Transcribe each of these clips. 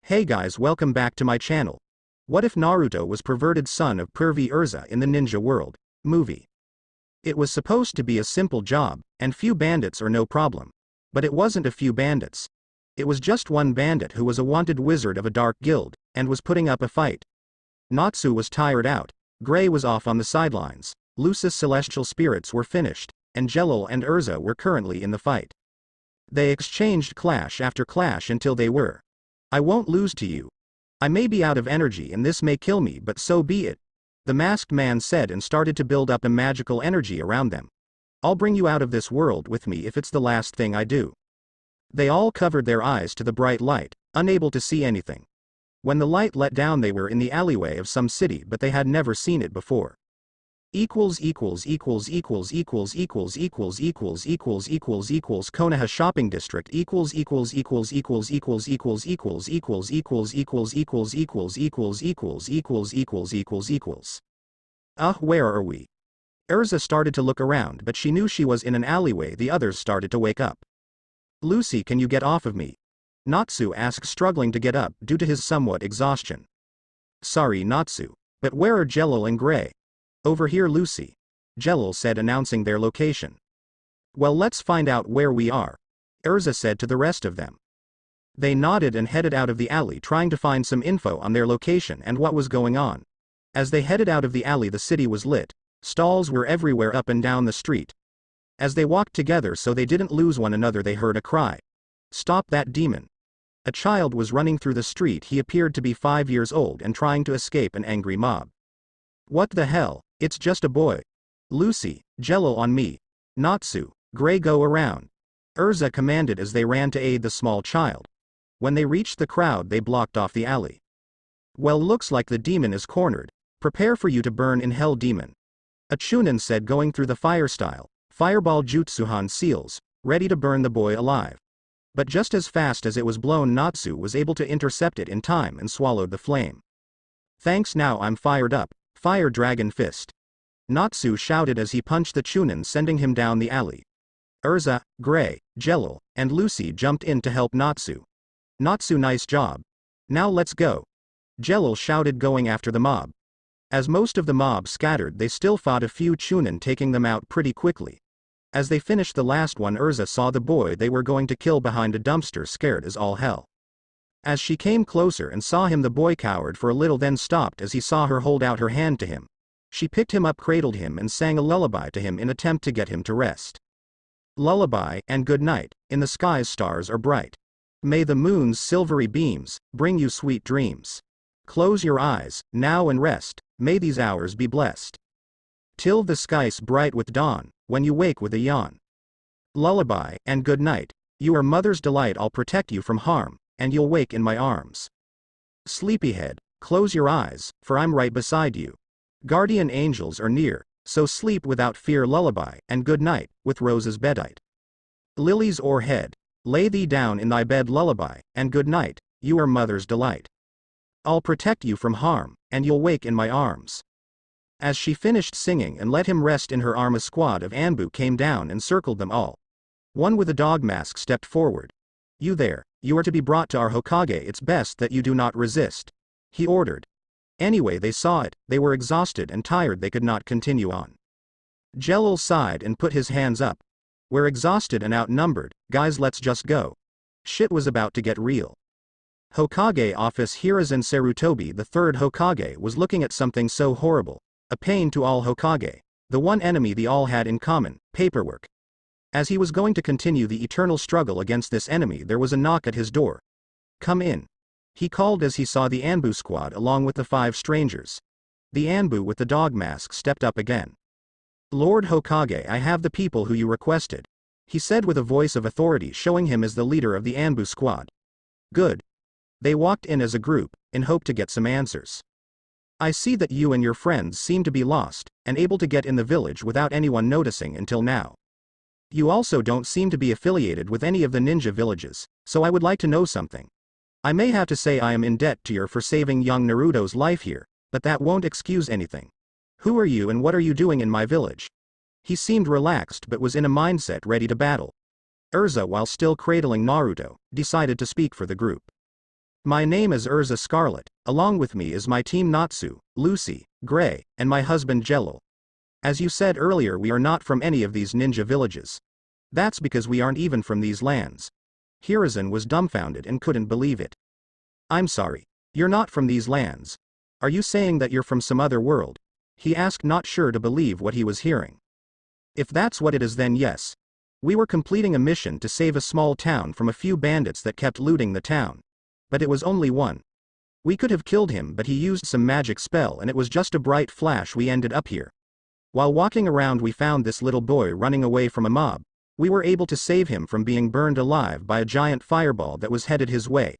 Hey guys, welcome back to my channel. What if Naruto was perverted son of pervy Urza in the ninja world movie? It was supposed to be a simple job, and few bandits or no problem. But it wasn't a few bandits. It was just one bandit who was a wanted wizard of a dark guild, and was putting up a fight. Natsu was tired out, Gray was off on the sidelines, Lucis' celestial spirits were finished, and Jelil and Urza were currently in the fight. They exchanged clash after clash until they were. I won't lose to you. I may be out of energy and this may kill me, but so be it. The masked man said and started to build up a magical energy around them. I'll bring you out of this world with me if it's the last thing I do. They all covered their eyes to the bright light, unable to see anything. When the light let down they were in the alleyway of some city, but they had never seen it before. Konoha shopping district Where are we? Urza started to look around, but she knew she was in an alleyway. The others started to wake up. Lucy, can you get off of me? Natsu asked, struggling to get up due to his somewhat exhaustion. Sorry Natsu, but where are Jelil and Gray? Over here Lucy. Jelil said, announcing their location. Well, let's find out where we are, Urza said to the rest of them. They nodded and headed out of the alley, trying to find some info on their location and what was going on. As they headed out of the alley, the city was lit. Stalls were everywhere up and down the street. As they walked together so they didn't lose one another, they heard a cry. Stop that demon. A child was running through the street. He appeared to be 5 years old and trying to escape an angry mob. What the hell? It's just a boy. Lucy, Jelil on me. Natsu, Gray, go around. Urza commanded as they ran to aid the small child. When they reached the crowd, they blocked off the alley. Well, looks like the demon is cornered. Prepare for you to burn in hell, demon. A Chunin said, going through the fire style, fireball jutsuhan seals, ready to burn the boy alive. But just as fast as it was blown, Natsu was able to intercept it in time and swallowed the flame. Thanks, now I'm fired up. Fire dragon fist. Natsu shouted as he punched the Chunin, sending him down the alley. Urza, Gray, Jelil, and Lucy jumped in to help Natsu. Natsu, nice job. Now let's go. Jelil shouted, going after the mob. As most of the mob scattered, they still fought a few Chunin, taking them out pretty quickly. As they finished the last one, Urza saw the boy they were going to kill behind a dumpster, scared as all hell. As she came closer and saw him, the boy cowered for a little, then stopped as he saw her hold out her hand to him. She picked him up, cradled him, and sang a lullaby to him in attempt to get him to rest. Lullaby and good night. In the skies stars are bright. May the moon's silvery beams bring you sweet dreams. Close your eyes now and rest. May these hours be blessed. Till the skies bright with dawn, when you wake with a yawn. Lullaby and good night. You are mother's delight. I'll protect you from harm, and you'll wake in my arms. Sleepyhead, close your eyes, for I'm right beside you. Guardian angels are near, so sleep without fear. Lullaby and good night, with roses bedite. Lilies o'erhead, lay thee down in thy bed. Lullaby and good night, you are mother's delight. I'll protect you from harm, and you'll wake in my arms. As she finished singing and let him rest in her arm, a squad of Anbu came down and circled them all. One with a dog mask stepped forward. You there, you are to be brought to our Hokage. It's best that you do not resist, he ordered. Anyway, they saw it, they were exhausted and tired, they could not continue on. Jelil sighed and put his hands up. We're exhausted and outnumbered, guys, let's just go. Shit was about to get real. Hokage office. Hiruzen Sarutobi, the third Hokage, was looking at something so horrible. A pain to all Hokage. The one enemy they all had in common, paperwork. As he was going to continue the eternal struggle against this enemy, there was a knock at his door. Come in, he called as he saw the Anbu squad along with the 5 strangers. The Anbu with the dog mask stepped up again. Lord Hokage, I have the people who you requested, he said with a voice of authority, showing him as the leader of the Anbu squad. Good. They walked in as a group, in hope to get some answers. I see that you and your friends seem to be lost, and able to get in the village without anyone noticing until now. You also don't seem to be affiliated with any of the ninja villages, so I would like to know something. I may have to say I am in debt to you for saving young Naruto's life here, but that won't excuse anything. Who are you and what are you doing in my village? He seemed relaxed but was in a mindset ready to battle. Urza, while still cradling Naruto, decided to speak for the group. My name is Urza Scarlet, along with me is my team Natsu, Lucy, Gray, and my husband Jelil. As you said earlier, we are not from any of these ninja villages. That's because we aren't even from these lands. Hiruzen was dumbfounded and couldn't believe it. I'm sorry. You're not from these lands. Are you saying that you're from some other world? He asked, not sure to believe what he was hearing. If that's what it is, then yes. We were completing a mission to save a small town from a few bandits that kept looting the town. But it was only one. We could have killed him, but he used some magic spell and it was just a bright flash. We ended up here. While walking around we found this little boy running away from a mob. We were able to save him from being burned alive by a giant fireball that was headed his way.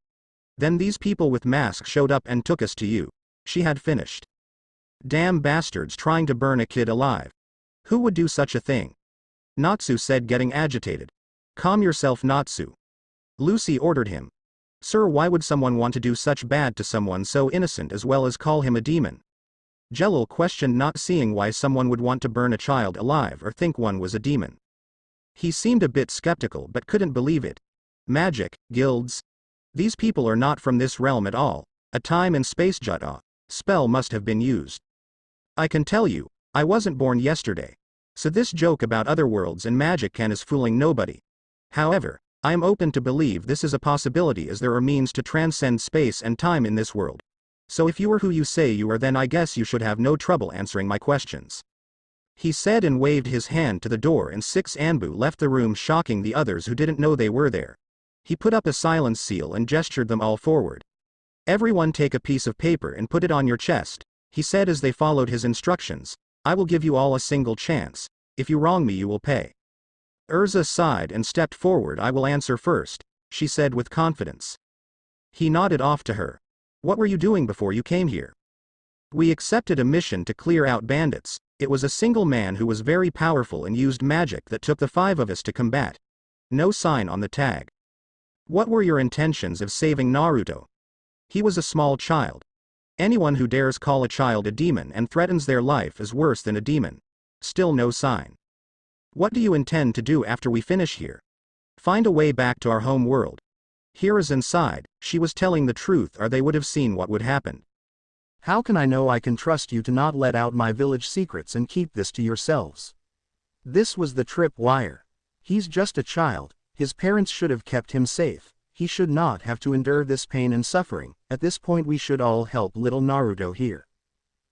Then these people with masks showed up and took us to you. She had finished. Damn bastards trying to burn a kid alive. Who would do such a thing? Natsu said, getting agitated. Calm yourself, Natsu. Lucy ordered him. Sir, why would someone want to do such bad to someone so innocent as well as call him a demon? Jelil questioned, not seeing why someone would want to burn a child alive or think one was a demon. He seemed a bit skeptical but couldn't believe it. Magic, guilds. These people are not from this realm at all. A time and space jutta spell must have been used. I can tell you, I wasn't born yesterday. So this joke about other worlds and magic is fooling nobody. However, I am open to believe this is a possibility as there are means to transcend space and time in this world. So if you are who you say you are, then I guess you should have no trouble answering my questions. He said and waved his hand to the door, and 6 Anbu left the room, shocking the others who didn't know they were there. He put up a silence seal and gestured them all forward. Everyone take a piece of paper and put it on your chest, he said as they followed his instructions. I will give you all a single chance. If you wrong me you will pay. Urza sighed and stepped forward. I will answer first, she said with confidence. He nodded off to her. What were you doing before you came here? We accepted a mission to clear out bandits. It was a single man who was very powerful and used magic that took the 5 of us to combat. No sign on the tag. What were your intentions of saving Naruto? He was a small child. Anyone who dares call a child a demon and threatens their life is worse than a demon. Still no sign. What do you intend to do after we finish here? Find a way back to our home world. Hiruzen sighed. She was telling the truth or they would have seen what would happen. How can I know? I can trust you to not let out my village secrets and keep this to yourselves. This was the trip wire. He's just a child. His parents should have kept him safe. He should not have to endure this pain and suffering. At this point we should all help little Naruto here.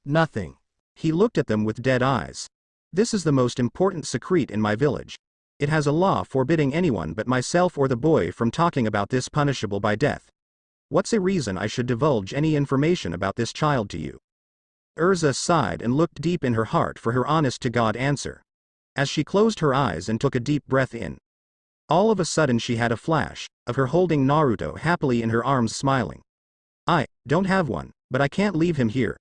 Nothing. He looked at them with dead eyes. This is the most important secret in my village. It has a law forbidding anyone but myself or the boy from talking about this, punishable by death. What's a reason I should divulge any information about this child to you? Urza sighed and looked deep in her heart for her honest-to-God answer. As she closed her eyes and took a deep breath in, all of a sudden she had a flash of her holding Naruto happily in her arms, smiling. I don't have one, but I can't leave him here.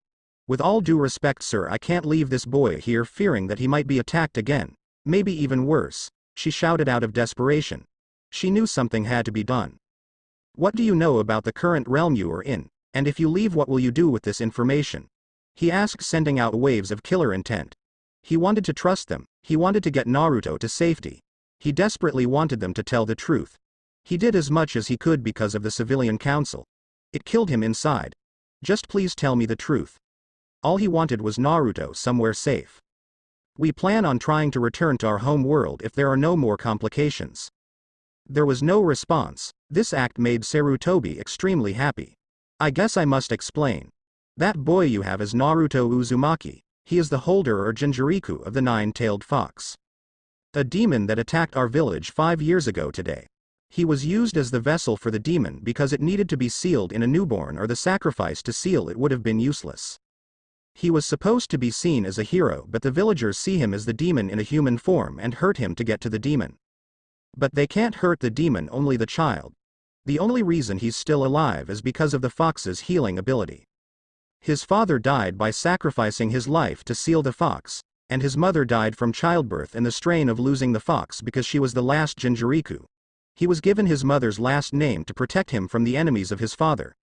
With all due respect, sir, I can't leave this boy here fearing that he might be attacked again, maybe even worse, she shouted out of desperation. She knew something had to be done. What do you know about the current realm you are in, and if you leave, what will you do with this information? He asked, sending out waves of killer intent. He wanted to trust them. He wanted to get Naruto to safety. He desperately wanted them to tell the truth. He did as much as he could because of the civilian council. It killed him inside. Just please tell me the truth. All he wanted was Naruto somewhere safe. We plan on trying to return to our home world if there are no more complications. There was no response. This act made Sarutobi extremely happy. I guess I must explain. That boy you have is Naruto Uzumaki. He is the holder or Jinchuriku of the 9-tailed fox. A demon that attacked our village 5 years ago today. He was used as the vessel for the demon because it needed to be sealed in a newborn, or the sacrifice to seal it would have been useless. He was supposed to be seen as a hero, but the villagers see him as the demon in a human form and hurt him to get to the demon. But they can't hurt the demon, only the child. The only reason he's still alive is because of the fox's healing ability. His father died by sacrificing his life to seal the fox, and his mother died from childbirth and the strain of losing the fox because she was the last Jinchuriku. He was given his mother's last name to protect him from the enemies of his father.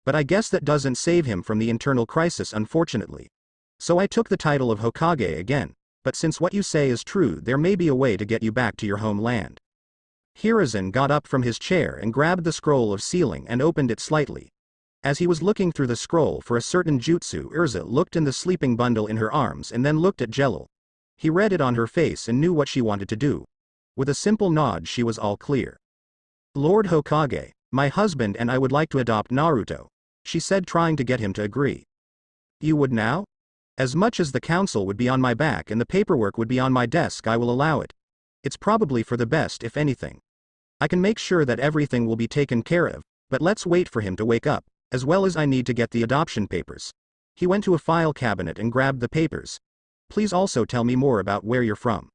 But I guess that doesn't save him from the internal crisis, unfortunately. So I took the title of Hokage again, but since what you say is true, there may be a way to get you back to your homeland. Hiruzen got up from his chair and grabbed the scroll of sealing and opened it slightly. As he was looking through the scroll for a certain jutsu, Urza looked in the sleeping bundle in her arms and then looked at Jelil. He read it on her face and knew what she wanted to do. With a simple nod she was all clear. Lord Hokage, my husband and I would like to adopt Naruto, she said, trying to get him to agree. You would now? As much as the council would be on my back and the paperwork would be on my desk, I will allow it. It's probably for the best if anything. I can make sure that everything will be taken care of, but let's wait for him to wake up, as well as I need to get the adoption papers. He went to a file cabinet and grabbed the papers. Please also tell me more about where you're from.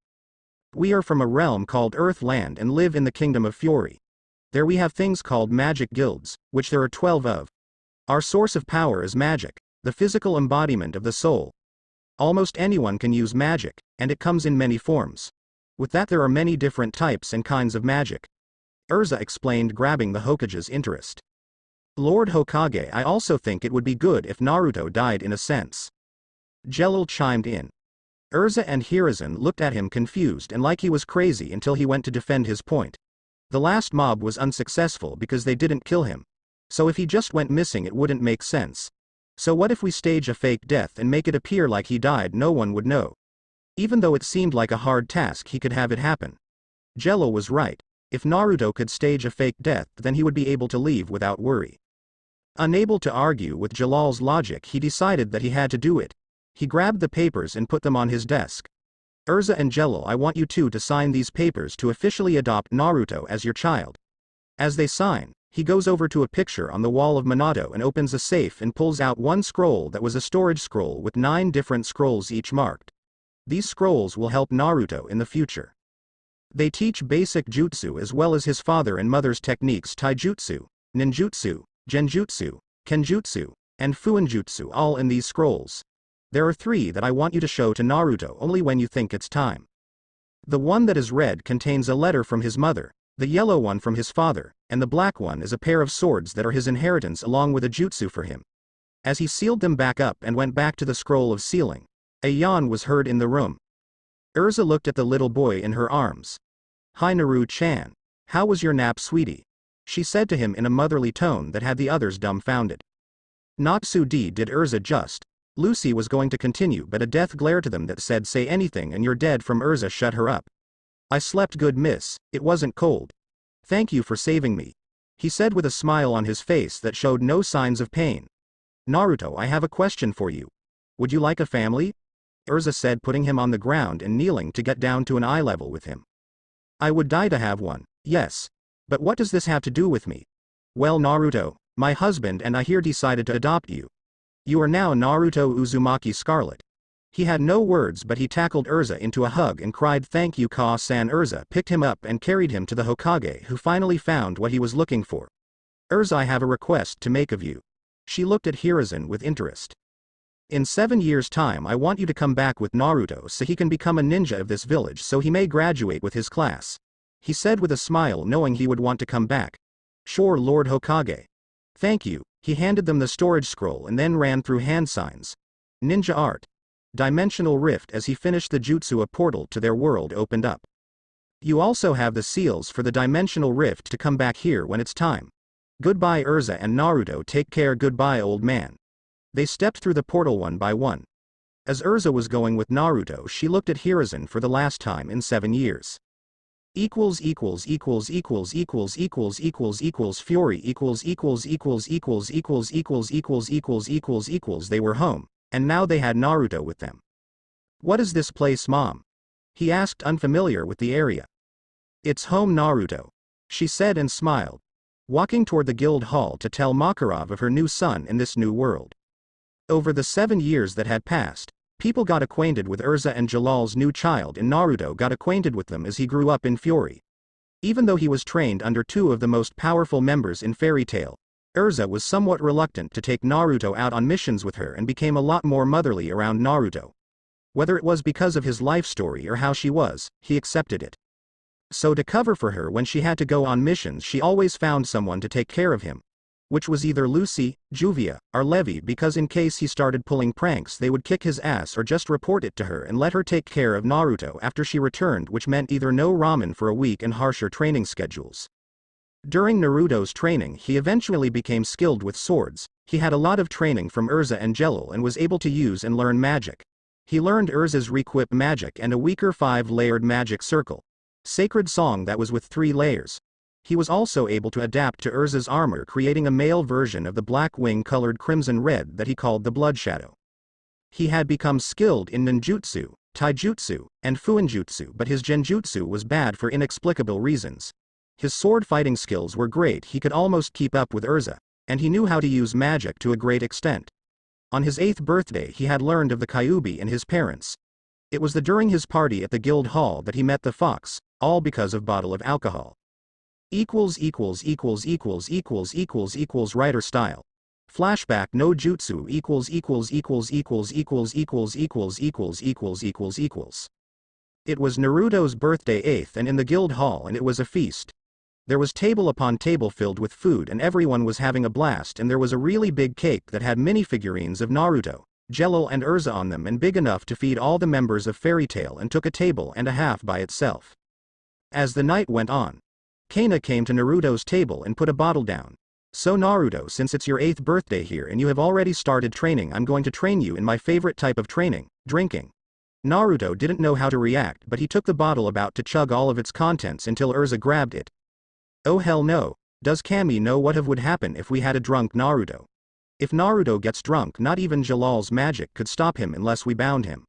We are from a realm called Earthland and live in the Kingdom of Fury. There we have things called magic guilds, which there are 12 of. Our source of power is magic, the physical embodiment of the soul. Almost anyone can use magic, and it comes in many forms. With that there are many different types and kinds of magic. Urza explained, grabbing the Hokage's interest. Lord Hokage, I also think it would be good if Naruto died in a sense. Jelil chimed in. Urza and Hiruzen looked at him confused and like he was crazy until he went to defend his point. The last mob was unsuccessful because they didn't kill him. So if he just went missing it wouldn't make sense. So what if we stage a fake death and make it appear like he died? No one would know. Even though it seemed like a hard task, he could have it happen. Jelil was right. If Naruto could stage a fake death, then he would be able to leave without worry. Unable to argue with Jalil's logic, he decided that he had to do it. He grabbed the papers and put them on his desk. Urza and Jelil, I want you two to sign these papers to officially adopt Naruto as your child. As they sign, he goes over to a picture on the wall of Minato and opens a safe and pulls out one scroll that was a storage scroll with 9 different scrolls each marked. These scrolls will help Naruto in the future. They teach basic jutsu as well as his father and mother's techniques: taijutsu, ninjutsu, genjutsu, kenjutsu, and fuinjutsu, all in these scrolls. There are 3 that I want you to show to Naruto only when you think it's time. The one that is red contains a letter from his mother, the yellow one from his father, and the black one is a pair of swords that are his inheritance along with a jutsu for him. As he sealed them back up and went back to the scroll of sealing, a yawn was heard in the room. Urza looked at the little boy in her arms. Hi Naru-chan. How was your nap, sweetie? She said to him in a motherly tone that had the others dumbfounded. Natsu did Urza just. Lucy was going to continue, but a death glared to them that said, say anything and you're dead. From Urza shut her up. I slept good, miss, it wasn't cold. Thank you for saving me, he said with a smile on his face that showed no signs of pain. Naruto, I have a question for you. Would you like a family? Urza said, putting him on the ground and kneeling to get down to an eye level with him. I would die to have one, yes. But what does this have to do with me? Well, Naruto, my husband and I here decided to adopt you. You are now Naruto Uzumaki Scarlet. He had no words, but he tackled Urza into a hug and cried, thank you, Ka-san. Urza picked him up and carried him to the Hokage, who finally found what he was looking for. Urza, I have a request to make of you. She looked at Hiruzen with interest. In 7 years' time I want you to come back with Naruto so he can become a ninja of this village, so he may graduate with his class, he said with a smile, knowing he would want to come back. Sure, Lord Hokage. Thank you. He handed them the storage scroll and then ran through hand signs. Ninja art. Dimensional rift. As he finished the jutsu, a portal to their world opened up. You also have the seals for the dimensional rift to come back here when it's time. Goodbye Urza and Naruto, take care. Goodbye old man. They stepped through the portal one by one. As Urza was going with Naruto, she looked at Hiruzen for the last time in 7 years. Equals equals equals equals equals equals equals equals Fury equals equals equals equals equals equals equals equals equals equals. They were home, and now they had Naruto with them. What is this place, Mom? He asked, unfamiliar with the area. It's home, Naruto, she said and smiled, walking toward the guild hall to tell Makarov of her new son in this new world. Over the 7 years that had passed, people got acquainted with Urza and Jalil's new child, and Naruto got acquainted with them as he grew up in Fury. Even though he was trained under 2 of the most powerful members in Fairy Tail, Urza was somewhat reluctant to take Naruto out on missions with her and became a lot more motherly around Naruto. Whether it was because of his life story or how she was, he accepted it. So to cover for her when she had to go on missions, she always found someone to take care of him, which was either Lucy, Juvia, or Levi, because in case he started pulling pranks they would kick his ass or just report it to her and let her take care of Naruto after she returned, which meant either no ramen for a week and harsher training schedules. During Naruto's training he eventually became skilled with swords, He had a lot of training from Urza and Jelil and was able to use and learn magic. He learned Urza's Requip magic and a weaker 5-layered magic circle. Sacred song that was with 3 layers. He was also able to adapt to Urza's armor, creating a male version of the black wing-colored crimson red that he called the Blood Shadow. He had become skilled in ninjutsu, taijutsu, and fuinjutsu, but his genjutsu was bad for inexplicable reasons. His sword fighting skills were great, he could almost keep up with Urza, and he knew how to use magic to a great extent. On his 8th birthday he had learned of the Kyuubi and his parents. It was during his party at the guild hall that he met the fox, all because of bottle of alcohol. Writer style. Flashback no jutsu It was Naruto's birthday 8th and in the guild hall, and it was a feast. There was table upon table filled with food and everyone was having a blast, and there was a really big cake that had mini figurines of Naruto, Jelil and Urza on them, and big enough to feed all the members of Fairy Tail, and took a table and a half by itself. As the night went on, Kana came to Naruto's table and put a bottle down. So Naruto, since it's your 8th birthday here and you have already started training, I'm going to train you in my favorite type of training, drinking. Naruto didn't know how to react, but he took the bottle about to chug all of its contents until Urza grabbed it. Oh hell no, does Kami know what would happen if we had a drunk Naruto? If Naruto gets drunk, not even Jalal's magic could stop him unless we bound him.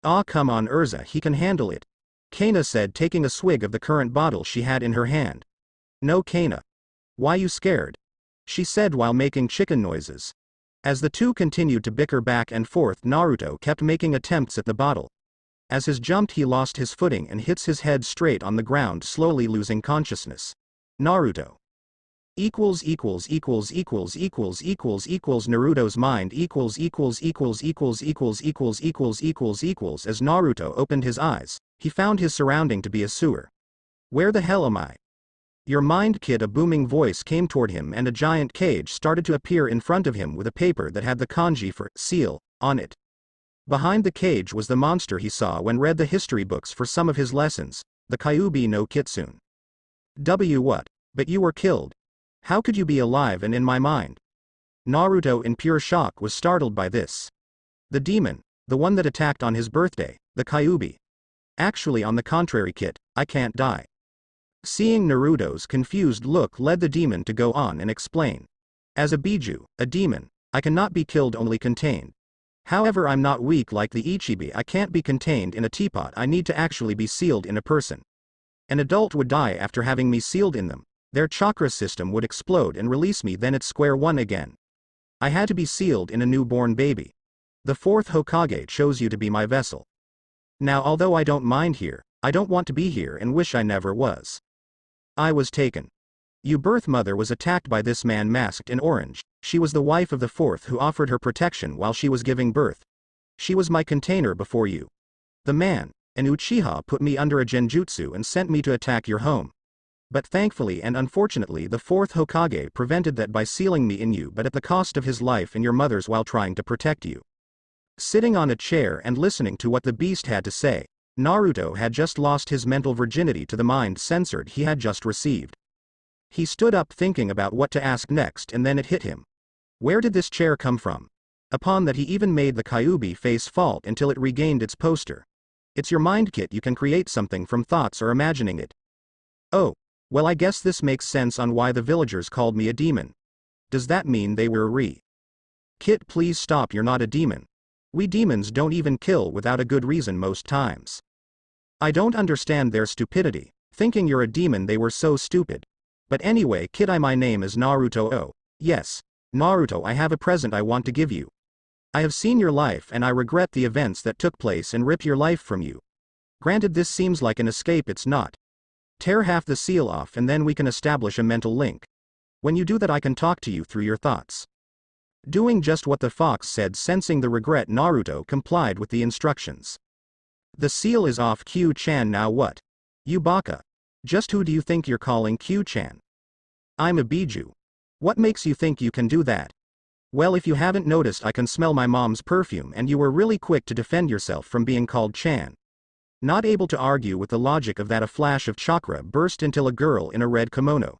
Ah come on Urza, he can handle it. Kana said, taking a swig of the current bottle she had in her hand. No Kana. Why you scared? She said while making chicken noises. As the two continued to bicker back and forth, Naruto kept making attempts at the bottle. As his jumped, he lost his footing and hits his head straight on the ground, slowly losing consciousness. Naruto. Naruto's mind As Naruto opened his eyes, he found his surrounding to be a sewer. Where the hell am I? Your mind, kid, a booming voice came toward him and a giant cage started to appear in front of him with a paper that had the kanji for seal on it. Behind the cage was the monster he saw when read the history books for some of his lessons, the Kyuubi no Kitsune. What? But you were killed. How could you be alive and in my mind? Naruto, in pure shock, was startled by this. The demon, the one that attacked on his birthday, the Kyuubi. Actually, on the contrary, kid, I can't die. Seeing Naruto's confused look led the demon to go on and explain. As a Biju, a demon, I cannot be killed, only contained. However, I'm not weak like the Ichibi, I can't be contained in a teapot, I need to actually be sealed in a person. An adult would die after having me sealed in them. Their chakra system would explode and release me, then it's square one again. I had to be sealed in a newborn baby. The 4th Hokage chose you to be my vessel. Now, although I don't mind here, I don't want to be here and wish I never was. I was taken. Your birth mother was attacked by this man masked in orange. She was the wife of the 4th who offered her protection while she was giving birth. She was my container before you. The man, an Uchiha, put me under a genjutsu and sent me to attack your home. But thankfully and unfortunately the 4th Hokage prevented that by sealing me in you, but at the cost of his life and your mother's, while trying to protect you. Sitting on a chair and listening to what the beast had to say, Naruto had just lost his mental virginity to the mind censored he had just received. He stood up thinking about what to ask next, and then it hit him. Where did this chair come from? Upon that he even made the Kyuubi face fall until it regained its poster. It's your mind, kit, you can create something from thoughts or imagining it. Oh, well, I guess this makes sense on why the villagers called me a demon. Does that mean they were Kit, please stop, you're not a demon. We demons don't even kill without a good reason most times. I don't understand their stupidity, thinking you're a demon, they were so stupid. But anyway, kid, my name is Naruto. Oh, yes, Naruto, I have a present I want to give you. I have seen your life and I regret the events that took place and rip your life from you. Granted, this seems like an escape, it's not. Tear half the seal off and then we can establish a mental link. When you do that, I can talk to you through your thoughts. Doing just what the fox said, sensing the regret, Naruto complied with the instructions. The seal is off. Q-chan, now what? You baka. Just who do you think you're calling Q-chan? I'm a Biju. What makes you think you can do that? Well, if you haven't noticed, I can smell my mom's perfume, and you were really quick to defend yourself from being called Chan. Not able to argue with the logic of that, a flash of chakra burst until a girl in a red kimono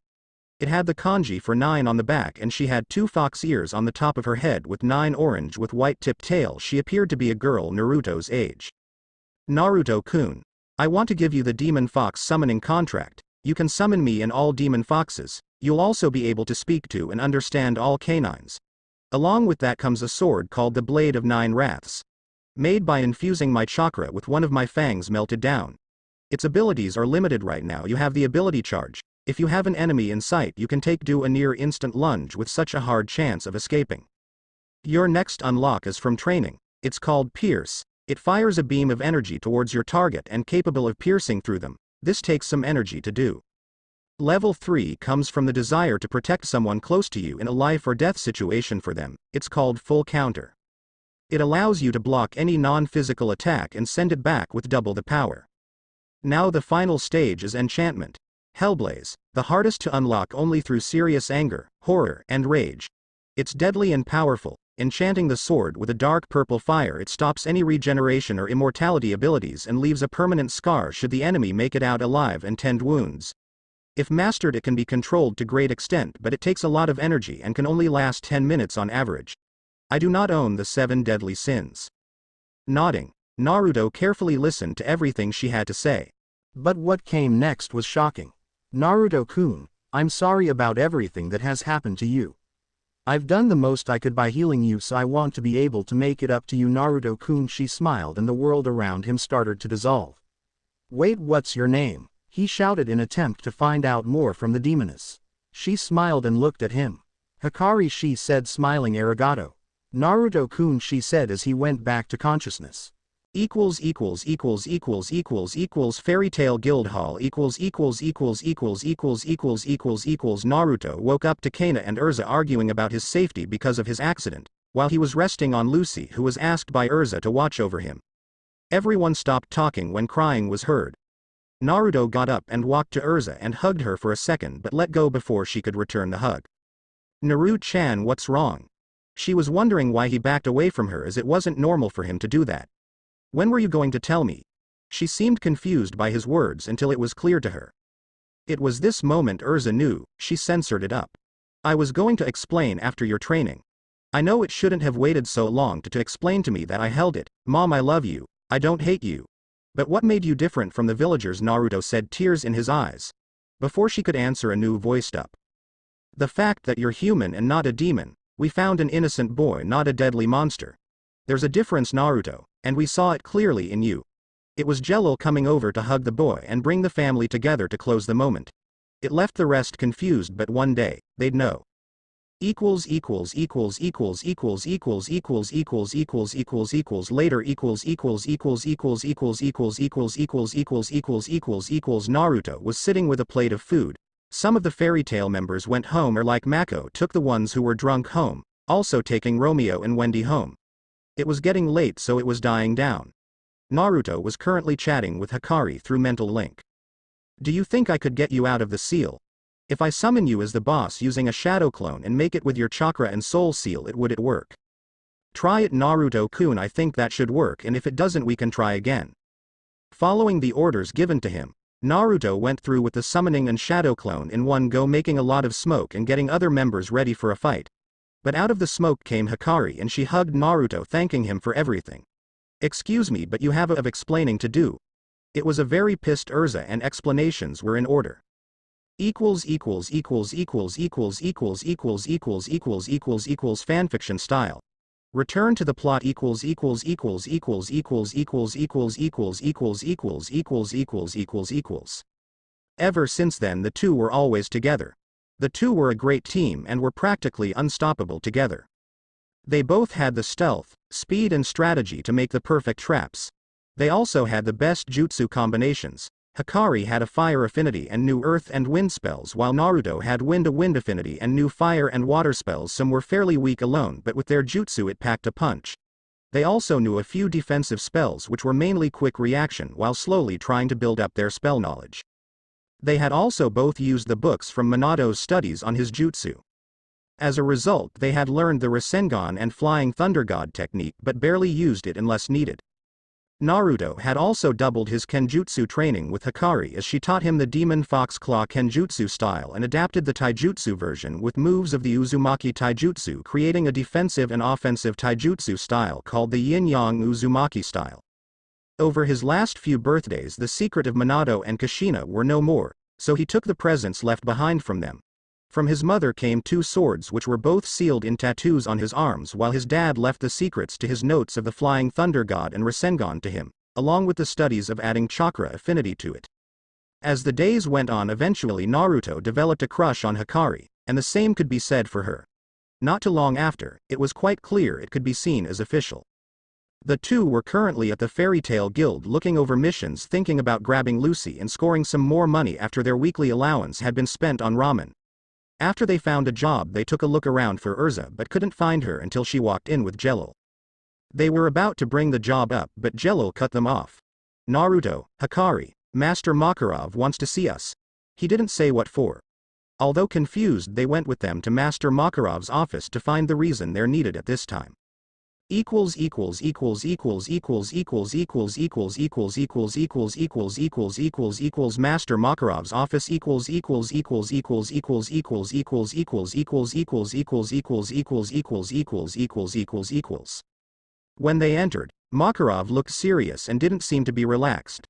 It had the kanji for 9 on the back and she had 2 fox ears on the top of her head with 9 orange with white tipped tail. She appeared to be a girl Naruto's age. Naruto-kun. I want to give you the demon fox summoning contract. You can summon me and all demon foxes. You'll also be able to speak to and understand all canines. Along with that comes a sword called the Blade of 9 Wraths. Made by infusing my chakra with one of my fangs melted down. Its abilities are limited right now. You have the ability charge. If you have an enemy in sight you can do a near instant lunge with such a hard chance of escaping. Your next unlock is from training. It's called Pierce. It fires a beam of energy towards your target and capable of piercing through them. This takes some energy to do. Level 3 comes from the desire to protect someone close to you in a life or death situation for them. It's called Full Counter. It allows you to block any non-physical attack and send it back with double the power. Now the final stage is Enchantment. Hellblaze, the hardest to unlock only through serious anger, horror, and rage. It's deadly and powerful, enchanting the sword with a dark purple fire. It stops any regeneration or immortality abilities and leaves a permanent scar should the enemy make it out alive and tend wounds. If mastered it can be controlled to great extent, but it takes a lot of energy and can only last 10 minutes on average. I do not own the 7 deadly sins. Nodding, Naruto carefully listened to everything she had to say. But what came next was shocking. Naruto-kun, I'm sorry about everything that has happened to you. I've done the most I could by healing you, so I want to be able to make it up to you. Naruto-kun. She smiled and the world around him started to dissolve. Wait, what's your name? He shouted in attempt to find out more from the demoness. She smiled and looked at him. Hikari, she said, smiling. Arigato. Naruto-kun, she said as he went back to consciousness. Fairy Tale Guildhall Naruto woke up to Kana and Urza arguing about his safety because of his accident, while he was resting on Lucy, who was asked by Urza to watch over him. Everyone stopped talking when crying was heard. Naruto got up and walked to Urza and hugged her for a second but let go before she could return the hug. Naru-chan, what's wrong? She was wondering why he backed away from her, as it wasn't normal for him to do that. When were you going to tell me? She seemed confused by his words until it was clear to her. It was this moment Urza knew. She censored it up. I was going to explain after your training. I know it shouldn't have waited so long to explain to me that. I held it. Mom, I love you. I don't hate you. But what made you different from the villagers? Naruto said, tears in his eyes. Before she could answer, a new voiced up. The fact that you're human and not a demon. We found an innocent boy, not a deadly monster. There's a difference, Naruto, and we saw it clearly in you. It was Jello coming over to hug the boy and bring the family together to close the moment. It left the rest confused, but one day, they'd know. Later Naruto was sitting with a plate of food. Some of the fairy tale members went home, or like Mako took the ones who were drunk home, also taking Romeo and Wendy home. It was getting late, so it was dying down. Naruto was currently chatting with Hikari through mental link. Do you think I could get you out of the seal? If I summon you as the boss using a shadow clone and make it with your chakra and soul seal, would it work? Try it, Naruto-kun. I think that should work, and if it doesn't we can try again. Following the orders given to him, Naruto went through with the summoning and shadow clone in one go, making a lot of smoke and getting other members ready for a fight. But out of the smoke came Hikari and she hugged Naruto, thanking him for everything. Excuse me, but you have of explaining to do. It was a very pissed Urza and explanations were in order. Fanfiction style. Return to the plot. Ever since then the two were always together. The two were a great team and were practically unstoppable together. They both had the stealth, speed and strategy to make the perfect traps. They also had the best jutsu combinations. Hikari had a fire affinity and knew earth and wind spells, while Naruto had wind affinity and knew fire and water spells. Some were fairly weak alone, but with their jutsu it packed a punch. They also knew a few defensive spells which were mainly quick reaction while slowly trying to build up their spell knowledge. They had also both used the books from Minato's studies on his jutsu. As a result, they had learned the Rasengan and Flying Thunder God technique but barely used it unless needed. Naruto had also doubled his kenjutsu training with Hikari as she taught him the Demon Fox Claw kenjutsu style and adapted the taijutsu version with moves of the Uzumaki taijutsu, creating a defensive and offensive taijutsu style called the Yin-Yang Uzumaki style. Over his last few birthdays, the secret of Minato and Kushina were no more, so he took the presents left behind from them. From his mother came 2 swords which were both sealed in tattoos on his arms, while his dad left the secrets to his notes of the Flying Thunder God and Rasengan to him, along with the studies of adding chakra affinity to it. As the days went on, eventually Naruto developed a crush on Hikari, and the same could be said for her. Not too long after, it was quite clear it could be seen as official. The two were currently at the Fairy Tail Guild looking over missions, thinking about grabbing Lucy and scoring some more money after their weekly allowance had been spent on ramen. After they found a job, they took a look around for Urza but couldn't find her until she walked in with Jello. They were about to bring the job up, but Jello cut them off. "Naruto, Hikari, Master Makarov wants to see us." He didn't say what for. Although confused, they went with them to Master Makarov's office to find the reason they're needed at this time. Equals equals equals equals equals equals equals equals equals equals equals equals equals equals equals Master Makarov's office equals equals equals equals equals equals equals equals equals equals equals equals equals equals equals equals equals equals. When they entered, Makarov looked serious and didn't seem to be relaxed.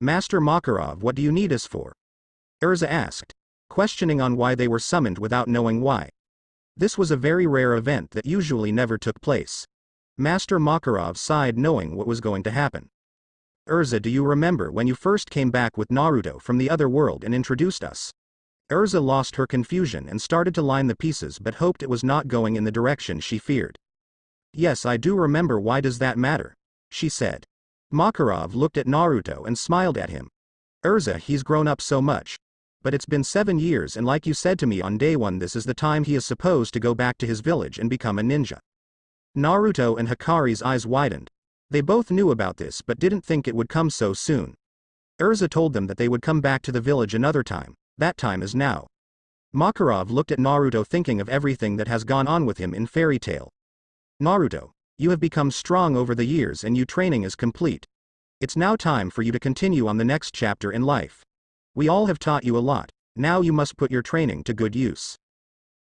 "Master Makarov, what do you need us for?" Urza asked, questioning on why they were summoned without knowing why. This was a very rare event that usually never took place. Master Makarov sighed, knowing what was going to happen. "Urza, do you remember when you first came back with Naruto from the other world and introduced us?" Urza lost her confusion and started to line the pieces but hoped it was not going in the direction she feared. "Yes, I do remember. Why does that matter?" she said. Makarov looked at Naruto and smiled at him. "Urza, he's grown up so much. But it's been 7 years, and like you said to me on day 1, this is the time he is supposed to go back to his village and become a ninja." Naruto and Hikari's eyes widened. They both knew about this but didn't think it would come so soon. Urza told them that they would come back to the village another time. That time is now. Makarov looked at Naruto, thinking of everything that has gone on with him in Fairy Tail. "Naruto, you have become strong over the years and your training is complete. It's now time for you to continue on the next chapter in life. We all have taught you a lot. Now you must put your training to good use."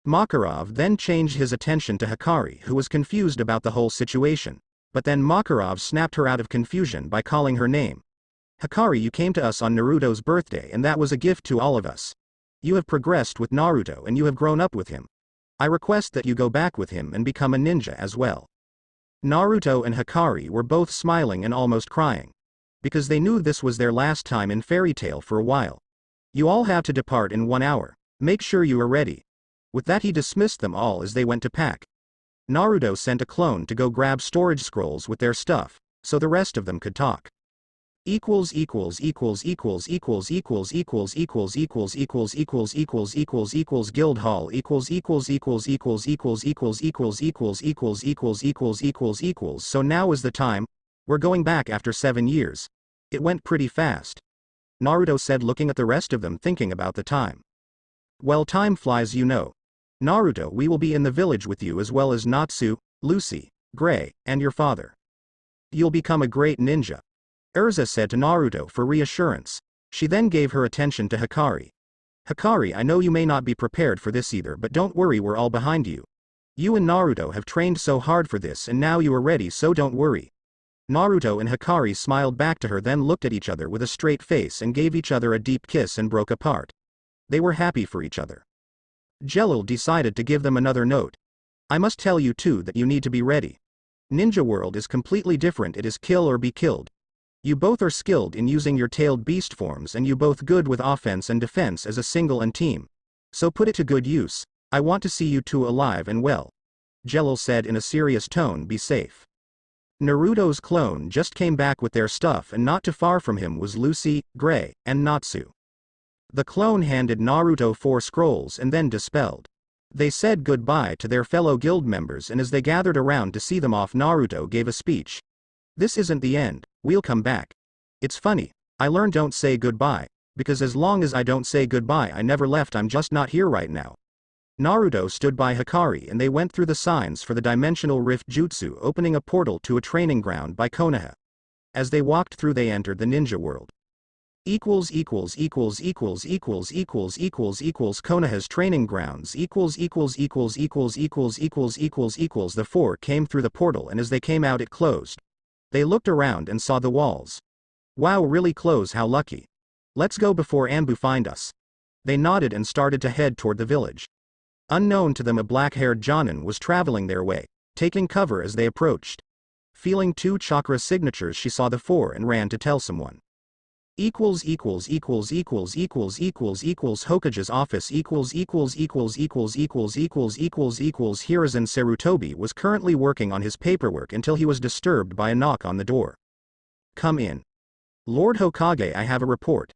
Makarov then changed his attention to Hikari, who was confused about the whole situation. But then Makarov snapped her out of confusion by calling her name. "Hikari, you came to us on Naruto's birthday and that was a gift to all of us. You have progressed with Naruto and you have grown up with him. I request that you go back with him and become a ninja as well." Naruto and Hikari were both smiling and almost crying. Because they knew this was their last time in Fairy Tail for a while. "You all have to depart in 1 hour. Make sure you are ready." With that, he dismissed them all as they went to pack. Naruto sent a clone to go grab storage scrolls with their stuff, so the rest of them could talk. Equals equals equals equals equals equals equals equals equals equals equals equals equals equals Guild Hall equals equals equals equals equals equals equals equals equals equals equals equals equals. "So now is the time. We're going back after 7 years. It went pretty fast," Naruto said, looking at the rest of them, thinking about the time. "Well, time flies, you know. Naruto, we will be in the village with you as well as Natsu, Lucy, Gray, and your father. You'll become a great ninja," Urza said to Naruto for reassurance. She then gave her attention to Hikari. "Hikari, I know you may not be prepared for this either, but don't worry, we're all behind you. You and Naruto have trained so hard for this and now you are ready, so don't worry." Naruto and Hikari smiled back to her, then looked at each other with a straight face and gave each other a deep kiss and broke apart. They were happy for each other. Jello decided to give them another note. "I must tell you too that you need to be ready. Ninja world is completely different. It is kill or be killed. You both are skilled in using your tailed beast forms and you both good with offense and defense as a single and team. So put it to good use. I want to see you two alive and well." Jello said in a serious tone. "Be safe." Naruto's clone just came back with their stuff and not too far from him was Lucy, Gray, and Natsu. The clone handed Naruto 4 scrolls and then dispelled. They said goodbye to their fellow guild members, and as they gathered around to see them off, Naruto gave a speech. "This isn't the end, we'll come back. It's funny, I learned don't say goodbye, because as long as I don't say goodbye I never left, I'm just not here right now." Naruto stood by Hikari and they went through the signs for the dimensional rift jutsu, opening a portal to a training ground by Konoha. As they walked through they entered the ninja world. Konoha's training grounds. The four came through the portal and as they came out it closed. They looked around and saw the walls. Wow, really close, how lucky. Let's go before Anbu find us. They nodded and started to head toward the village. Unknown to them a black-haired Jonin was traveling their way, taking cover as they approached. Feeling 2 chakra signatures she saw the four and ran to tell someone. Hokage's office. Hiruzen Sarutobi was currently working on his paperwork until he was disturbed by a knock on the door. Come in. Lord Hokage, I have a report.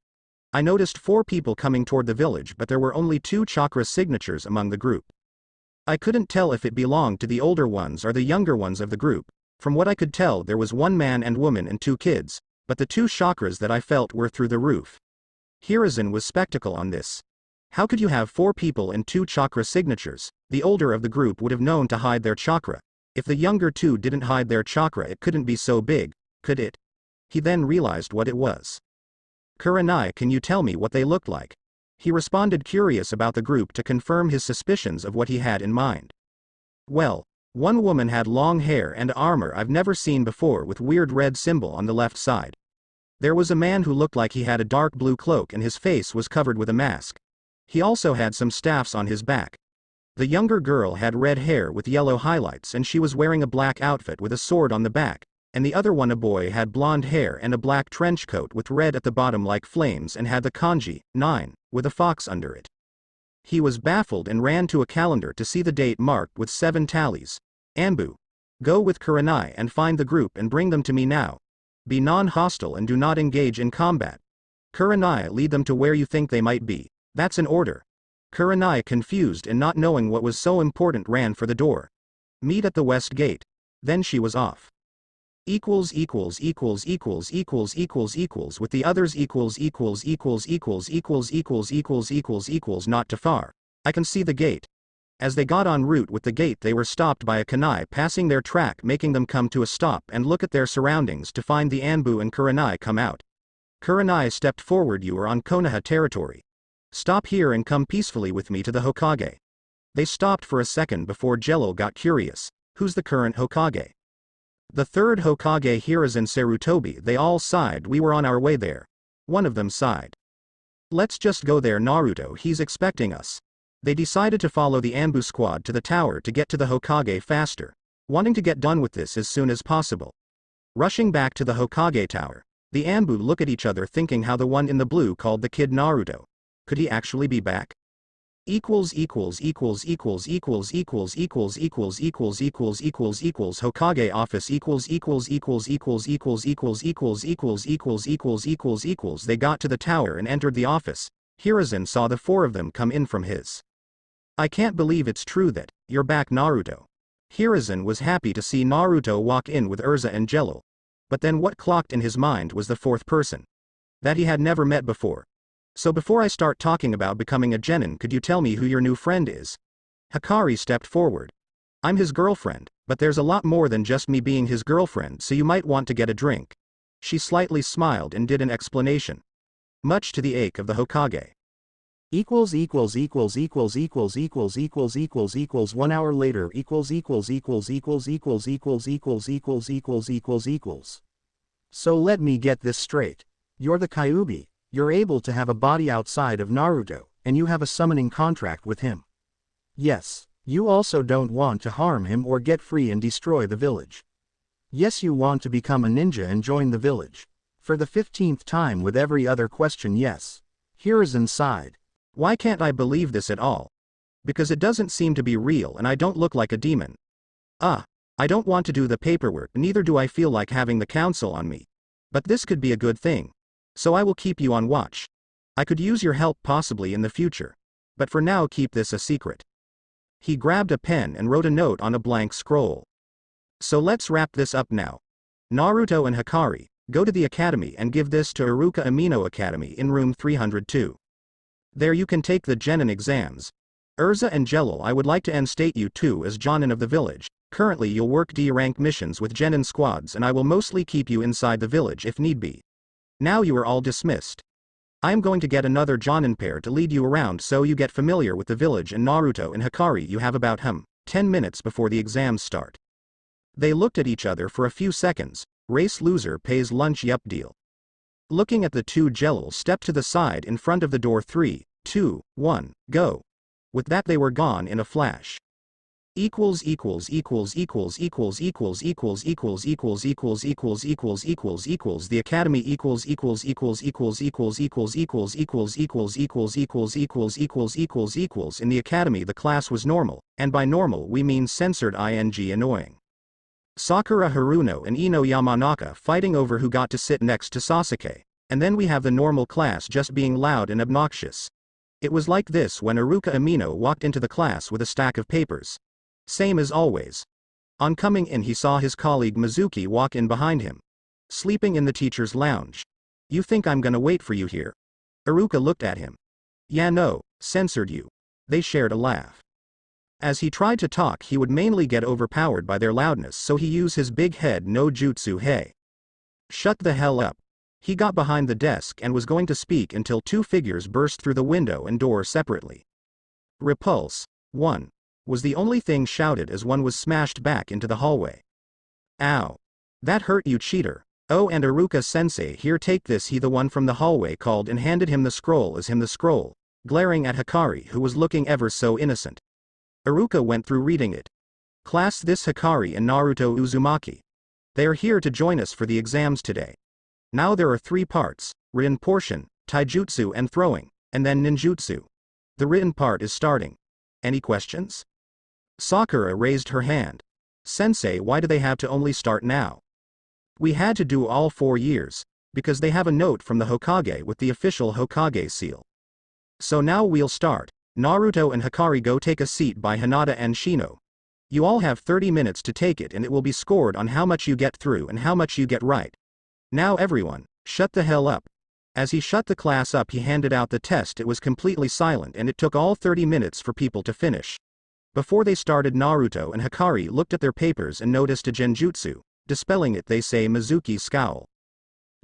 I noticed 4 people coming toward the village but there were only 2 chakra signatures among the group. I couldn't tell if it belonged to the older ones or the younger ones of the group. From what I could tell there was 1 man and woman and 2 kids, but the 2 chakras that I felt were through the roof. Hiruzen was skeptical on this. How could you have 4 people and 2 chakra signatures? The older of the group would have known to hide their chakra. If the younger 2 didn't hide their chakra it couldn't be so big, could it? He then realized what it was. Kurenai, can you tell me what they looked like? He responded, curious about the group, to confirm his suspicions of what he had in mind. Well, 1 woman had long hair and armor I've never seen before with weird red symbol on the left side. There was a man who looked like he had a dark blue cloak and his face was covered with a mask. He also had some staffs on his back. The younger girl had red hair with yellow highlights and she was wearing a black outfit with a sword on the back, and the other one, a boy, had blonde hair and a black trench coat with red at the bottom like flames and had the kanji 9 with a fox under it. He was baffled and ran to a calendar to see the date marked with 7 tallies. Anbu. Go with Kurenai and find the group and bring them to me now. Be non-hostile and do not engage in combat. Kurenai, lead them to where you think they might be. That's an order. Kurenai, confused and not knowing what was so important, ran for the door. Meet at the west gate. Then she was off. With the others not too far. I can see the gate. As they got en route with the gate they were stopped by a kunai passing their track, making them come to a stop and look at their surroundings to find the Anbu and Kurenai come out. Kurenai stepped forward. You are on Konoha territory. Stop here and come peacefully with me to the Hokage. They stopped for a second before Jello got curious. Who's the current Hokage? The 3rd Hokage, Hiruzen Sarutobi. They all sighed. We were on our way there. One of them sighed. Let's just go there, Naruto, he's expecting us. They decided to follow the Anbu squad to the tower to get to the Hokage faster, wanting to get done with this as soon as possible. Rushing back to the Hokage tower, the Anbu look at each other thinking how the one in the blue called the kid Naruto. Could he actually be back? Hokage office. They got to the tower and entered the office. Hiruzen saw the 4 of them come in from his. I can't believe it's true that you're back, Naruto. Hiruzen was happy to see Naruto walk in with Urza and Jello. But then what clocked in his mind was the 4th person that he had never met before. So before I start talking about becoming a genin, could you tell me who your new friend is? Hikari stepped forward. I'm his girlfriend, but there's a lot more than just me being his girlfriend, so you might want to get a drink. She slightly smiled and did an explanation. Much to the ache of the Hokage. 1 hour later. So let me get this straight. You're the Kyuubi. You're able to have a body outside of Naruto, and you have a summoning contract with him. Yes, you also don't want to harm him or get free and destroy the village. Yes, you want to become a ninja and join the village. For the 15th time with every other question, yes. Hiruzen sighed. Why can't I believe this at all? Because it doesn't seem to be real and I don't look like a demon. I don't want to do the paperwork, neither do I feel like having the council on me. But this could be a good thing. So I will keep you on watch. I could use your help possibly in the future. But for now keep this a secret. He grabbed a pen and wrote a note on a blank scroll. So let's wrap this up now. Naruto and Hikari, go to the academy and give this to Iruka Amino Academy in room 302. There you can take the genin exams. Urza and Jello, I would like to state you too as Jonin of the village. Currently you'll work D-rank missions with genin squads and I will mostly keep you inside the village if need be. Now you are all dismissed. I am going to get another Jonin pair to lead you around so you get familiar with the village, and Naruto and Hikari you have about 10 minutes before the exams start. They looked at each other for a few seconds. Race loser pays lunch, yup deal. Looking at the two, Jelil stepped to the side in front of the door. 3, 2, 1, go. With that they were gone in a flash. The academy in the academy the class was normal, and by normal we mean censored ing annoying. Sakura Haruno and Ino Yamanaka fighting over who got to sit next to Sasuke, and then we have the normal class just being loud and obnoxious. It was like this when Iruka Amino walked into the class with a stack of papers. Same as always. On coming in he saw his colleague Mizuki walk in behind him. Sleeping in the teacher's lounge. You think I'm gonna wait for you here? Iruka looked at him. Yeah no, censored you. They shared a laugh. As he tried to talk he would mainly get overpowered by their loudness, so he used his big head no jutsu. Hey. Shut the hell up. He got behind the desk and was going to speak until two figures burst through the window and door separately. Repulse. 1. Was the only thing shouted as one was smashed back into the hallway. Ow. That hurt you cheater. Oh, and Iruka-sensei here, take this, he the one from the hallway called and handed him the scroll as him the scroll, glaring at Hikari who was looking ever so innocent. Iruka went through reading it. Class, this Hikari and Naruto Uzumaki. They are here to join us for the exams today. Now there are 3 parts, written portion, taijutsu and throwing, and then ninjutsu. The written part is starting. Any questions? Sakura raised her hand. Sensei, why do they have to only start now? We had to do all 4 years, because they have a note from the Hokage with the official Hokage seal. So now we'll start. Naruto and Hikari, go take a seat by Hinata and Shino. You all have 30 minutes to take it and it will be scored on how much you get through and how much you get right. Now everyone, shut the hell up. As he shut the class up he handed out the test. It was completely silent and it took all 30 minutes for people to finish. Before they started Naruto and Hikari looked at their papers and noticed a genjutsu, dispelling it they say Mizuki's scowl.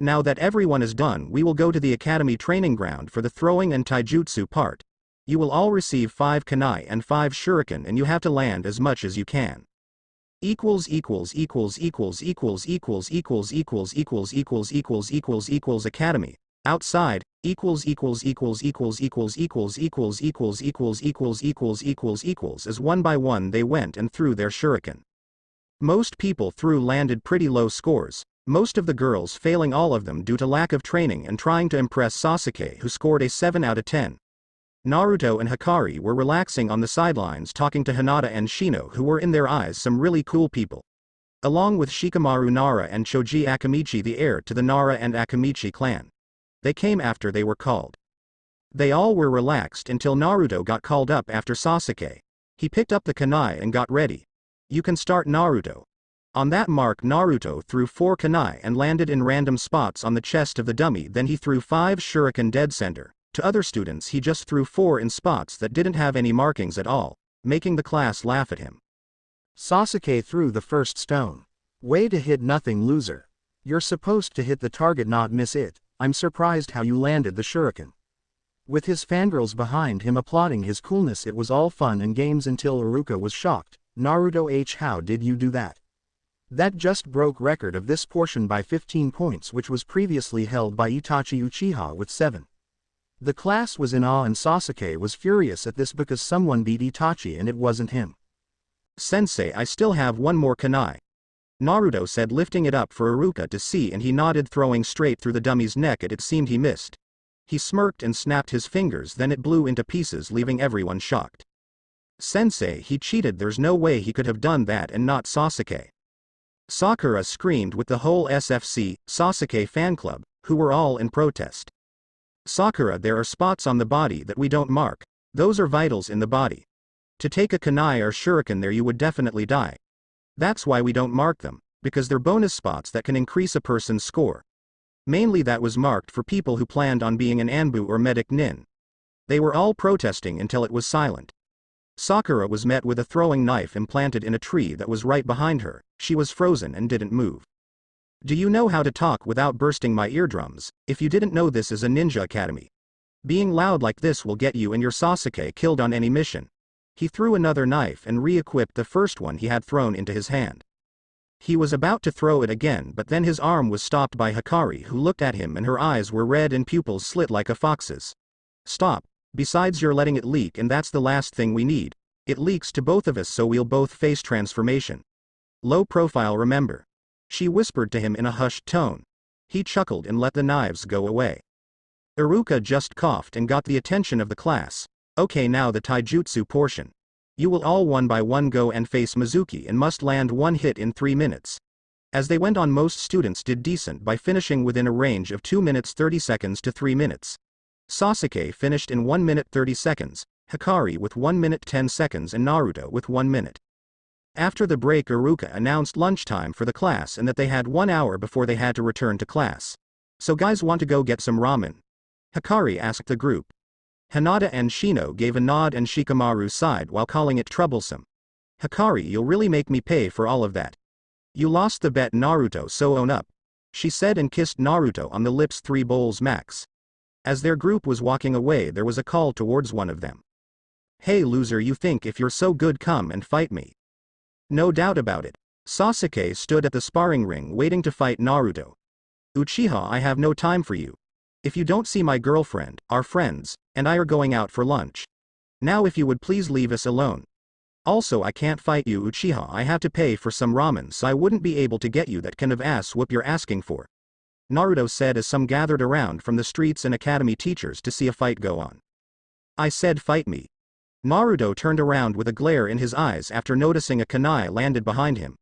Now that everyone is done we will go to the academy training ground for the throwing and taijutsu part. You will all receive 5 kunai and 5 shuriken and you have to land as much as you can. Academy. Outside, as one by one they went and threw their shuriken. Most people threw landed pretty low scores, most of the girls failing all of them due to lack of training and trying to impress Sasuke who scored a 7 out of 10. Naruto and Hikari were relaxing on the sidelines talking to Hinata and Shino who were in their eyes some really cool people. Along with Shikamaru Nara and Choji Akamichi, the heir to the Nara and Akamichi clan. They came after they were called. They all were relaxed until Naruto got called up after Sasuke. He picked up the kunai and got ready. You can start, Naruto. On that mark Naruto threw 4 kunai and landed in random spots on the chest of the dummy, then he threw 5 shuriken dead center. To other students he just threw 4 in spots that didn't have any markings at all, making the class laugh at him. Sasuke threw the first stone. Way to hit, nothing, loser. You're supposed to hit the target, not miss it. I'm surprised how you landed the shuriken. With his fangirls behind him applauding his coolness, it was all fun and games until Iruka was shocked. Naruto H, how did you do that? That just broke record of this portion by 15 points, which was previously held by Itachi Uchiha with 7. The class was in awe and Sasuke was furious at this because someone beat Itachi and it wasn't him. Sensei, I still have 1 more kunai. Naruto said, lifting it up for Iruka to see, and he nodded, throwing straight through the dummy's neck. It seemed he missed. He smirked and snapped his fingers, then it blew into pieces, leaving everyone shocked. Sensei, he cheated, there's no way he could have done that and not Sasuke. Sakura screamed with the whole SFC, Sasuke fan club, who were all in protest. Sakura, there are spots on the body that we don't mark. Those are vitals in the body. To take a kunai or shuriken there you would definitely die. That's why we don't mark them, because they're bonus spots that can increase a person's score. Mainly that was marked for people who planned on being an Anbu or medic nin. They were all protesting until it was silent. Sakura was met with a throwing knife implanted in a tree that was right behind her. She was frozen and didn't move. Do you know how to talk without bursting my eardrums? If you didn't know, this is a ninja academy. Being loud like this will get you and your Sasuke killed on any mission. He threw another knife and re-equipped the first one he had thrown into his hand. He was about to throw it again, but then his arm was stopped by Hikari, who looked at him and her eyes were red and pupils slit like a fox's. Stop. Besides, you're letting it leak, and that's the last thing we need. It leaks to both of us, so we'll both face transformation. Low profile, remember. She whispered to him in a hushed tone. He chuckled and let the knives go away. Iruka just coughed and got the attention of the class. Okay, now the taijutsu portion. You will all one by one go and face Mizuki and must land one hit in 3 minutes. As they went on, most students did decent by finishing within a range of 2 minutes 30 seconds to 3 minutes. Sasuke finished in 1 minute 30 seconds, Hikari with 1 minute 10 seconds and Naruto with 1 minute. After the break, Iruka announced lunchtime for the class and that they had 1 hour before they had to return to class. So guys, want to go get some ramen? Hikari asked the group. Hinata and Shino gave a nod and Shikamaru sighed while calling it troublesome. Hikari, you'll really make me pay for all of that. You lost the bet, Naruto, so own up. She said and kissed Naruto on the lips. 3 bowls max. As their group was walking away, there was a call towards one of them. Hey loser, you think if you're so good, come and fight me. No doubt about it. Sasuke stood at the sparring ring waiting to fight Naruto. Uchiha, I have no time for you. If you don't see, my girlfriend, our friends, and I are going out for lunch. Now if you would please leave us alone. Also, I can't fight you, Uchiha, I have to pay for some ramen, so I wouldn't be able to get you that kind of ass whoop you're asking for. Naruto said as some gathered around from the streets and academy teachers to see a fight go on. I said fight me. Naruto turned around with a glare in his eyes after noticing a kunai landed behind him.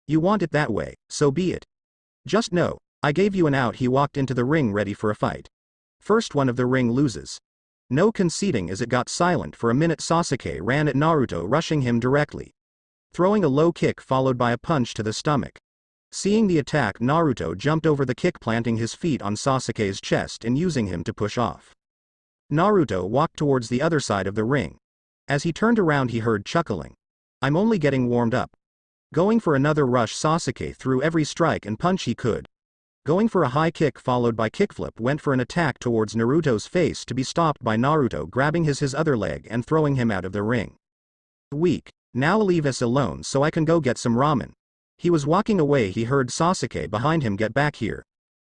You want it that way, so be it. Just know, I gave you an out. He walked into the ring ready for a fight. First one of the ring loses. No conceding. As it got silent for a minute, Sasuke ran at Naruto, rushing him directly. Throwing a low kick followed by a punch to the stomach. Seeing the attack, Naruto jumped over the kick, planting his feet on Sasuke's chest and using him to push off. Naruto walked towards the other side of the ring. As he turned around, he heard chuckling. I'm only getting warmed up. Going for another rush, Sasuke threw every strike and punch he could. Going for a high kick followed by kickflip, went for an attack towards Naruto's face to be stopped by Naruto grabbing his other leg and throwing him out of the ring. Weak. Now leave us alone so I can go get some ramen. He was walking away, he heard Sasuke behind him, get back here.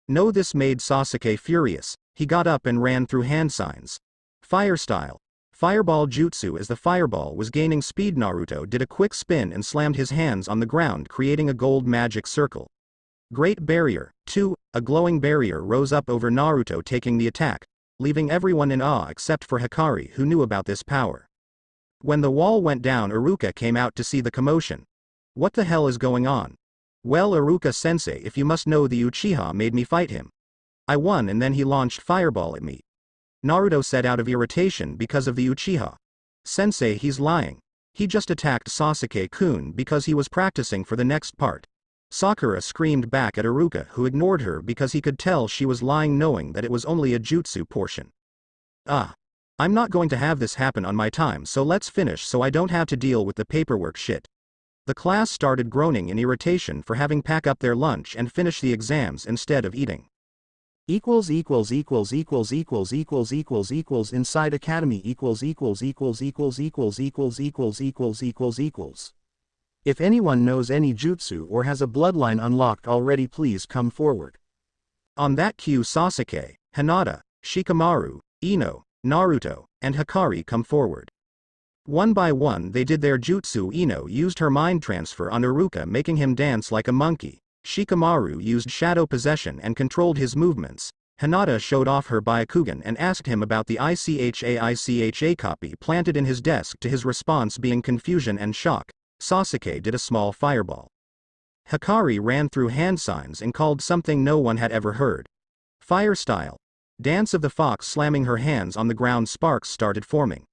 No, this made Sasuke furious. He got up and ran through hand signs. Fire style. Fireball jutsu. As the fireball was gaining speed, Naruto did a quick spin and slammed his hands on the ground, creating a gold magic circle. Great barrier. 2. A glowing barrier rose up over Naruto, taking the attack, leaving everyone in awe except for Hikari, who knew about this power. When the wall went down, Iruka came out to see the commotion. What the hell is going on? Well, Iruka-sensei, if you must know, the Uchiha made me fight him. I won and then he launched fireball at me. Naruto said out of irritation because of the Uchiha. Sensei, he's lying. He just attacked Sasuke-kun because he was practicing for the next part. Sakura screamed back at Iruka, who ignored her because he could tell she was lying, knowing that it was only a jutsu portion. I'm not going to have this happen on my time, so let's finish so I don't have to deal with the paperwork shit. The class started groaning in irritation for having pack up their lunch and finish the exams instead of eating. Inside academy If anyone knows any jutsu or has a bloodline unlocked already, please come forward. On that cue, Sasuke, Hinata, Shikamaru, Ino, Naruto, and Hikari come forward. One by one they did their jutsu. Ino used her mind transfer on Iruka, making him dance like a monkey. Shikamaru used shadow possession and controlled his movements. Hinata showed off her Byakugan and asked him about the ICHA copy planted in his desk, to his response being confusion and shock. Sasuke did a small fireball. Hikari ran through hand signs and called something no one had ever heard. Fire style. Dance of the fox. Slamming her hands on the ground, sparks started forming.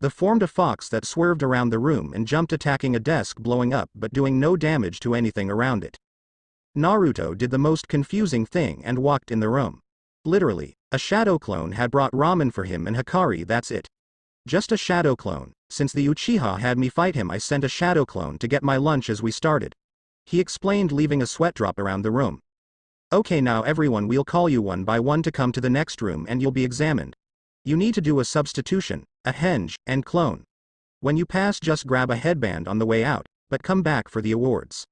They formed a fox that swerved around the room and jumped, attacking a desk, blowing up but doing no damage to anything around it. Naruto did the most confusing thing and walked in the room. Literally, a shadow clone had brought ramen for him and Hikari. That's it. Just a shadow clone. Since the Uchiha had me fight him, I sent a shadow clone to get my lunch as we started. He explained, leaving a sweat drop around the room. Okay, now everyone, we'll call you one by one to come to the next room and you'll be examined. You need to do a substitution, a henge, and clone. When you pass, just grab a headband on the way out, but come back for the awards.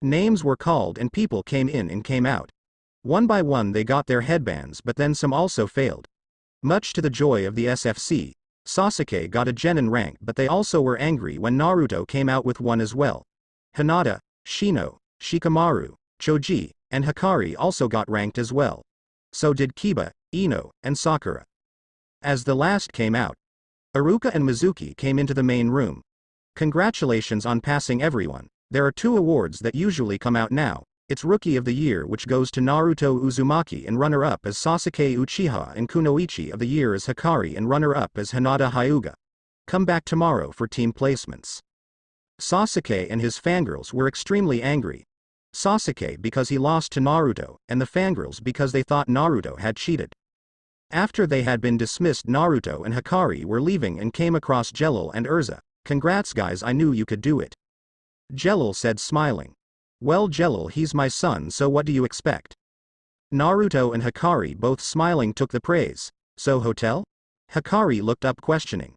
Names were called and people came in and came out. One by one they got their headbands, but then some also failed. Much to the joy of the SFC, Sasuke got a genin rank, but they also were angry when Naruto came out with one as well. Hinata, Shino, Shikamaru, Choji, and Hikari also got ranked as well. So did Kiba, Ino, and Sakura. As the last came out, Iruka and Mizuki came into the main room. Congratulations on passing, everyone. There are 2 awards that usually come out now. It's Rookie of the Year, which goes to Naruto Uzumaki, and runner-up as Sasuke Uchiha, and Kunoichi of the Year as Hikari, and runner-up as Hinata Hyuga. Come back tomorrow for team placements. Sasuke and his fangirls were extremely angry. Sasuke because he lost to Naruto, and the fangirls because they thought Naruto had cheated. After they had been dismissed, Naruto and Hikari were leaving and came across Jelil and Urza. Congrats guys, I knew you could do it. Jelil said, smiling. Well Jelil, he's my son, so what do you expect? Naruto and Hikari, both smiling, took the praise. So hotel? Hikari looked up questioning.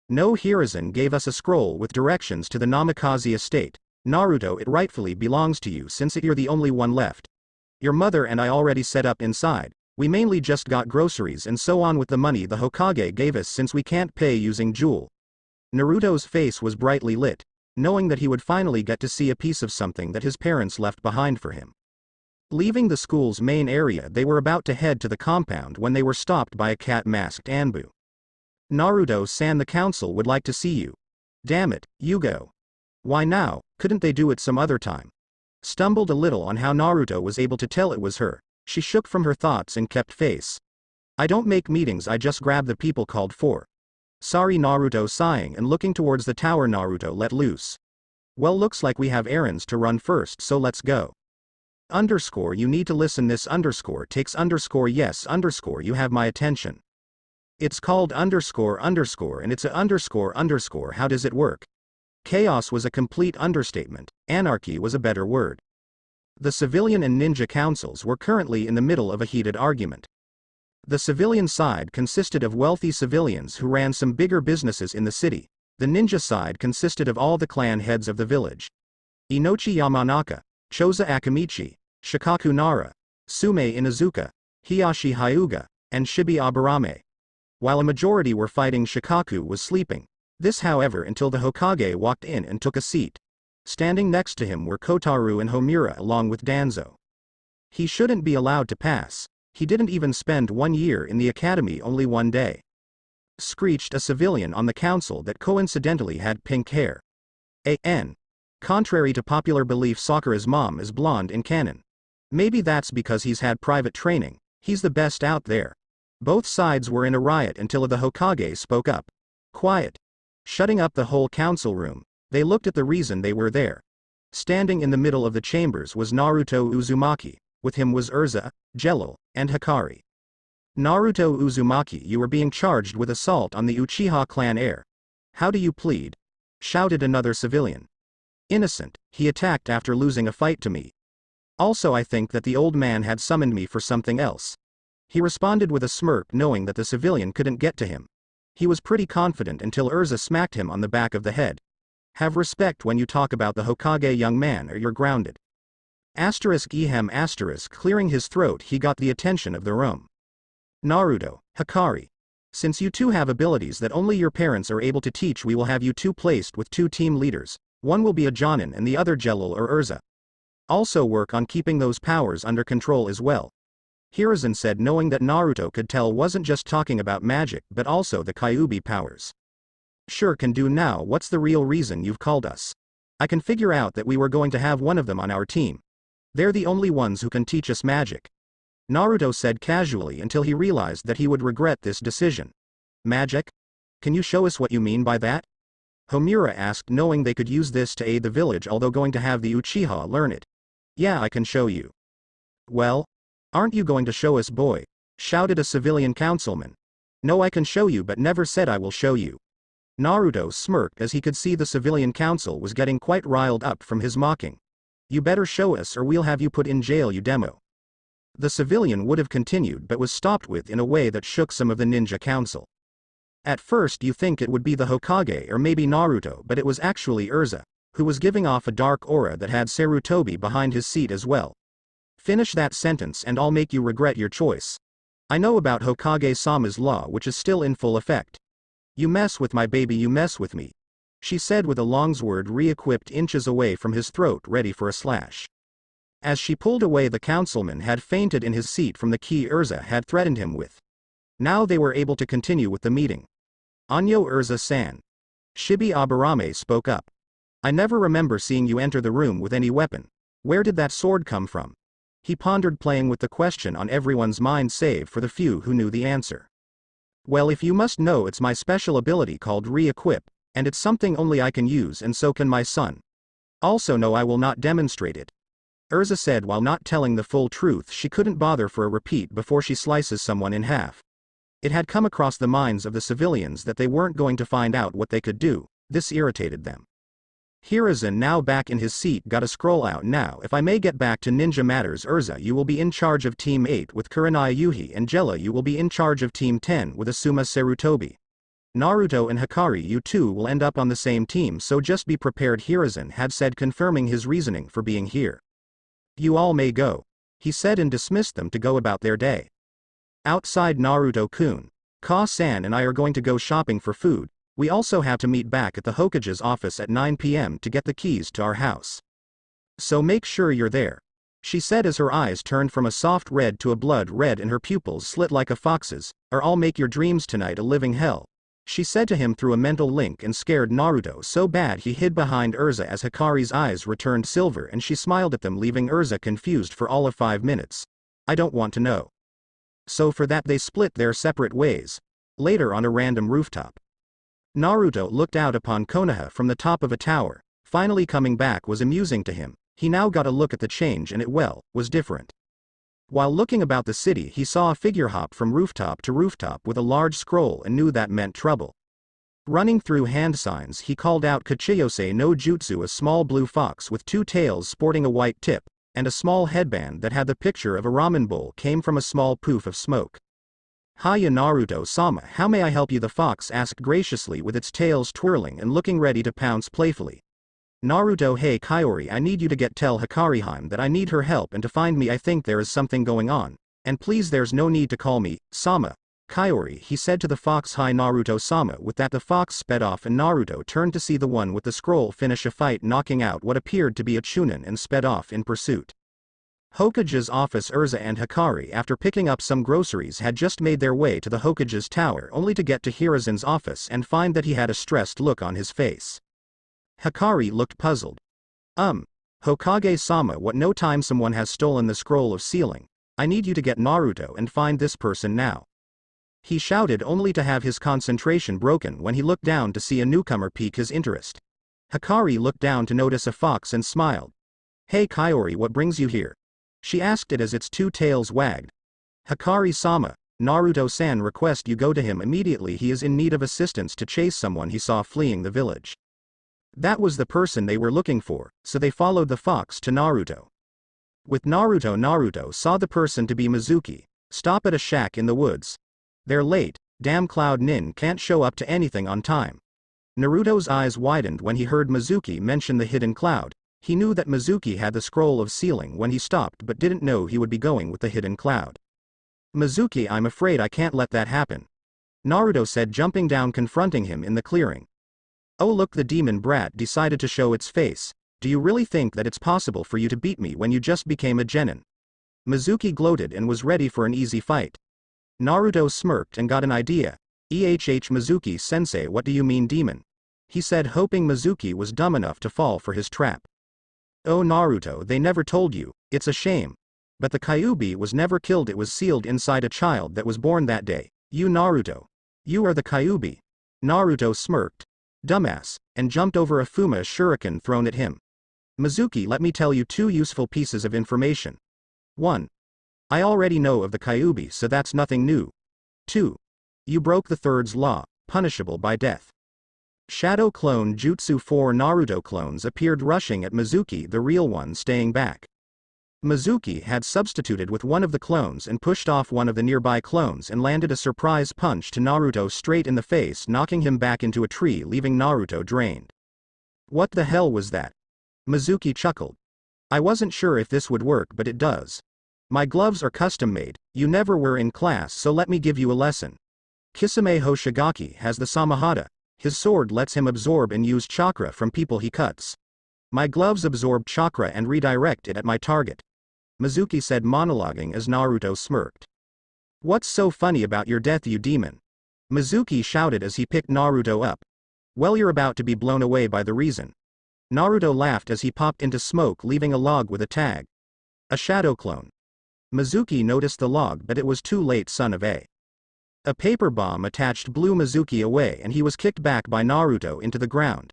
No, Hiruzen gave us a scroll with directions to the Namikaze estate. Naruto, it rightfully belongs to you since you're the only one left. Your mother and I already set up inside. We mainly just got groceries and so on with the money the Hokage gave us since we can't pay using Jewel. Naruto's face was brightly lit, knowing that he would finally get to see a piece of something that his parents left behind for him. Leaving the school's main area, they were about to head to the compound when they were stopped by a cat-masked Anbu. Naruto-san, the council would like to see you. Damn it, you go. Why now, couldn't they do it some other time? Stumbled a little on how Naruto was able to tell it was her, she shook from her thoughts and kept face. I don't make meetings, I just grab the people called for. Sorry, Naruto, sighing and looking towards the tower. Naruto let loose. Well, looks like we have errands to run first, so let's go. Underscore, you need to listen, this underscore takes underscore, yes underscore, you have my attention. It's called underscore underscore and it's a underscore underscore, how does it work? Chaos was a complete understatement, anarchy was a better word. The civilian and ninja councils were currently in the middle of a heated argument. The civilian side consisted of wealthy civilians who ran some bigger businesses in the city. The ninja side consisted of all the clan heads of the village. Inochi Yamanaka, Choza Akamichi, Shikaku Nara, Sume Inuzuka, Hiyashi Hyuga, and Shibi Aburame. While a majority were fighting, Shikaku was sleeping. This, however, until the Hokage walked in and took a seat. Standing next to him were Kotaru and Homura along with Danzo. He shouldn't be allowed to pass. He didn't even spend 1 year in the academy, only 1 day. Screeched a civilian on the council that coincidentally had pink hair. Contrary to popular belief, Sakura's mom is blonde in canon. Maybe that's because he's had private training, he's the best out there. Both sides were in a riot until the Hokage spoke up. Quiet. Shutting up the whole council room, they looked at the reason they were there. Standing in the middle of the chambers was Naruto Uzumaki, with him was Urza, Jelil, and Hikari. Naruto Uzumaki, you are being charged with assault on the Uchiha clan heir. How do you plead? Shouted another civilian. Innocent, he attacked after losing a fight to me. Also, I think that the old man had summoned me for something else. He responded with a smirk, knowing that the civilian couldn't get to him. He was pretty confident until Urza smacked him on the back of the head. Have respect when you talk about the Hokage, young man, or you're grounded. *ehem**, clearing his throat, he got the attention of the room. Naruto, Hikari. Since you two have abilities that only your parents are able to teach, we will have you two placed with 2 team leaders. One will be a Jonin and the other Jelil or Urza. Also work on keeping those powers under control as well. Hiruzen said, knowing that Naruto could tell wasn't just talking about magic but also the Kyuubi powers. Sure, can do. Now what's the real reason you've called us? I can figure out that we were going to have one of them on our team. They're the only ones who can teach us magic. Naruto said casually until he realized that he would regret this decision. Magic? Can you show us what you mean by that? Homura asked, knowing they could use this to aid the village, although going to have the Uchiha learn it. Yeah, I can show you. Well? Aren't you going to show us, boy? Shouted a civilian councilman. No, I can show you but never said I will show you. Naruto smirked as he could see the civilian council was getting quite riled up from his mocking. You better show us or we'll have you put in jail, you demo. The civilian would have continued but was stopped with in a way that shook some of the ninja council. At first you think it would be the Hokage or maybe Naruto, but it was actually Urza, who was giving off a dark aura that had Sarutobi behind his seat as well. Finish that sentence and I'll make you regret your choice. I know about Hokage-sama's law, which is still in full effect. You mess with my baby, you mess with me, she said with a longsword re-equipped inches away from his throat, ready for a slash. As she pulled away, the councilman had fainted in his seat from the key Urza had threatened him with. Now they were able to continue with the meeting. Anyo Urza-san. Shibi Aburame spoke up. I never remember seeing you enter the room with any weapon. Where did that sword come from? He pondered, playing with the question on everyone's mind save for the few who knew the answer. Well, if you must know, it's my special ability called re-equip, and it's something only I can use, and so can my son. Also no, I will not demonstrate it. Urza said while not telling the full truth. She couldn't bother for a repeat before she slices someone in half. It had come across the minds of the civilians that they weren't going to find out what they could do. This irritated them. Hiruzen, now back in his seat, got a scroll out. Now if I may get back to ninja matters, Urza, you will be in charge of Team 8 with Kurenai Yuhi, and Jella, you will be in charge of Team 10 with Asuma Sarutobi. Naruto and Hikari, you two will end up on the same team, so just be prepared, Hiruzen had said, confirming his reasoning for being here. You all may go, he said, and dismissed them to go about their day. Outside, Naruto-kun, Ka-san and I are going to go shopping for food. We also have to meet back at the Hokage's office at 9 p.m. to get the keys to our house. So make sure you're there, she said as her eyes turned from a soft red to a blood red and her pupils slit like a fox's, or I'll make your dreams tonight a living hell, she said to him through a mental link, and scared Naruto so bad he hid behind Urza as Hikari's eyes returned silver and she smiled at them, leaving Urza confused for all of 5 minutes. I don't want to know. So for that they split their separate ways. Later, on a random rooftop, Naruto looked out upon Konoha from the top of a tower. Finally coming back was amusing to him. He now got a look at the change and it, well, was different. While looking about the city, he saw a figure hop from rooftop to rooftop with a large scroll and knew that meant trouble. Running through hand signs, he called out Kachiyose no Jutsu, a small blue fox with 2 tails sporting a white tip, and a small headband that had the picture of a ramen bowl came from a small poof of smoke. Hiya Naruto-sama, how may I help you? The fox asked graciously with its tails twirling and looking ready to pounce playfully. Naruto, hey Kaori, I need you to tell Hikariheim that I need her help and to find me. I think there is something going on. And please, there's no need to call me Sama, Kaori, he said to the fox. Hi Naruto-sama. With that the fox sped off and Naruto turned to see the one with the scroll finish a fight, knocking out what appeared to be a Chunin, and sped off in pursuit. Hokage's office. Urza and Hikari, after picking up some groceries, had just made their way to the Hokage's tower, only to get to Hiruzen's office and find that he had a stressed look on his face. Hikari looked puzzled. Hokage-sama, what? No time, someone has stolen the scroll of sealing. I need you to get Naruto and find this person now, he shouted, only to have his concentration broken when he looked down to see a newcomer pique his interest. Hikari looked down to notice a fox and smiled. Hey Kaori, what brings you here? She asked it as its 2 tails wagged. Hikari-sama, Naruto-san request you go to him immediately. He is in need of assistance to chase someone he saw fleeing the village. That was the person they were looking for, so they followed the fox to Naruto. With Naruto saw the person to be Mizuki. Stop at a shack in the woods. They're late, damn Cloud Nin can't show up to anything on time. Naruto's eyes widened when he heard Mizuki mention the hidden cloud. He knew that Mizuki had the scroll of sealing when he stopped, but didn't know he would be going with the hidden cloud. Mizuki, I'm afraid I can't let that happen, Naruto said, jumping down, confronting him in the clearing. Oh look, the demon brat decided to show its face. Do you really think that it's possible for you to beat me when you just became a genin? Mizuki gloated and was ready for an easy fight. Naruto smirked and got an idea. Mizuki-sensei, what do you mean demon? He said, hoping Mizuki was dumb enough to fall for his trap. Oh Naruto, they never told you. It's a shame. But the Kyuubi was never killed, it was sealed inside a child that was born that day. You Naruto. You are the Kyuubi. Naruto smirked. Dumbass, and jumped over a Fuma shuriken thrown at him. Mizuki, let me tell you 2 useful pieces of information. 1. I already know of the Kyuubi, so that's nothing new. 2. You broke the third's law, punishable by death. Shadow Clone Jutsu 4 Naruto clones appeared rushing at Mizuki, the real one staying back. Mizuki had substituted with one of the clones and pushed off one of the nearby clones and landed a surprise punch to Naruto straight in the face, knocking him back into a tree, leaving Naruto drained. What the hell was that? Mizuki chuckled. I wasn't sure if this would work, but it does. My gloves are custom made, you never were in class, so let me give you a lesson. Kisame Hoshigaki has the Samahata. His sword lets him absorb and use chakra from people he cuts. My gloves absorb chakra and redirect it at my target. Mizuki said, monologuing as Naruto smirked. What's so funny about your death, you demon? Mizuki shouted as he picked Naruto up. Well, you're about to be blown away by the reason. Naruto laughed as he popped into smoke, leaving a log with a tag. A shadow clone. Mizuki noticed the log, but it was too late, son of a. A paper bomb attached blew Mizuki away and he was kicked back by Naruto into the ground.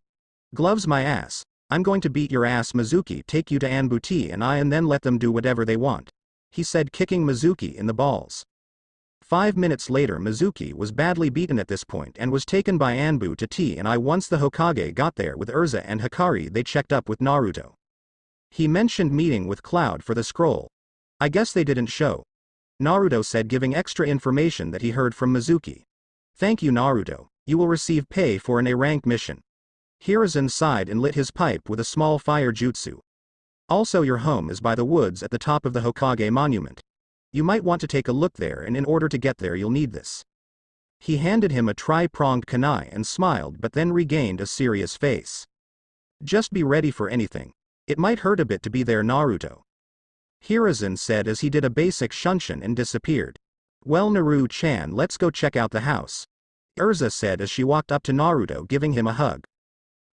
Gloves my ass. I'm going to beat your ass, Mizuki, take you to Anbuti and then let them do whatever they want. He said, kicking Mizuki in the balls. 5 minutes later, Mizuki was badly beaten at this point and was taken by Anbu to T&I. Once the Hokage got there with Urza and Hikari, they checked up with Naruto. He mentioned meeting with Cloud for the scroll. I guess they didn't show. Naruto said, giving extra information that he heard from Mizuki. Thank you, Naruto. You will receive pay for an A-rank mission. Hiruzen sighed and lit his pipe with a small fire jutsu. Also, your home is by the woods at the top of the Hokage monument. You might want to take a look there, and in order to get there you'll need this. He handed him a tri-pronged kunai and smiled, but then regained a serious face. Just be ready for anything. It might hurt a bit to be there, Naruto. Hiruzen said as he did a basic shunshin and disappeared. Well, Naru-chan, let's go check out the house. Urza said as she walked up to Naruto, giving him a hug.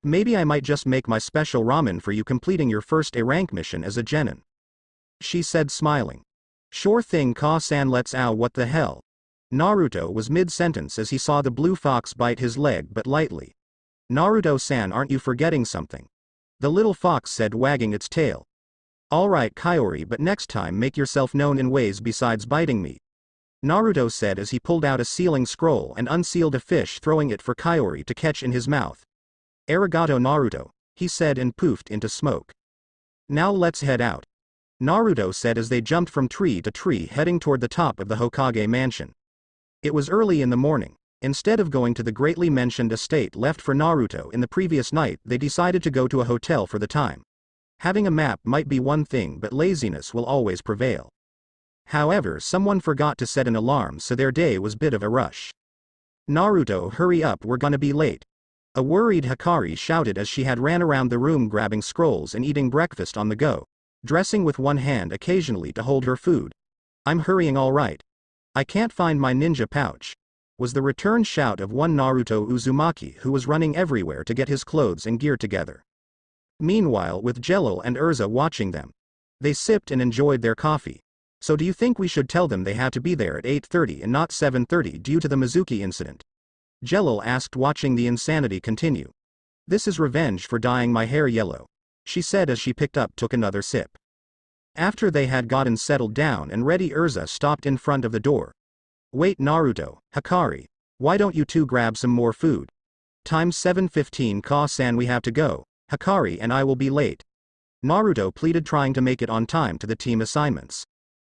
Maybe I might just make my special ramen for you completing your first A-rank mission as a genin. She said, smiling. Sure thing, Ka-san, let's ow. What the hell? Naruto was mid-sentence as he saw the blue fox bite his leg, but lightly. Naruto-san, aren't you forgetting something? The little fox said, wagging its tail. Alright, Kaori, but next time make yourself known in ways besides biting me. Naruto said as he pulled out a sealing scroll and unsealed a fish, throwing it for Kaori to catch in his mouth. Arigato, Naruto, he said and poofed into smoke. Now let's head out. Naruto said as they jumped from tree to tree, heading toward the top of the Hokage mansion. It was early in the morning. Instead of going to the greatly mentioned estate left for Naruto in the previous night, they decided to go to a hotel for the time. Having a map might be one thing, but laziness will always prevail. However, someone forgot to set an alarm, so their day was a bit of a rush. Naruto, hurry up, we're gonna be late. A worried Hikari shouted as she had ran around the room grabbing scrolls and eating breakfast on the go, dressing with one hand occasionally to hold her food. I'm hurrying, all right. I can't find my ninja pouch, was the return shout of one Naruto Uzumaki, who was running everywhere to get his clothes and gear together. Meanwhile, with Jello and Urza watching them, they sipped and enjoyed their coffee. So do you think we should tell them they had to be there at 8:30 and not 7:30 due to the Mizuki incident? Jello asked, watching the insanity continue. This is revenge for dyeing my hair yellow, she said as she took another sip. After they had gotten settled down and ready, Urza stopped in front of the door. Wait, Naruto, Hikari, why don't you two grab some more food? Time's 7:15, Ka-san, we have to go. Hikari and I will be late. Naruto pleaded, trying to make it on time to the team assignments.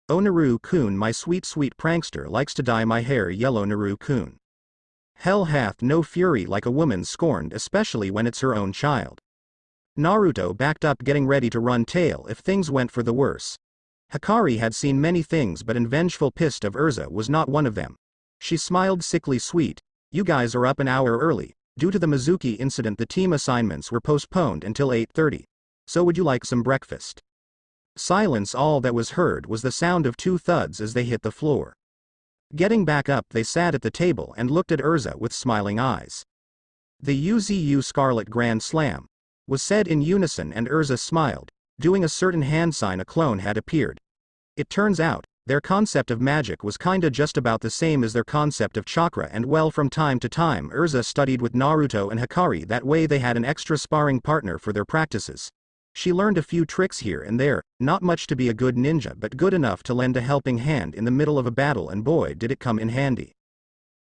Oh, Naru-kun, my sweet prankster likes to dye my hair yellow. Naru-kun. Hell hath no fury like a woman scorned, especially when it's her own child. Naruto backed up, getting ready to run tail if things went for the worse. Hikari had seen many things, but an vengeful pissed of Urza was not one of them. She smiled, sickly sweet. You guys are up an hour early. Due to the Mizuki incident, the team assignments were postponed until 8:30. So would you like some breakfast? Silence. All that was heard was the sound of 2 thuds as they hit the floor. Getting back up, they sat at the table and looked at Urza with smiling eyes. The UZU Scarlet Grand Slam was said in unison, and Urza smiled, doing a certain hand sign. A clone had appeared. It turns out, their concept of magic was kinda just about the same as their concept of chakra, and well, from time to time Urza studied with Naruto and Hikari. That way they had an extra sparring partner for their practices. She learned a few tricks here and there, not much to be a good ninja, but good enough to lend a helping hand in the middle of a battle, and boy did it come in handy.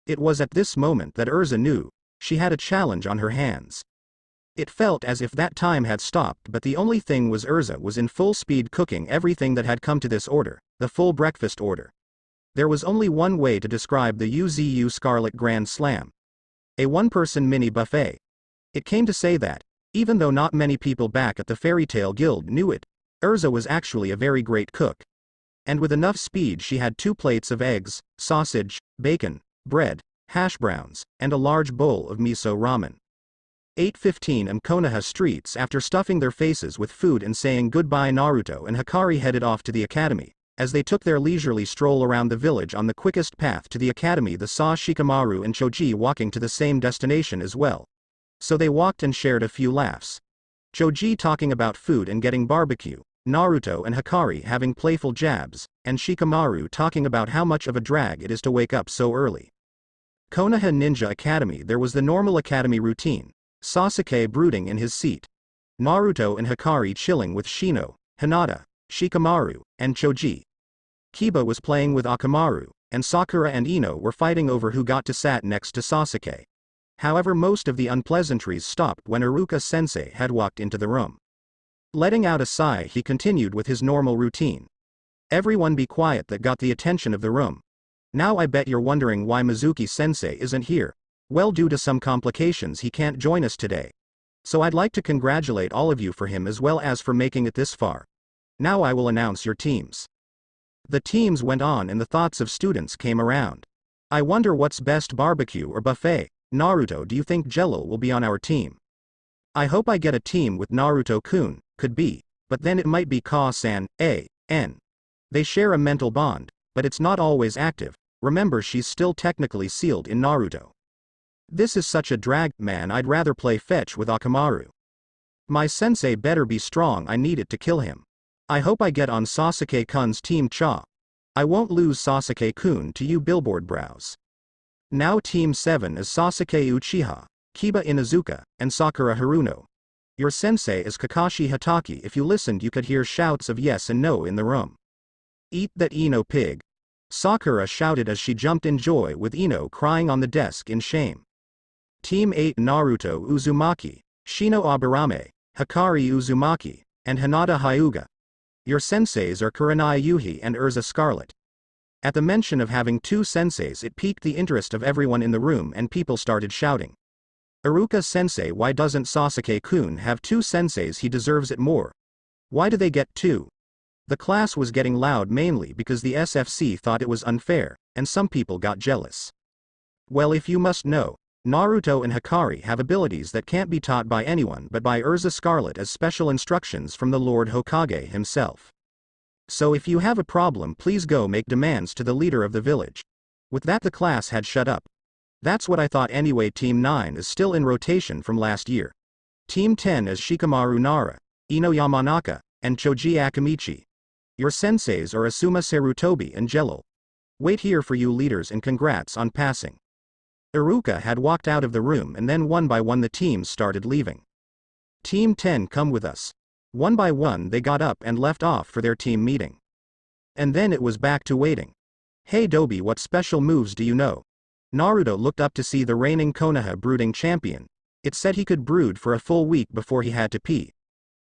It was at this moment that Urza knew She had a challenge on her hands. It felt as if that time had stopped, but the only thing was Urza was in full speed cooking everything that had come to this order, the full breakfast order. There was only one way to describe the UZU Scarlet Grand Slam. A one-person mini buffet. It came to say that, even though not many people back at the Fairy Tale Guild knew it, Urza was actually a very great cook. And with enough speed she had 2 plates of eggs, sausage, bacon, bread, hash browns, and a large bowl of miso ramen. 8:15 am Konoha streets. After stuffing their faces with food and saying goodbye, Naruto and Hikari headed off to the academy. As they took their leisurely stroll around the village on the quickest path to the academy, they saw Shikamaru and Choji walking to the same destination as well. So they walked and shared a few laughs. Choji talking about food and getting barbecue, Naruto and Hikari having playful jabs, and Shikamaru talking about how much of a drag it is to wake up so early. Konoha Ninja Academy. There was the normal academy routine. Sasuke brooding in his seat. Naruto and Hikari chilling with Shino, Hinata, Shikamaru, and Choji. Kiba was playing with Akamaru, and Sakura and Ino were fighting over who got to sat next to Sasuke. However, most of the unpleasantries stopped when Iruka-sensei had walked into the room. Letting out a sigh, he continued with his normal routine. Everyone be quiet. That got the attention of the room. Now I bet you're wondering why Mizuki-sensei isn't here. Well, due to some complications he can't join us today. So I'd like to congratulate all of you for him as well as for making it this far. Now I will announce your teams. The teams went on and the thoughts of students came around. I wonder what's best, barbecue or buffet? Naruto, do you think Jello will be on our team? I hope I get a team with Naruto-kun, could be, but then it might be Ka-san, A.N. They share a mental bond, but it's not always active. Remember, she's still technically sealed in Naruto. This is such a drag, man. I'd rather play fetch with Akamaru. My sensei better be strong. I need it to kill him. I hope I get on Sasuke-kun's team. Cha. I won't lose Sasuke-kun to you. Billboard brows. Now Team 7 is Sasuke Uchiha, Kiba Inuzuka, and Sakura Haruno. Your sensei is Kakashi Hatake. If you listened you could hear shouts of yes and no in the room. Eat that, Ino pig. Sakura shouted as she jumped in joy with Ino crying on the desk in shame. Team 8 Naruto Uzumaki, Shino Aburame, Hikari Uzumaki, and Hinata Hyuga. Your senseis are Kurenai Yuhi and Urza Scarlet. At the mention of having 2 senseis it piqued the interest of everyone in the room and people started shouting. Iruka-sensei, why doesn't Sasuke-kun have 2 senseis? He deserves it more. Why do they get 2? The class was getting loud mainly because the SFC thought it was unfair, and some people got jealous. Well, if you must know, Naruto and Hikari have abilities that can't be taught by anyone but by Urza Scarlet as special instructions from the Lord Hokage himself. So if you have a problem, please go make demands to the leader of the village. With that the class had shut up. That's what I thought anyway. Team 9 is still in rotation from last year. Team 10 is Shikamaru Nara, Ino Yamanaka, and Choji Akamichi. Your senseis are Asuma Sarutobi and Jello. Wait here for you leaders and congrats on passing. Iruka had walked out of the room and then one by one the teams started leaving. Team 10, come with us. One by one they got up and left off for their team meeting. And then it was back to waiting. Hey Dobi, what special moves do you know? Naruto looked up to see the reigning Konoha brooding champion. It said he could brood for a full week before he had to pee.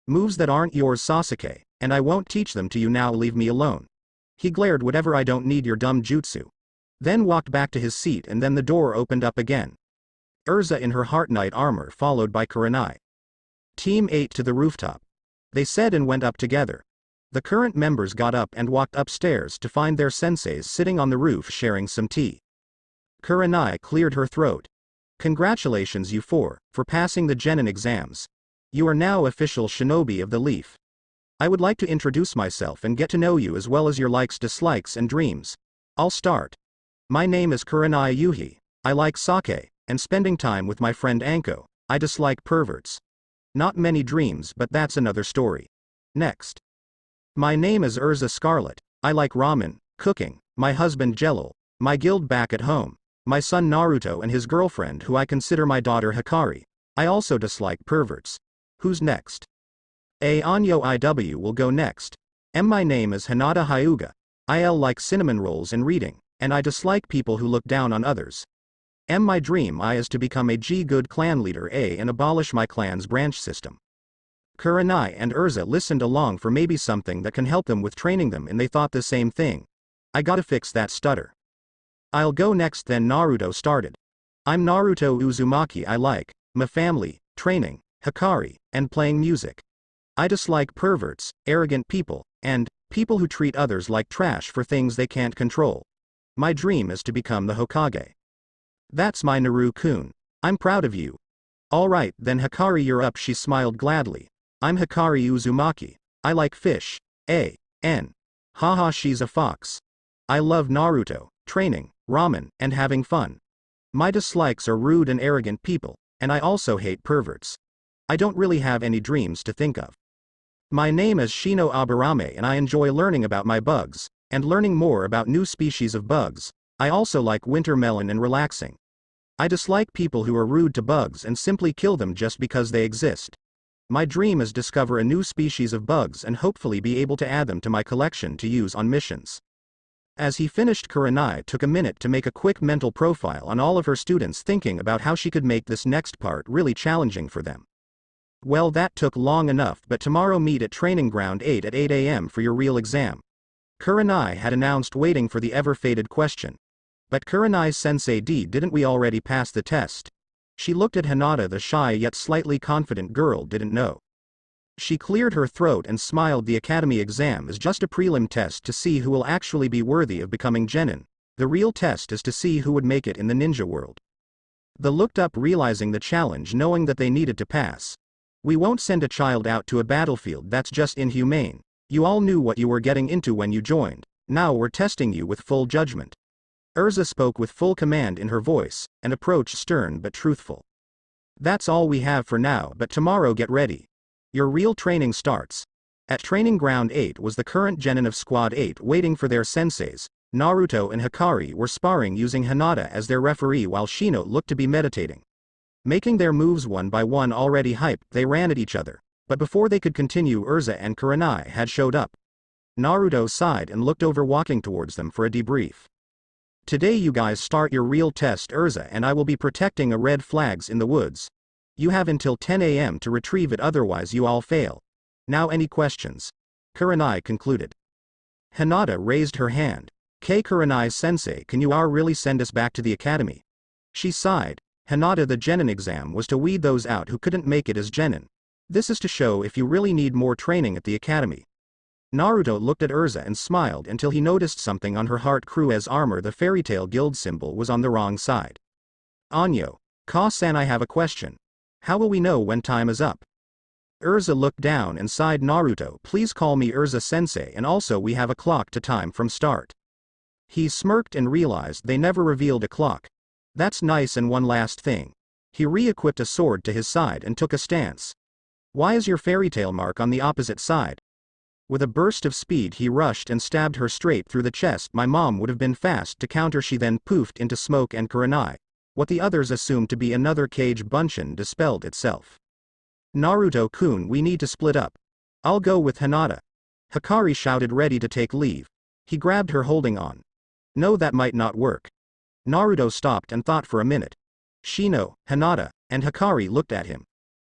Moves that aren't yours, Sasuke, and I won't teach them to you. Now leave me alone. He glared. Whatever, I don't need your dumb jutsu. Then walked back to his seat and then the door opened up again. Urza in her Heart Knight armor followed by Kurenai. Team 8 to the rooftop. They said and went up together. The current members got up and walked upstairs to find their senseis sitting on the roof sharing some tea. Kurenai cleared her throat. Congratulations you four, for passing the Genin exams. You are now official shinobi of the Leaf. I would like to introduce myself and get to know you as well as your likes, dislikes and dreams. I'll start. My name is Kurenai Yuhi. I like sake, and spending time with my friend Anko. I dislike perverts. Not many dreams, but that's another story. Next. My name is Urza Scarlet. I like ramen, cooking, my husband Jello, my guild back at home, my son Naruto and his girlfriend who I consider my daughter Hikari. I also dislike perverts. Who's next? Anyo IW will go next. My name is Hinata Hyuga. I like cinnamon rolls and reading, and I dislike people who look down on others. My dream is to become a good clan leader and abolish my clan's branch system. Kurenai and Urza listened along for maybe something that can help them with training them, and they thought the same thing. I gotta fix that stutter. I'll go next. Then Naruto started. I'm Naruto Uzumaki. I like my family, training, Hikari, and playing music. I dislike perverts, arrogant people, and people who treat others like trash for things they can't control. My dream is to become the Hokage. That's my Naru-kun. I'm proud of you. Alright, then Hikari, you're up. She smiled gladly. I'm Hikari Uzumaki. I like fish. Haha, she's a fox. I love Naruto, training, ramen, and having fun. My dislikes are rude and arrogant people, and I also hate perverts. I don't really have any dreams to think of. My name is Shino Aburame, and I enjoy learning about my bugs, and learning more about new species of bugs. I also like winter melon and relaxing. I dislike people who are rude to bugs and simply kill them just because they exist. My dream is discover a new species of bugs and hopefully be able to add them to my collection to use on missions. As he finished, Kurenai took a minute to make a quick mental profile on all of her students, thinking about how she could make this next part really challenging for them. Well, that took long enough, but tomorrow meet at Training Ground 8 at 8 a.m. for your real exam. Kurenai had announced, waiting for the ever-fated question. But Kurenai's sensei, didn't we already pass the test? She looked at Hinata. The shy yet slightly confident girl didn't know. She cleared her throat and smiled. The academy exam is just a prelim test to see who will actually be worthy of becoming genin. The real test is to see who would make it in the ninja world. They looked up, realizing the challenge, knowing that they needed to pass. We won't send a child out to a battlefield, that's just inhumane. You all knew what you were getting into when you joined. Now we're testing you with full judgment. Urza spoke with full command in her voice, and approach stern but truthful. That's all we have for now, but tomorrow get ready. Your real training starts. At Training Ground 8 was the current genin of Squad 8 waiting for their senseis. Naruto and Hikari were sparring using Hinata as their referee, while Shino looked to be meditating. Making their moves one by one. Already hyped, they ran at each other. But before they could continue, Urza and Kurenai had showed up. Naruto sighed and looked over, walking towards them for a debrief. Today you guys start your real test. Urza and I will be protecting a red flags in the woods. You have until 10 a.m. to retrieve it, otherwise you all fail. Now any questions? Kurenai concluded. Hinata raised her hand. Kurenai sensei, can you really send us back to the academy? She sighed. Hinata, the genin exam was to weed those out who couldn't make it as genin. This is to show if you really need more training at the academy. Naruto looked at Urza and smiled until he noticed something on her heart crew as armor. The fairy tale guild symbol was on the wrong side. Anyo, Ka-san, I have a question. How will we know when time is up? Urza looked down and sighed. Naruto, please call me Urza sensei, and also we have a clock to time from start. He smirked and realized they never revealed a clock. That's nice. And one last thing. He re-equipped a sword to his side and took a stance. Why is your fairy tale mark on the opposite side? With a burst of speed he rushed and stabbed her straight through the chest. My mom would have been fast to counter. She then poofed into smoke, and Kurenai, what the others assumed to be another cage bunchen, dispelled itself. Naruto-kun, we need to split up. I'll go with Hinata. Hikari shouted, ready to take leave. He grabbed her, holding on. No, that might not work. Naruto stopped and thought for a minute. Shino, Hinata, and Hikari looked at him.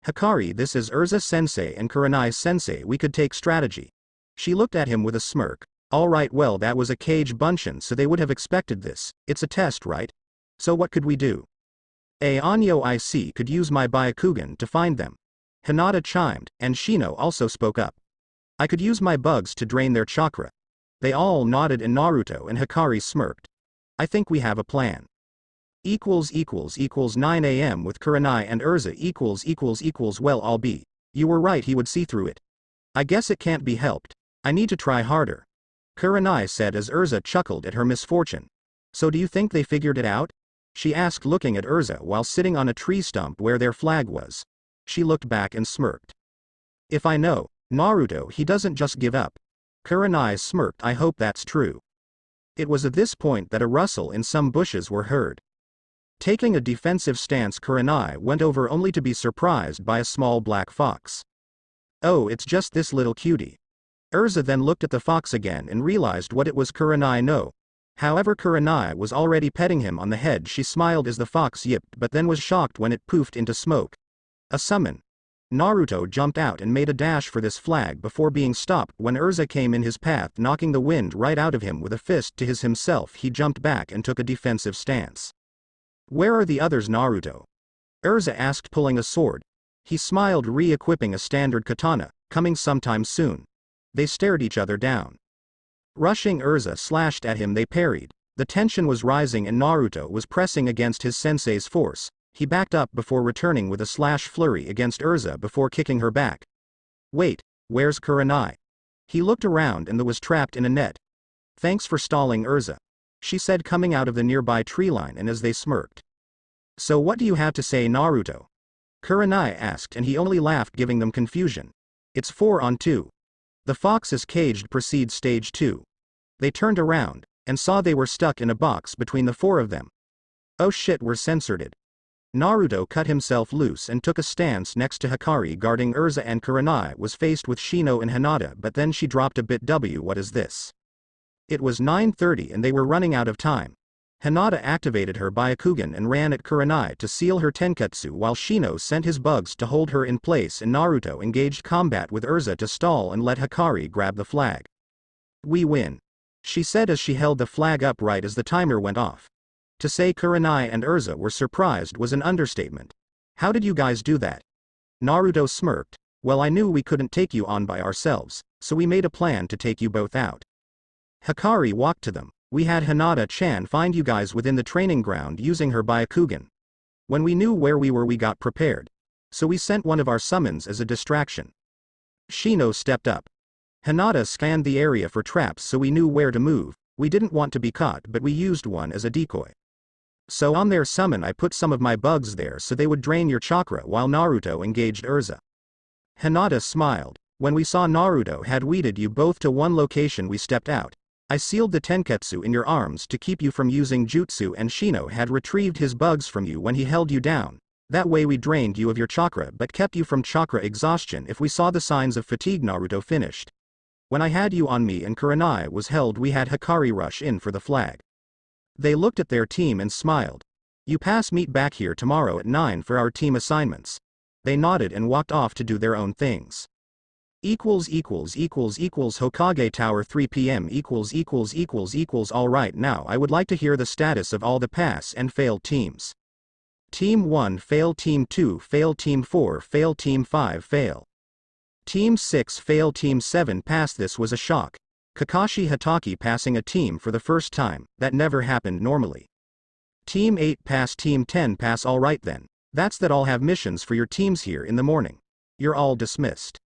Hikari, this is Urza sensei and Kurenai sensei, we could take strategy. She looked at him with a smirk. Alright, well, that was a cage bunchen, so they would have expected this. It's a test, right? So what could we do? Anyo, I see, could use my Byakugan to find them. Hinata chimed, and Shino also spoke up. I could use my bugs to drain their chakra. They all nodded, and Naruto and Hikari smirked. I think we have a plan. 9 a.m. with Kurenai and Urza well, I'll be. You were right, he would see through it. I guess it can't be helped. I need to try harder. Kurenai said as Urza chuckled at her misfortune. So do you think they figured it out? She asked, looking at Urza while sitting on a tree stump where their flag was. She looked back and smirked. If I know Naruto, he doesn't just give up. Kurenai smirked. I hope that's true. It was at this point that a rustle in some bushes were heard. Taking a defensive stance, Kurenai went over, only to be surprised by a small black fox. Oh, it's just this little cutie. Urza then looked at the fox again and realized what it was. Kurenai, no. However, Kurenai was already petting him on the head. She smiled as the fox yipped but then was shocked when it poofed into smoke. A summon. Naruto jumped out and made a dash for this flag before being stopped when Urza came in his path, knocking the wind right out of him with a fist to his himself. He jumped back and took a defensive stance. Where are the others, Naruto? Urza asked, pulling a sword. He smiled, re-equipping a standard katana, coming sometime soon. They stared each other down. Rushing Urza slashed at him, they parried. The tension was rising and Naruto was pressing against his sensei's force. He backed up before returning with a slash flurry against Urza before kicking her back. Wait, where's Kurenai? He looked around and was trapped in a net. Thanks for stalling, Urza, she said, coming out of the nearby tree line, and as they smirked. So what do you have to say, Naruto? Kurenai asked, and he only laughed, giving them confusion. It's 4-on-2. The fox is caged. Proceed stage 2. They turned around, and saw they were stuck in a box between the 4 of them. Oh shit, we're censored. Naruto cut himself loose and took a stance next to Hikari, guarding Urza, and Kurenai was faced with Shino and Hinata, but then she dropped a bit. What is this? It was 9:30 and they were running out of time. Hinata activated her Byakugan and ran at Kurenai to seal her Tenketsu, while Shino sent his bugs to hold her in place, and Naruto engaged combat with Urza to stall and let Hikari grab the flag. We win, she said as she held the flag up right as the timer went off. To say Kurenai and Urza were surprised was an understatement. How did you guys do that? Naruto smirked. Well, I knew we couldn't take you on by ourselves, so we made a plan to take you both out. Hikari walked to them. We had Hinata-chan find you guys within the training ground using her Byakugan. When we knew where we were, we got prepared. So we sent one of our summons as a distraction. Shino stepped up. Hinata scanned the area for traps, so we knew where to move. We didn't want to be caught, but we used one as a decoy. So on their summon, I put some of my bugs there so they would drain your chakra while Naruto engaged Urza. Hinata smiled. When we saw Naruto had weeded you both to one location, we stepped out. I sealed the Tenketsu in your arms to keep you from using jutsu, and Shino had retrieved his bugs from you when he held you down. That way we drained you of your chakra but kept you from chakra exhaustion if we saw the signs of fatigue. Naruto finished. When I had you on me and Kurenai was held, we had Hikari rush in for the flag. They looked at their team and smiled. You pass, meet back here tomorrow at 9 for our team assignments. They nodded and walked off to do their own things. Hokage Tower 3 p.m. Alright, now I would like to hear the status of all the pass and fail teams. Team 1 fail, Team 2 fail, Team 4 fail, Team 5 fail. Team 6 fail, Team 7 pass. This was a shock. Kakashi Hatake passing a team for the first time, that never happened normally. Team 8 pass, Team 10 pass. Alright then, that's that. All have missions for your teams here in the morning. You're all dismissed.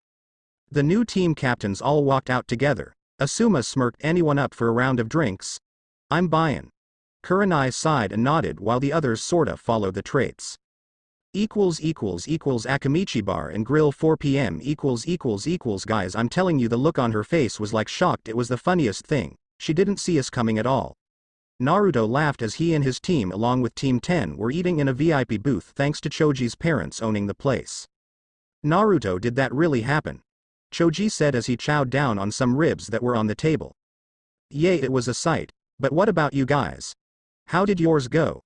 The new team captains all walked out together. Asuma smirked. Anyone up for a round of drinks? I'm buyin'. Kurenai sighed and nodded while the others sorta followed the traits. Akamichi Bar and Grill 4 p.m. Guys, I'm telling you, the look on her face was like shocked. It was the funniest thing. She didn't see us coming at all. Naruto laughed as he and his team along with Team 10 were eating in a VIP booth thanks to Choji's parents owning the place. Naruto, did that really happen? Choji said as he chowed down on some ribs that were on the table. Yay, it was a sight. But what about you guys? How did yours go?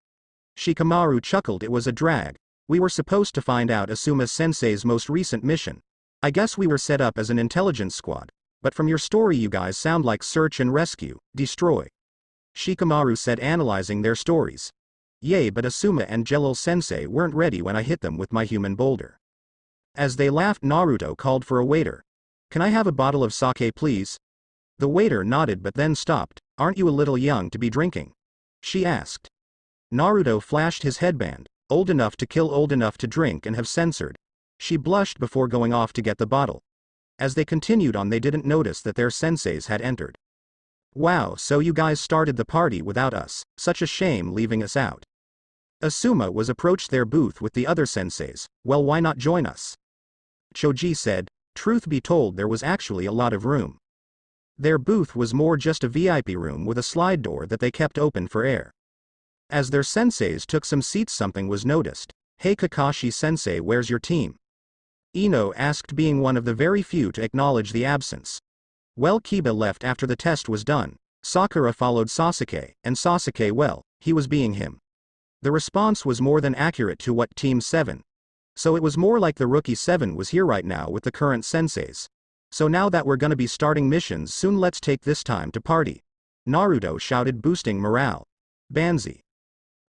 Shikamaru chuckled. It was a drag. We were supposed to find out Asuma-sensei's most recent mission. I guess we were set up as an intelligence squad. But from your story, you guys sound like search and rescue, destroy. Shikamaru said, analyzing their stories. Yay, but Asuma and Jelil-sensei weren't ready when I hit them with my human boulder. As they laughed, Naruto called for a waiter. Can I have a bottle of sake, please? The waiter nodded but then stopped. Aren't you a little young to be drinking? She asked. Naruto flashed his headband. Old enough to kill, old enough to drink and have censored. She blushed before going off to get the bottle. As they continued on, they didn't notice that their senseis had entered. Wow, so you guys started the party without us. Such a shame leaving us out. Asuma was approached their booth with the other senseis. Well, why not join us? Choji said. Truth be told, there was actually a lot of room. Their booth was more just a VIP room with a slide door that they kept open for air. As their senseis took some seats, something was noticed. Hey Kakashi-sensei, where's your team? Ino asked, being one of the very few to acknowledge the absence. Well, Kiba left after the test was done. Sakura followed Sasuke, and Sasuke, well, he was being him. The response was more than accurate to what Team 7. So it was more like the Rookie 7 was here right now with the current senseis. So now that we're gonna be starting missions soon, let's take this time to party. Naruto shouted, boosting morale. Banzai.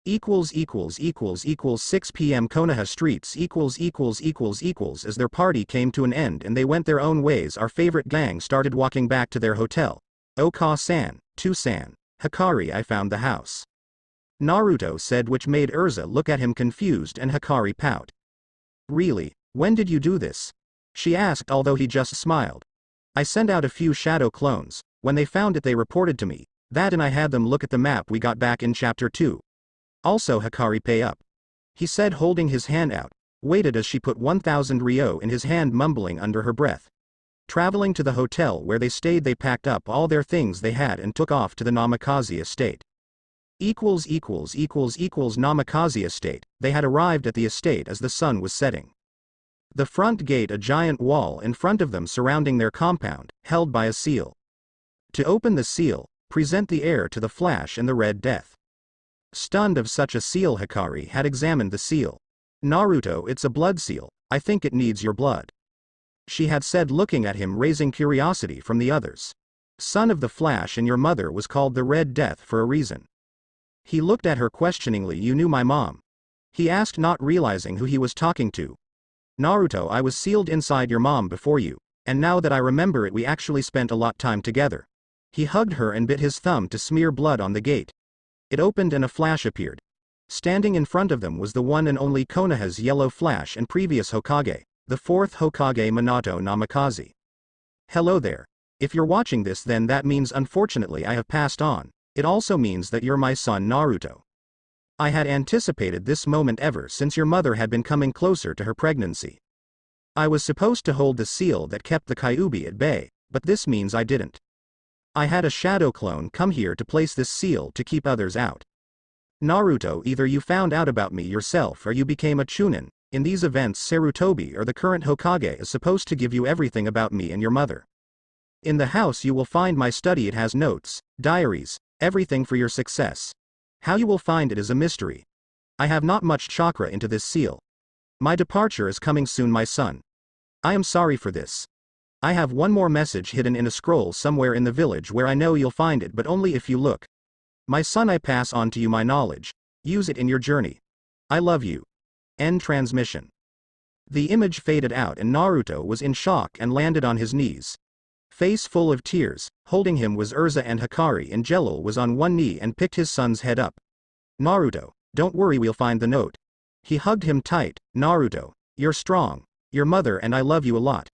== 6 p.m. Konoha streets == as their party came to an end and they went their own ways, our favorite gang started walking back to their hotel. Oka-san, To-san, Hikari, I found the house. Naruto said, which made Erza look at him confused and Hikari pout. Really? When did you do this? She asked, although he just smiled. I sent out a few shadow clones. When they found it they reported to me. That and I had them look at the map we got back in chapter 2. Also Hikari, pay up. He said, holding his hand out. Waited as she put 1,000 ryo in his hand, mumbling under her breath. Traveling to the hotel where they stayed, they packed up all their things they had and took off to the Namikaze estate. Namikaze estate. They had arrived at the estate as the sun was setting. The front gate, a giant wall in front of them surrounding their compound, held by a seal. To open the seal, present the heir to the Flash and the Red Death. Stunned of such a seal, Hikari had examined the seal. Naruto, it's a blood seal, I think it needs your blood. She had said, looking at him, raising curiosity from the others. Son of the Flash, and your mother was called the Red Death for a reason. He looked at her questioningly. You knew my mom? He asked, not realizing who he was talking to. Naruto, I was sealed inside your mom before you, and now that I remember it, we actually spent a lot time together. He hugged her and bit his thumb to smear blood on the gate. It opened and a Flash appeared. Standing in front of them was the one and only Konoha's yellow Flash and previous Hokage, the fourth Hokage, Minato Namikaze. Hello there. If you're watching this, then that means unfortunately I have passed on. It also means that you're my son Naruto. I had anticipated this moment ever since your mother had been coming closer to her pregnancy. I was supposed to hold the seal that kept the Kyuubi at bay, but this means I didn't. I had a shadow clone come here to place this seal to keep others out. Naruto, either you found out about me yourself or you became a Chunin. In these events, Sarutobi, or the current Hokage, is supposed to give you everything about me and your mother. In the house you will find my study. It has notes, diaries, everything for your success. How you will find it is a mystery. I have not much chakra into this seal. My departure is coming soon, my son. I am sorry for this. I have one more message hidden in a scroll somewhere in the village where I know you'll find it, but only if you look. My son, I pass on to you my knowledge. Use it in your journey. I love you. End transmission. The image faded out and Naruto was in shock and landed on his knees. Face full of tears, holding him was Erza and Hikari, and Jelil was on one knee and picked his son's head up. Naruto, don't worry, we'll find the note. He hugged him tight. Naruto, you're strong. Your mother and I love you a lot.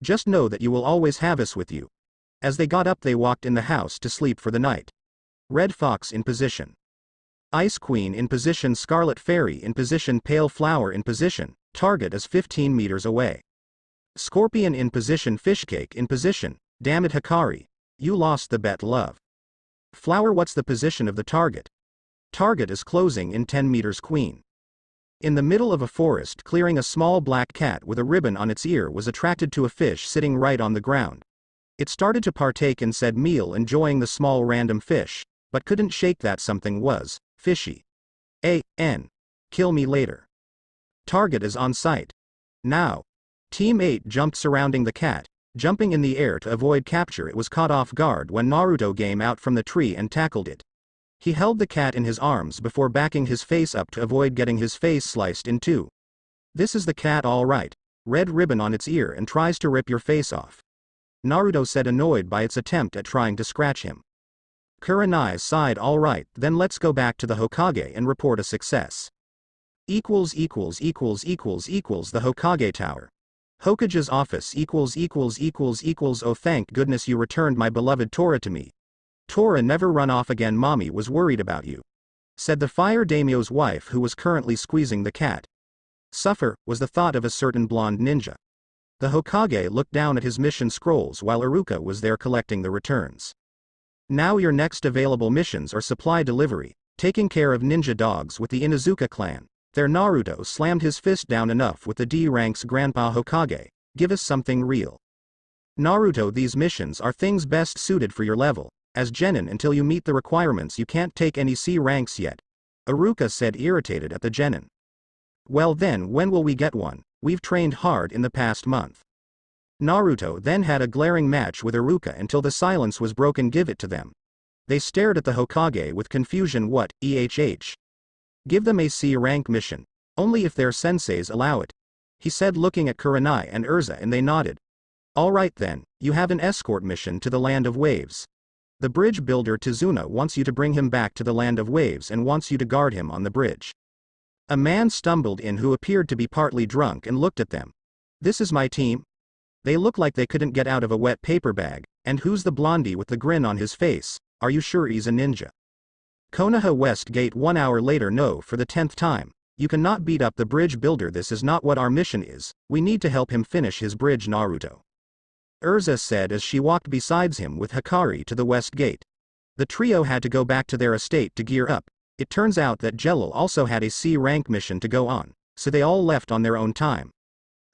Just know that you will always have us with you. As they got up, they walked in the house to sleep for the night. Red Fox in position. Ice Queen in position. Scarlet Fairy in position. Pale Flower in position. Target is 15 meters away. Scorpion in position. Fishcake in position. Damn it, Hikari. You lost the bet, love. Flower, what's the position of the target? Target is closing in 10 meters. Queen. In the middle of a forest clearing, a small black cat with a ribbon on its ear was attracted to a fish sitting right on the ground. It started to partake and said meal, enjoying the small random fish, but couldn't shake that something was fishy. A.N. Kill me later. Target is on sight. Now. Team 8 jumped surrounding the cat, jumping in the air to avoid capture. It was caught off guard when Naruto came out from the tree and tackled it. He held the cat in his arms before backing his face up to avoid getting his face sliced in two. This is the cat, all right. Red ribbon on its ear and tries to rip your face off. Naruto said, annoyed by its attempt at trying to scratch him. Kurenai sighed. All right, then let's go back to the Hokage and report a success. The Hokage Tower. Hokage's office. Oh, thank goodness you returned my beloved Tora to me. Tora, never run off again. Mommy was worried about you, said the fire daimyo's wife, who was currently squeezing the cat. Suffer, was the thought of a certain blonde ninja. The Hokage looked down at his mission scrolls while Iruka was there collecting the returns. Now your next available missions are supply delivery, taking care of ninja dogs with the Inuzuka clan. There, Naruto slammed his fist down. Enough with the D ranks, Grandpa Hokage. Give us something real. Naruto, these missions are things best suited for your level. as genin until you meet the requirements. You can't take any C ranks yet. Iruka said, irritated at the genin. Well then, when will we get one? We've trained hard in the past month. Naruto then had a glaring match with Iruka until the silence was broken. Give it to them. They stared at the Hokage with confusion. What, ehh? Give them a C rank mission. Only if their senseis allow it. He said, looking at Kurenai and Urza, and they nodded. Alright then, you have an escort mission to the Land of Waves. The bridge builder Tizuna wants you to bring him back to the Land of Waves and wants you to guard him on the bridge. A man stumbled in who appeared to be partly drunk and looked at them. This is my team? They look like they couldn't get out of a wet paper bag. And who's the blondie with the grin on his face? Are you sure he's a ninja? Konoha West Gate 1 hour later. No, for the 10th time. You cannot beat up the bridge builder. This is not what our mission is. We need to help him finish his bridge. Naruto, Urza said as she walked beside him with Hikari to the West Gate. The trio had to go back to their estate to gear up. It turns out that Jelil also had a C rank mission to go on, so they all left on their own time.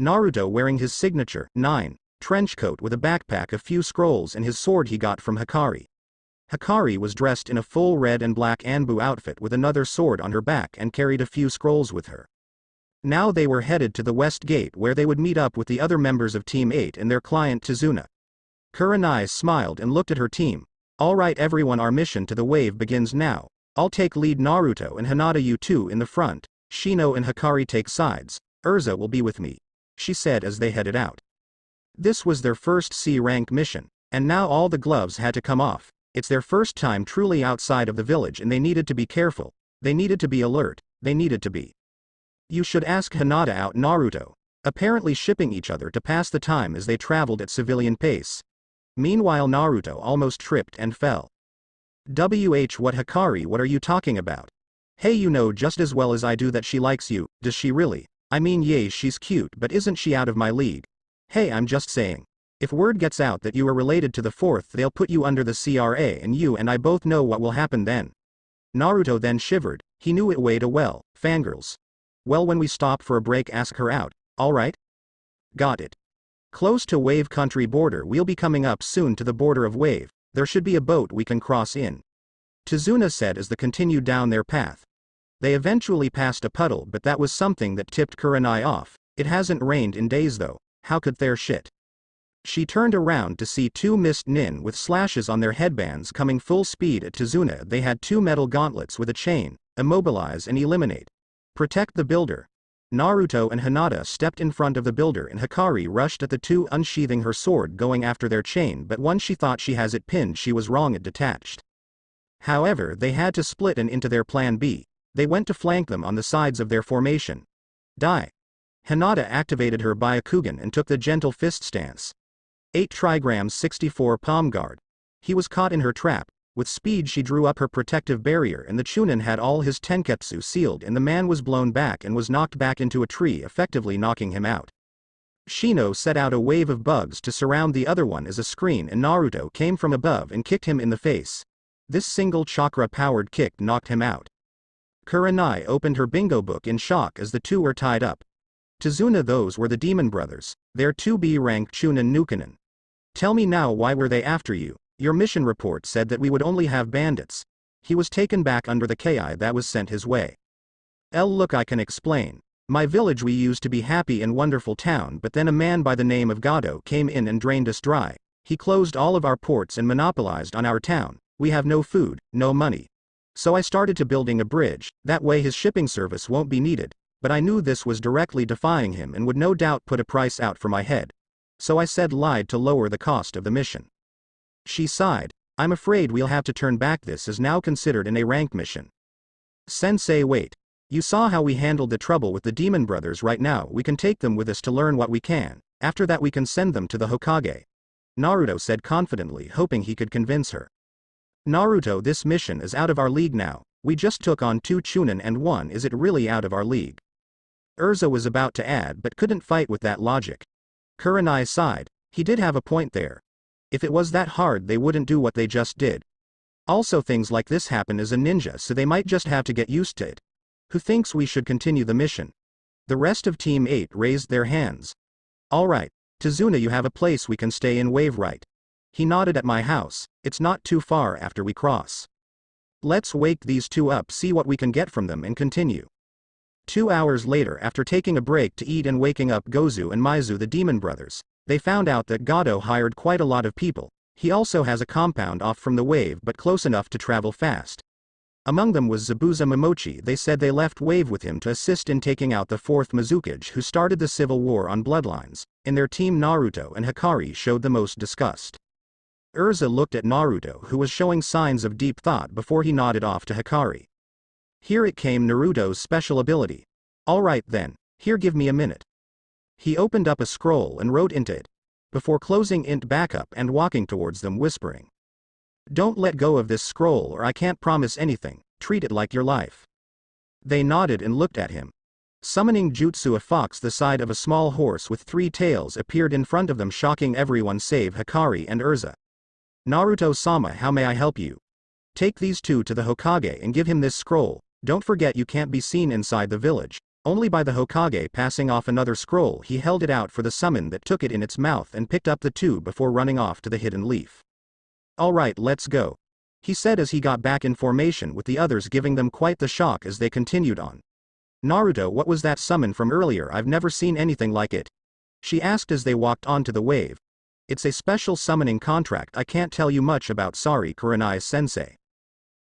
Naruto, wearing his signature 9 trench coat with a backpack, a few scrolls and his sword he got from Hikari. Hikari was dressed in a full red and black Anbu outfit with another sword on her back and carried a few scrolls with her. Now they were headed to the West Gate where they would meet up with the other members of Team 8 and their client Tizuna. Kurenai smiled and looked at her team. Alright everyone, our mission to the wave begins now. I'll take lead. Naruto and Hinata, you two in the front. Shino and Hikari take sides. Urza will be with me, she said as they headed out. This was their first C rank mission, and now all the gloves had to come off. It's their first time truly outside of the village and they needed to be careful. They needed to be alert. They needed to be. You should ask Hinata out. Naruto, apparently shipping each other to pass the time as they traveled at civilian pace. Meanwhile Naruto almost tripped and fell. What, Hikari, what are you talking about? Hey, you know just as well as I do that she likes you. Does she really? I mean, yay, she's cute, but isn't she out of my league? Hey, I'm just saying. If word gets out that you are related to the fourth, they'll put you under the CRA and you and I both know what will happen then. Naruto then shivered. He knew it way too well. Fangirls. Well, when we stop for a break, ask her out. Alright? Got it. Close to Wave Country border. We'll be coming up soon to the border of Wave. There should be a boat we can cross in. Tizuna said as they continued down their path. They eventually passed a puddle, but that was something that tipped Kurenai off. It hasn't rained in days though. How could there shit? She turned around to see two mist nin with slashes on their headbands coming full speed at Tizuna. They had two metal gauntlets with a chain. Immobilize and eliminate. Protect the builder. Naruto and Hinata stepped in front of the builder and Hikari rushed at the two, unsheathing her sword going after their chain, but once she thought she has it pinned, she was wrong, it detached. However, they had to split and into their plan B. They went to flank them on the sides of their formation. Die. Hinata activated her Byakugan and took the gentle fist stance. 8 trigrams 64 palm guard. He was caught in her trap. With speed she drew up her protective barrier and the Chunin had all his tenketsu sealed and the man was blown back and was knocked back into a tree, effectively knocking him out. Shino set out a wave of bugs to surround the other one as a screen and Naruto came from above and kicked him in the face. This single chakra-powered kick knocked him out. Kurenai opened her bingo book in shock as the two were tied up. Tizuna, those were the demon brothers. They're 2B rank Chunin Nukenin. Tell me now, why were they after you? Your mission report said that we would only have bandits. He was taken back under the KI that was sent his way. Look, I can explain. My village we used to be happy and wonderful town, but then a man by the name of Gado came in and drained us dry. He closed all of our ports and monopolized on our town. We have no food, no money. So I started to building a bridge, that way his shipping service won't be needed, but I knew this was directly defying him and would no doubt put a price out for my head. So I said lied to lower the cost of the mission. She sighed. I'm afraid we'll have to turn back. This is now considered an A-rank mission. Sensei, wait. You saw how we handled the trouble with the demon brothers. Right now we can take them with us to learn what we can. After that we can send them to the Hokage. Naruto said confidently, hoping he could convince her. Naruto, this mission is out of our league now. We just took on 2 Chunin and 1. Is it really out of our league? Urza was about to add but couldn't fight with that logic. Kurenai sighed. He did have a point there. If it was that hard they wouldn't do what they just did. Also things like this happen as a ninja, so they might just have to get used to it. Who thinks we should continue the mission? The rest of Team 8 raised their hands. Alright, Tizuna, you have a place we can stay in, Wave, right? He nodded at my house. It's not too far after we cross. Let's wake these two up, see what we can get from them and continue. 2 hours later, after taking a break to eat and waking up Gozu and Maizu the demon brothers, they found out that Gado hired quite a lot of people. He also has a compound off from the wave but close enough to travel fast. Among them was Zabuza Momochi. They said they left wave with him to assist in taking out the 4th Mizukage who started the civil war on bloodlines. In their team, Naruto and Hikari showed the most disgust. Urza looked at Naruto, who was showing signs of deep thought before he nodded off to Hikari. Here it came, Naruto's special ability. Alright then, here, give me a minute. He opened up a scroll and wrote into it, before closing it back up and walking towards them, whispering, "Don't let go of this scroll or I can't promise anything, treat it like your life." They nodded and looked at him. Summoning jutsu, a fox the side of a small horse with 3 tails appeared in front of them, shocking everyone save Hikari and Urza. "Naruto-sama, how may I help you?" "Take these two to the Hokage and give him this scroll. Don't forget you can't be seen inside the village, only by the Hokage." Passing off another scroll, he held it out for the summon that took it in its mouth and picked up the two before running off to the hidden leaf. "Alright, let's go," he said as he got back in formation with the others, giving them quite the shock as they continued on. "Naruto, what was that summon from earlier? I've never seen anything like it," she asked as they walked onto the wave. "It's a special summoning contract. I can't tell you much about, sorry, Kurenai-sensei."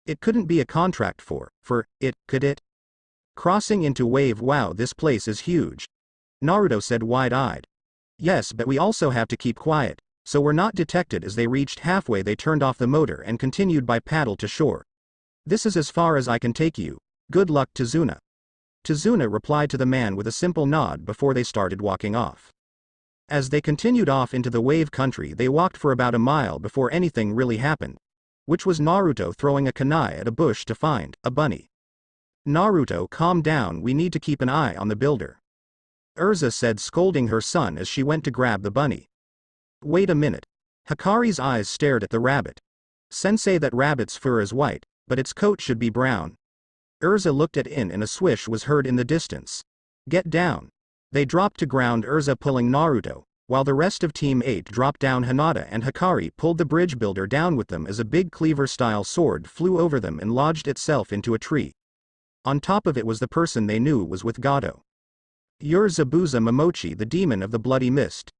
"It couldn't be a contract for it, could it?" Crossing into wave. "Wow, this place is huge," Naruto said wide-eyed. "Yes, but we also have to keep quiet, so we're not detected." As they reached halfway, they turned off the motor and continued by paddle to shore. "This is as far as I can take you. Good luck, Tazuna." Tazuna replied to the man with a simple nod before they started walking off. As they continued off into the wave country, they walked for about a mile before anything really happened, which was Naruto throwing a kunai at a bush to find a bunny. "Naruto, calm down, we need to keep an eye on the builder," Urza said, scolding her son as she went to grab the bunny. "Wait a minute." Hikari's eyes stared at the rabbit. "Sensei, that rabbit's fur is white, but its coat should be brown." Urza looked at it and a swish was heard in the distance. "Get down." They dropped to ground, Urza pulling Naruto, while the rest of Team 8 dropped down. Hinata and Hikari pulled the bridge builder down with them as a big cleaver-style sword flew over them and lodged itself into a tree. On top of it was the person they knew was with Gado. "You're Zabuza Momochi, the demon of the bloody mist,"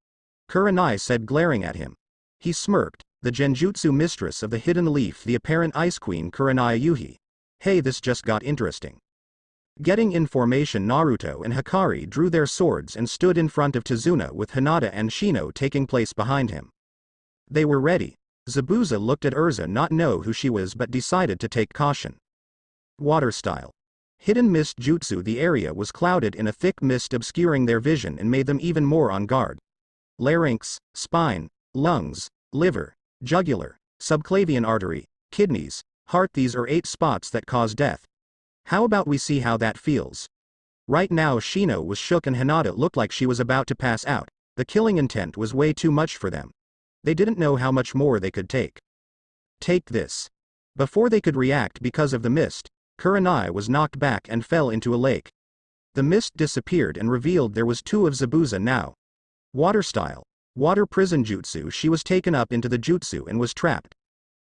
Kurenai said, glaring at him. He smirked. "The Genjutsu mistress of the hidden leaf, the apparent ice queen Kurenai Yuhi. Hey, this just got interesting." Getting in formation, Naruto and Hikari drew their swords and stood in front of Tazuna with Hinata and Shino taking place behind him. They were ready. Zabuza looked at Urza, not know who she was, but decided to take caution. Water style. Hidden mist jutsu. The area was clouded in a thick mist obscuring their vision and made them even more on guard. Larynx, spine, lungs, liver, jugular, subclavian artery, kidneys, heart, these are 8 spots that cause death. How about we see how that feels? Right now Shino was shook and Hinata looked like she was about to pass out. The killing intent was way too much for them. They didn't know how much more they could take. "Take this." Before they could react because of the mist, Kurenai was knocked back and fell into a lake. The mist disappeared and revealed there was 2 of Zabuza now. Water style. Water prison jutsu. She was taken up into the jutsu and was trapped.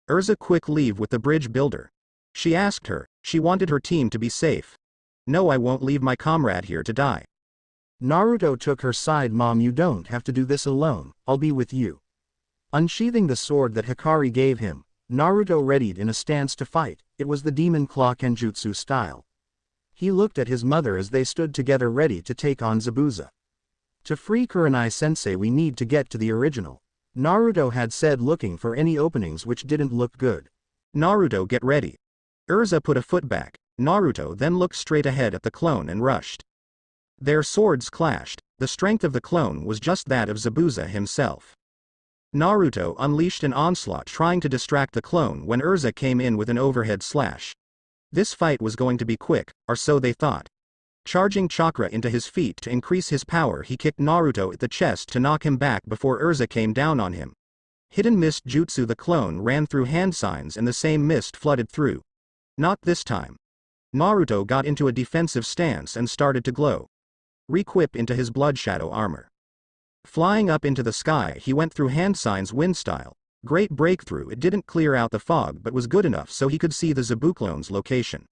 Urza, quick, leave with the bridge builder. She asked her. She wanted her team to be safe. "No, I won't leave my comrade here to die." Naruto took her side. "Mom, you don't have to do this alone, I'll be with you." Unsheathing the sword that Hikari gave him, Naruto readied in a stance to fight. It was the demon claw Kenjutsu style. He looked at his mother as they stood together ready to take on Zabuza. "To free Kurenai-sensei we need to get to the original," Naruto had said, looking for any openings which didn't look good. "Naruto, get ready." Urza put a foot back. Naruto then looked straight ahead at the clone and rushed. Their swords clashed. The strength of the clone was just that of Zabuza himself. Naruto unleashed an onslaught trying to distract the clone when Urza came in with an overhead slash. This fight was going to be quick, or so they thought. Charging chakra into his feet to increase his power, he kicked Naruto at the chest to knock him back before Urza came down on him. Hidden mist jutsu. The clone ran through hand signs and the same mist flooded through. Not this time. Naruto got into a defensive stance and started to glow. Re-equip into his blood shadow armor. Flying up into the sky, he went through hand signs wind style, Great breakthrough, it didn't clear out the fog but was good enough so he could see the Zabuclone's location.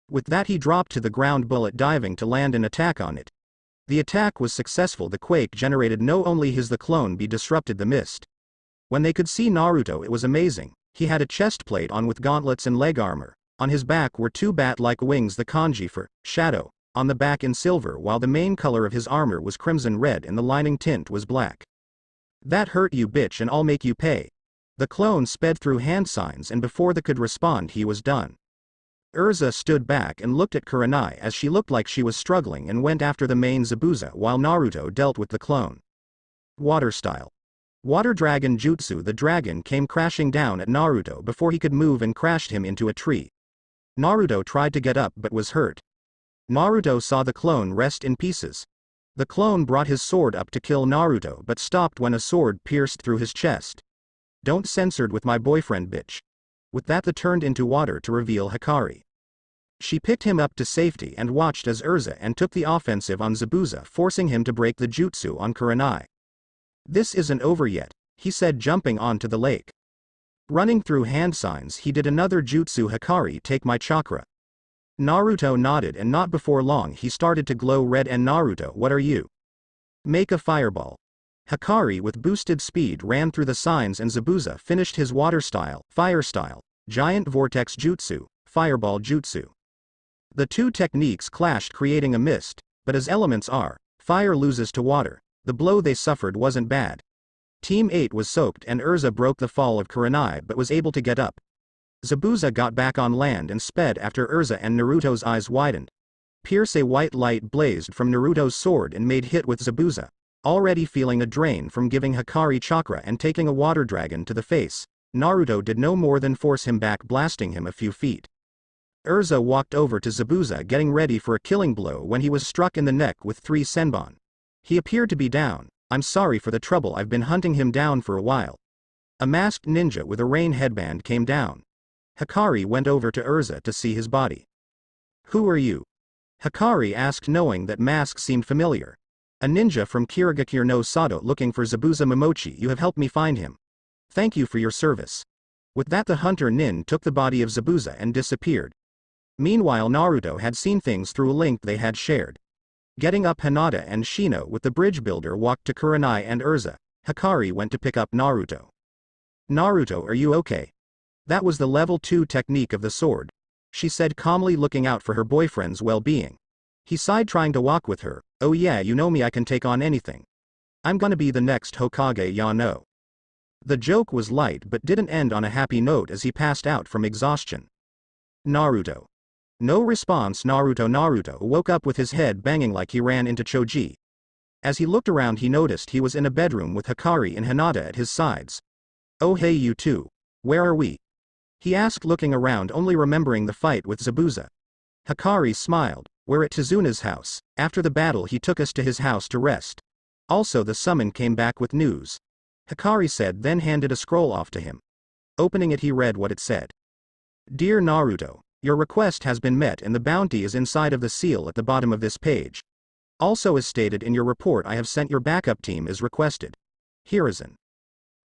With that he dropped to the ground, bullet diving to land an attack on it. The attack was successful. The quake generated no only his the clone be disrupted the mist. When they could see Naruto it was amazing. He had a chest plate on with gauntlets and leg armor. On his back were two bat-like wings, the kanji for shadow, on the back in silver, while the main color of his armor was crimson red and the lining tint was black. That hurt you bitch and I'll make you pay. The clone sped through hand signs and before they could respond he was done. Urza stood back and looked at Kurenai as she looked like she was struggling and went after the main Zabuza while Naruto dealt with the clone. Water style. Water dragon jutsu. The dragon came crashing down at Naruto before he could move and crashed him into a tree. Naruto tried to get up but was hurt. Naruto saw the clone rest in pieces. The clone brought his sword up to kill Naruto but stopped when a sword pierced through his chest. Don't censored with my boyfriend bitch. With that they turned into water to reveal Hikari. She picked him up to safety and watched as Urza and took the offensive on Zabuza, forcing him to break the jutsu on Kurenai. This isn't over yet, he said, jumping onto the lake. Running through hand signs he did another jutsu. Hikari, take my chakra. Naruto nodded and not before long he started to glow red. And Naruto, what are you? Make a fireball. Hikari with boosted speed ran through the signs and Zabuza finished his water style, fire style, giant vortex jutsu, fireball jutsu. The two techniques clashed creating a mist, but as elements are, fire loses to water, the blow they suffered wasn't bad. Team 8 was soaked and Urza broke the fall of Kurenai but was able to get up. Zabuza got back on land and sped after Urza and Naruto's eyes widened. Pierce a white light blazed from Naruto's sword and made hit with Zabuza. Already feeling a drain from giving Hikari chakra and taking a water dragon to the face, Naruto did no more than force him back, blasting him a few feet. Urza walked over to Zabuza getting ready for a killing blow when he was struck in the neck with 3 senbon. He appeared to be down. I'm sorry for the trouble, I've been hunting him down for a while. A masked ninja with a rain headband came down. Hikari went over to Urza to see his body. Who are you? Hikari asked, knowing that mask seemed familiar. A ninja from Kirigakure no Sado looking for Zabuza Momochi. You have helped me find him. Thank you for your service. With that the hunter nin took the body of Zabuza and disappeared. Meanwhile Naruto had seen things through a link they had shared. Getting up, Hinata and Shino with the bridge builder walked to Kurenai and Urza. Hikari went to pick up Naruto. Naruto, are you okay? That was the level 2 technique of the sword, she said calmly, looking out for her boyfriend's well-being. He sighed, trying to walk with her. Oh yeah, you know me, I can take on anything. I'm gonna be the next Hokage, ya know. The joke was light but didn't end on a happy note as he passed out from exhaustion. Naruto. No response. Naruto woke up with his head banging like he ran into Choji. As he looked around he noticed he was in a bedroom with Hikari and Hinata at his sides. Oh hey you two. Where are we? He asked, looking around only remembering the fight with Zabuza. Hikari smiled. We're at Tizuna's house. After the battle he took us to his house to rest. Also the summon came back with news. Hikari said, then handed a scroll off to him. Opening it he read what it said. Dear Naruto, your request has been met and the bounty is inside of the seal at the bottom of this page. Also as stated in your report I have sent your backup team as requested. Hiruzen.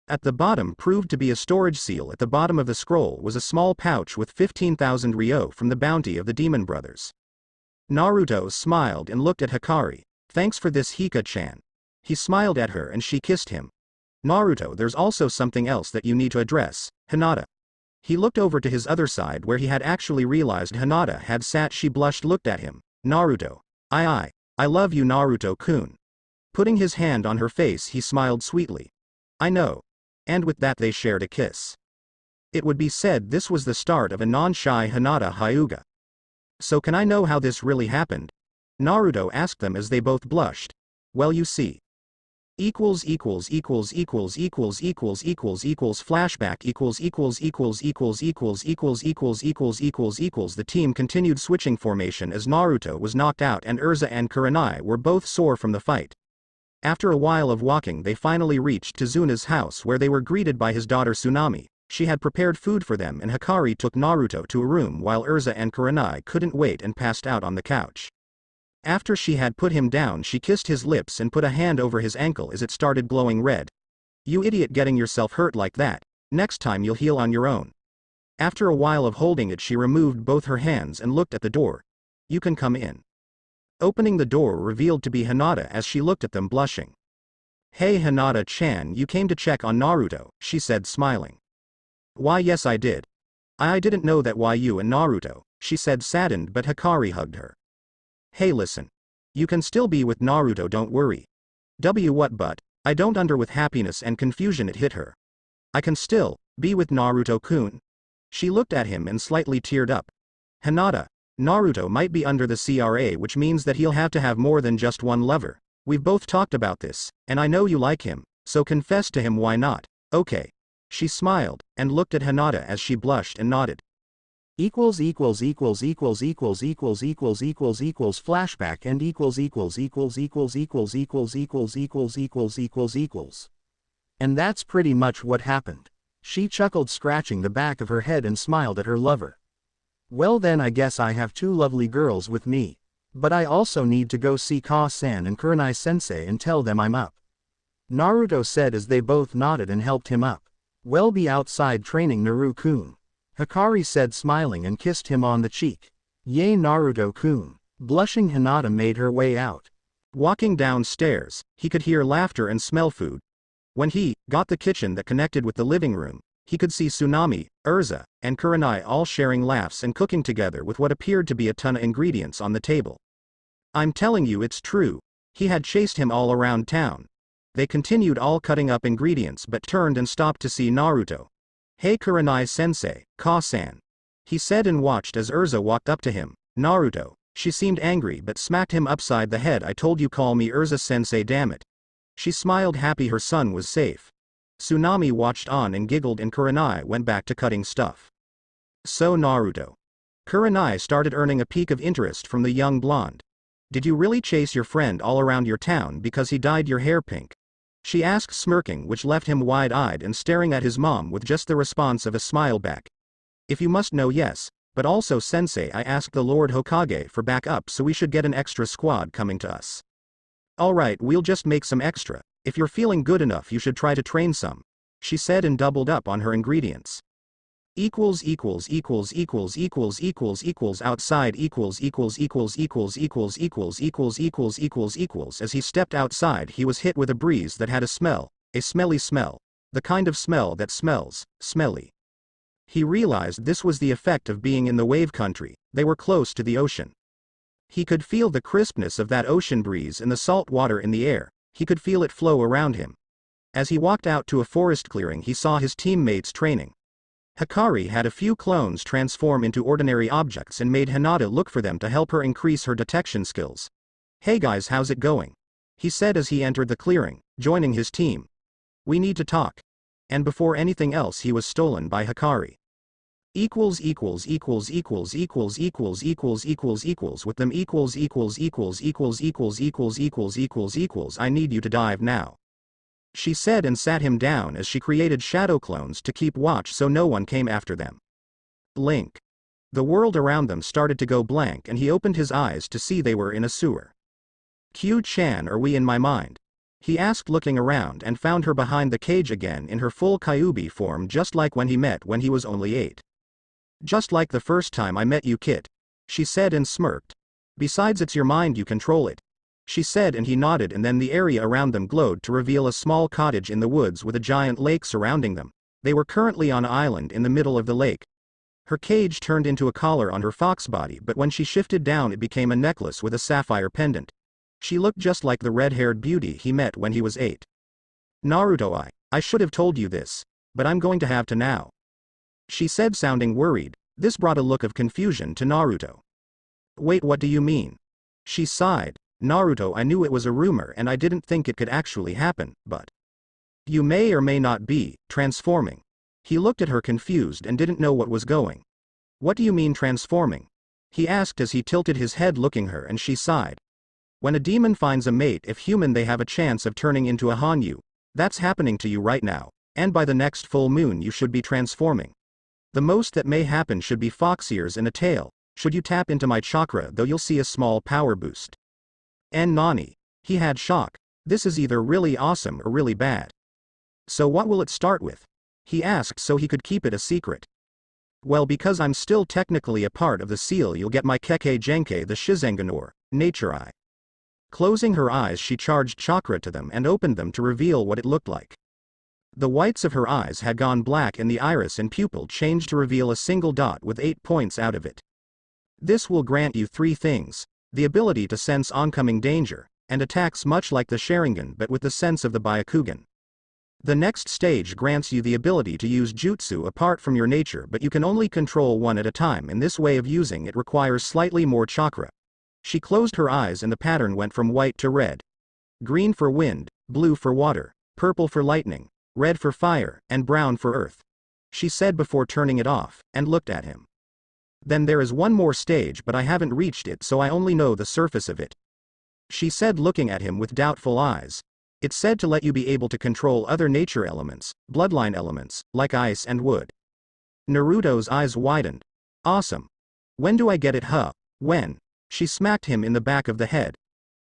At the bottom proved to be a storage seal. At the bottom of the scroll was a small pouch with 15,000 ryo from the bounty of the Demon Brothers. Naruto smiled and looked at Hikari. Thanks for this, Hika-chan. He smiled at her and she kissed him. Naruto, there's also something else that you need to address, Hinata. He looked over to his other side where he had actually realized Hinata had sat. She blushed, looked at him. Naruto. I love you, Naruto-kun. Putting his hand on her face he smiled sweetly. I know. And with that they shared a kiss. It would be said this was the start of a non-shy Hinata Hyuga. So can I know how this really happened? Naruto asked them as they both blushed. Well, you see. Flashback The team continued switching formation as Naruto was knocked out and Urza and Kurenai were both sore from the fight. After a while of walking they finally reached Tizuna's house where they were greeted by his daughter Tsunami. She had prepared food for them and Hikari took Naruto to a room while Urza and Kurenai couldn't wait and passed out on the couch. After she had put him down she kissed his lips and put a hand over his ankle as it started glowing red. You idiot, getting yourself hurt like that. Next time you'll heal on your own. After a while of holding it, she removed both her hands and looked at the door. You can come in. Opening the door revealed to be Hinata as she looked at them blushing. Hey Hinata-chan, you came to check on Naruto, she said smiling. Why yes I did. I didn't know that why you and Naruto, she said saddened, but Hikari hugged her. Hey listen. You can still be with Naruto, don't worry. What but, I don't under with happiness and confusion it hit her. I can still, be with Naruto-kun? She looked at him and slightly teared up. Hinata, Naruto might be under the CRA, which means that he'll have to have more than just one lover. We've both talked about this, and I know you like him, so confess to him, why not? Okay. She smiled, and looked at Hinata as she blushed and nodded. Flashback and And that's pretty much what happened. She chuckled, scratching the back of her head, and smiled at her lover. Well then, I guess I have two lovely girls with me. But I also need to go see Ka-san and Kurenai-sensei and tell them I'm up. Naruto said as they both nodded and helped him up. Well, be outside training Naru-kun. Hikari said smiling and kissed him on the cheek. Yay Naruto-kun. Blushing, Hinata made her way out. Walking downstairs, he could hear laughter and smell food. When he got the kitchen that connected with the living room, he could see Tsunami, Urza, and Kurenai all sharing laughs and cooking together with what appeared to be a ton of ingredients on the table. I'm telling you it's true. He had chased him all around town. They continued all cutting up ingredients but turned and stopped to see Naruto. Hey Kurenai-sensei, Ka-san. He said and watched as Urza walked up to him. Naruto. She seemed angry but smacked him upside the head. I told you call me Urza-sensei, damn it. She smiled, happy her son was safe. Tsunami watched on and giggled, and Kurenai went back to cutting stuff. So Naruto. Kurenai started earning a peak of interest from the young blonde. Did you really chase your friend all around your town because he dyed your hair pink? She asked, smirking, which left him wide-eyed and staring at his mom with just the response of a smile back. If you must know, yes, but also sensei, I asked the Lord Hokage for backup, so we should get an extra squad coming to us. Alright, we'll just make some extra. If you're feeling good enough you should try to train some, she said and doubled up on her ingredients. Outside outside As he stepped outside he was hit with a breeze that had a smelly smell. The kind of smell that smells smelly. He realized this was the effect of being in the wave country. They were close to the ocean. He could feel the crispness of that ocean breeze and the salt water in the air. He could feel it flow around him. As he walked out to a forest clearing he saw his teammates training. Hikari had a few clones transform into ordinary objects and made Hinata look for them to help her increase her detection skills. Hey guys, how's it going? He said as he entered the clearing, joining his team. We need to talk. And before anything else he was stolen by Hikari. With them I need you to dive now. She said and sat him down as she created shadow clones to keep watch so no one came after them. Blink. The world around them started to go blank and he opened his eyes to see they were in a sewer. Q-chan, are we in my mind? He asked, looking around, and found her behind the cage again in her full Kyuubi form, just like when he was only 8. Just like the first time I met you, Kit. She said and smirked. Besides, it's your mind, you control it. She said, and he nodded, and then the area around them glowed to reveal a small cottage in the woods with a giant lake surrounding them. They were currently on an island in the middle of the lake. Her cage turned into a collar on her fox body, but when she shifted down it became a necklace with a sapphire pendant. She looked just like the red-haired beauty he met when he was 8. Naruto, I should have told you this, but I'm going to have to now. She said, sounding worried. This brought a look of confusion to Naruto. Wait, what do you mean? She sighed. Naruto, I knew it was a rumor and I didn't think it could actually happen, but you may or may not be transforming. He looked at her confused and didn't know what was going. What do you mean transforming? He asked as he tilted his head, looking her, and she sighed. When a demon finds a mate, if human, they have a chance of turning into a Hanyu. That's happening to you right now, and by the next full moon you should be transforming. The most that may happen should be fox ears and a tail. Should you tap into my chakra, though, you'll see a small power boost. And Nani. He had shock. This is either really awesome or really bad. So what will it start with? He asked so he could keep it a secret. Well, because I'm still technically a part of the seal, you'll get my Kekkei Genkai the Shizenganor, Nature Eye. Closing her eyes, she charged chakra to them and opened them to reveal what it looked like. The whites of her eyes had gone black and the iris and pupil changed to reveal a single dot with 8 points out of it. This will grant you 3 things: the ability to sense oncoming danger, and attacks much like the Sharingan but with the sense of the Byakugan. The next stage grants you the ability to use jutsu apart from your nature, but you can only control one at a time, and this way of using it requires slightly more chakra. She closed her eyes and the pattern went from white to red. Green for wind, blue for water, purple for lightning, red for fire, and brown for earth. She said before turning it off, and looked at him. Then there is one more stage, but I haven't reached it, so I only know the surface of it. She said, looking at him with doubtful eyes. It's said to let you be able to control other nature elements, bloodline elements, like ice and wood. Naruto's eyes widened. Awesome. When do I get it, huh? When? She smacked him in the back of the head.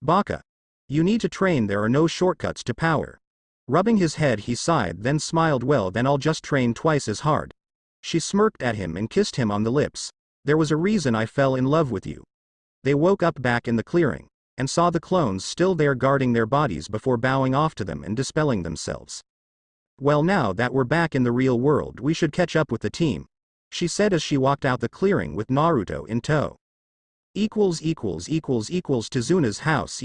Baka. You need to train, there are no shortcuts to power. Rubbing his head, he sighed, then smiled. Well, then I'll just train twice as hard. She smirked at him and kissed him on the lips. There was a reason I fell in love with you. They woke up back in the clearing, and saw the clones still there guarding their bodies before bowing off to them and dispelling themselves. Well, now that we're back in the real world, we should catch up with the team, she said as she walked out the clearing with Naruto in tow. Tizuna's house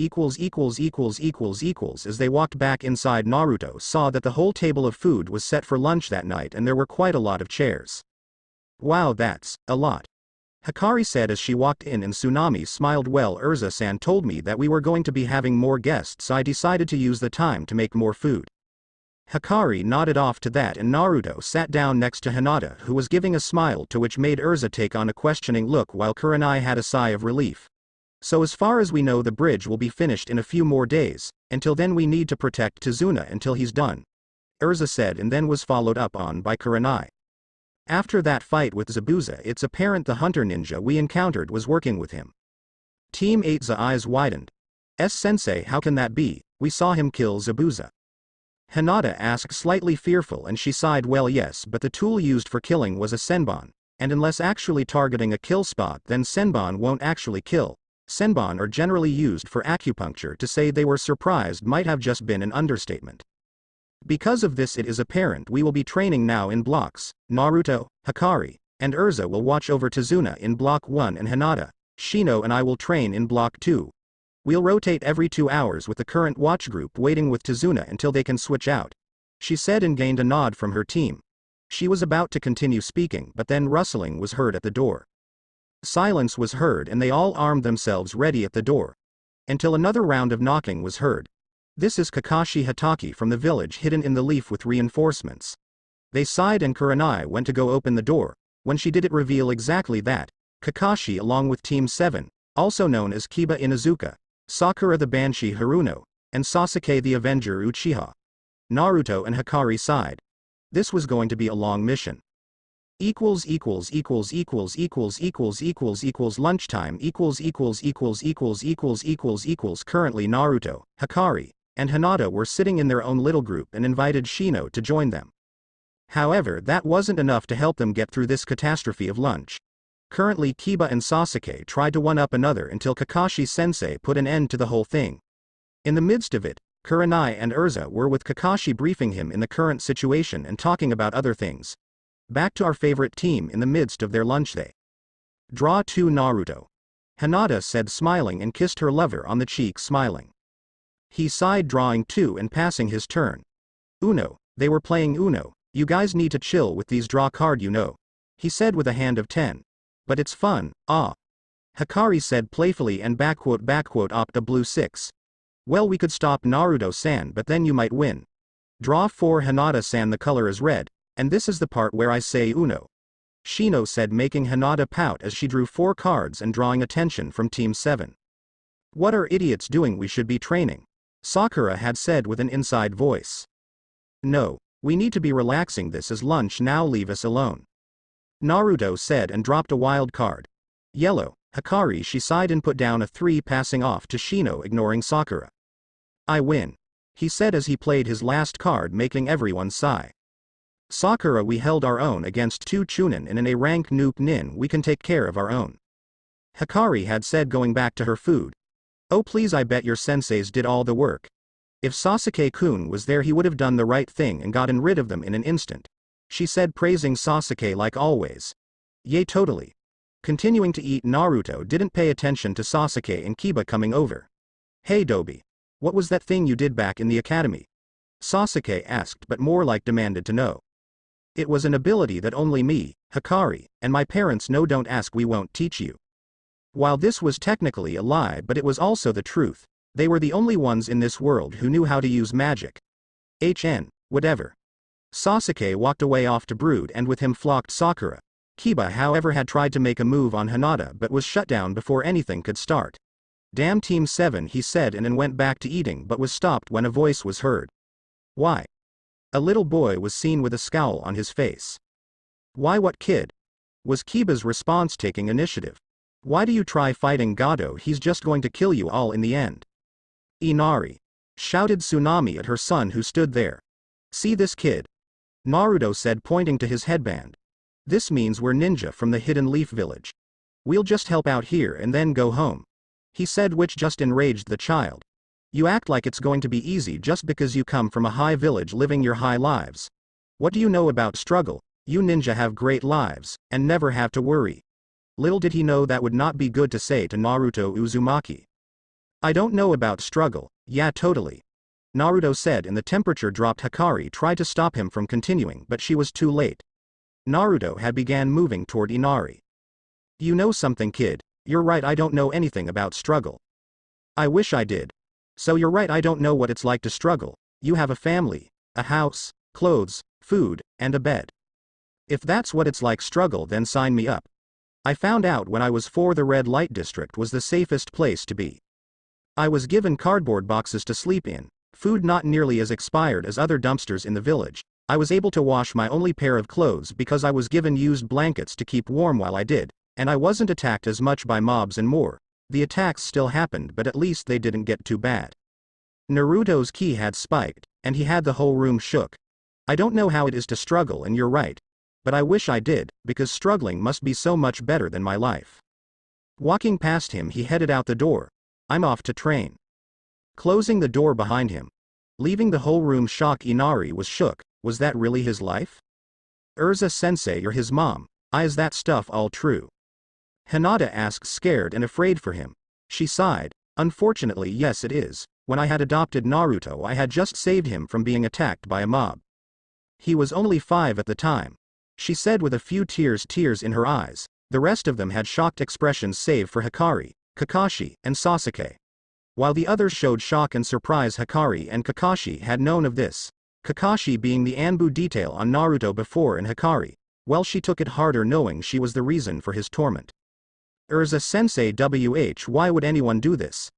As they walked back inside, Naruto saw that the whole table of food was set for lunch that night and there were quite a lot of chairs. Wow, that's a lot. Hikari said as she walked in, and Tsunami smiled. Well, Urza-san told me that we were going to be having more guests, so I decided to use the time to make more food. Hikari nodded off to that, and Naruto sat down next to Hinata, who was giving a smile to which made Urza take on a questioning look, while Kurenai had a sigh of relief. So as far as we know, the bridge will be finished in a few more days. Until then we need to protect Tizuna until he's done, Urza said, and then was followed up on by Kurenai. After that fight with Zabuza, it's apparent the hunter ninja we encountered was working with him. Team 8's eyes widened. Sensei, how can that be? We saw him kill Zabuza. Hinata asked, slightly fearful, and she sighed. Well, yes, but the tool used for killing was a senbon, and unless actually targeting a kill spot, then senbon won't actually kill. Senbon are generally used for acupuncture. To say they were surprised might have just been an understatement. Because of this, it is apparent we will be training now in blocks. Naruto, Hikari, and Urza will watch over Tizuna in Block 1 and Hinata, Shino and I will train in Block 2. We'll rotate every 2 hours with the current watch group waiting with Tizuna until they can switch out, she said, and gained a nod from her team. She was about to continue speaking, but then rustling was heard at the door. Silence was heard and they all armed themselves ready at the door, until another round of knocking was heard. This is Kakashi Hatake from the village hidden in the leaf with reinforcements. They sighed and Kurenai went to go open the door. When she did, it reveal exactly that. Kakashi along with Team 7, also known as Kiba Inuzuka, Sakura the Banshee Haruno, and Sasuke the Avenger Uchiha. Naruto and Hikari sighed. This was going to be a long mission. Lunchtime Currently Naruto, Hikari, and Hinata were sitting in their own little group and invited Shino to join them. However, that wasn't enough to help them get through this catastrophe of lunch. Currently Kiba and Sasuke tried to one-up another until Kakashi-sensei put an end to the whole thing. In the midst of it, Kurenai and Urza were with Kakashi, briefing him in the current situation and talking about other things. Back to our favorite team in the midst of their lunch they draw to Naruto. Hinata said, smiling, and kissed her lover on the cheek, smiling. He sighed, drawing 2 and passing his turn. Uno, they were playing Uno. You guys need to chill with these draw card, you know, he said with a hand of 10. But it's fun, ah. Hikari said playfully and opt a blue 6. Well, we could stop Naruto-san, but then you might win. Draw 4 Hinata-san, the color is red, and this is the part where I say Uno. Shino said, making Hinata pout as she drew 4 cards and drawing attention from Team 7. What are idiots doing? We should be training, Sakura had said with an inside voice. No, we need to be relaxing, this is lunch now, leave us alone, Naruto said and dropped a wild card. Yellow, Hikari, she sighed and put down a 3, passing off to Shino, ignoring Sakura. I win, he said as he played his last card, making everyone sigh. Sakura, we held our own against 2 Chunin, and in a rank nuke nin we can take care of our own. Hikari had said, going back to her food. Oh please, I bet your senseis did all the work. If Sasuke-kun was there, he would have done the right thing and gotten rid of them in an instant. She said, praising Sasuke like always. Yay, totally. Continuing to eat, Naruto didn't pay attention to Sasuke and Kiba coming over. Hey Dobi. What was that thing you did back in the academy? Sasuke asked, but more like demanded to know. It was an ability that only me, Hikari, and my parents know. Don't ask, we won't teach you. While this was technically a lie, but it was also the truth. They were the only ones in this world who knew how to use magic. Whatever. Sasuke walked away off to brood, and with him flocked Sakura. Kiba, however, had tried to make a move on Hinata but was shut down before anything could start. Damn Team 7, he said, and then went back to eating, but was stopped when a voice was heard. Why? A little boy was seen with a scowl on his face. Why, what kid? Was Kiba's response, taking initiative. Why do you try fighting Gado? He's just going to kill you all in the end. Inari. Shouted Tsunami at her son, who stood there. See this kid? Naruto said, pointing to his headband. This means we're ninja from the Hidden Leaf Village. We'll just help out here and then go home. He said, which just enraged the child. You act like it's going to be easy just because you come from a high village living your high lives. What do you know about struggle? You ninja have great lives, and never have to worry. Little did he know that would not be good to say to Naruto Uzumaki. I don't know about struggle. Yeah, totally. Naruto said, and the temperature dropped. Hikari tried to stop him from continuing, but she was too late. Naruto had began moving toward Inari. You know something, kid? You're right, I don't know anything about struggle. I wish I did. So you're right, I don't know what it's like to struggle. You have a family, a house, clothes, food, and a bed. If that's what it's like struggle, then sign me up. I found out when I was 4 the red light district was the safest place to be. I was given cardboard boxes to sleep in, food not nearly as expired as other dumpsters in the village. I was able to wash my only pair of clothes because I was given used blankets to keep warm while I did, and I wasn't attacked as much by mobs and more. The attacks still happened, but at least they didn't get too bad. Naruto's ki had spiked, and he had the whole room shook. I don't know how it is to struggle, and you're right. But I wish I did, because struggling must be so much better than my life. Walking past him, he headed out the door. I'm off to train. Closing the door behind him. Leaving the whole room shocked, Inari was shook. Was that really his life? Urza-sensei, you're his mom. Is that stuff all true? Hinata asked, scared and afraid for him. She sighed. Unfortunately, yes, it is. When I had adopted Naruto, I had just saved him from being attacked by a mob. He was only 5 at the time. She said with a few tears in her eyes. The rest of them had shocked expressions save for Hikari, Kakashi, and Sasuke. While the others showed shock and surprise, Hikari and Kakashi had known of this. Kakashi being the Anbu detail on Naruto before, and Hikari, well, she took it harder knowing she was the reason for his torment. Urza-sensei, why would anyone do this?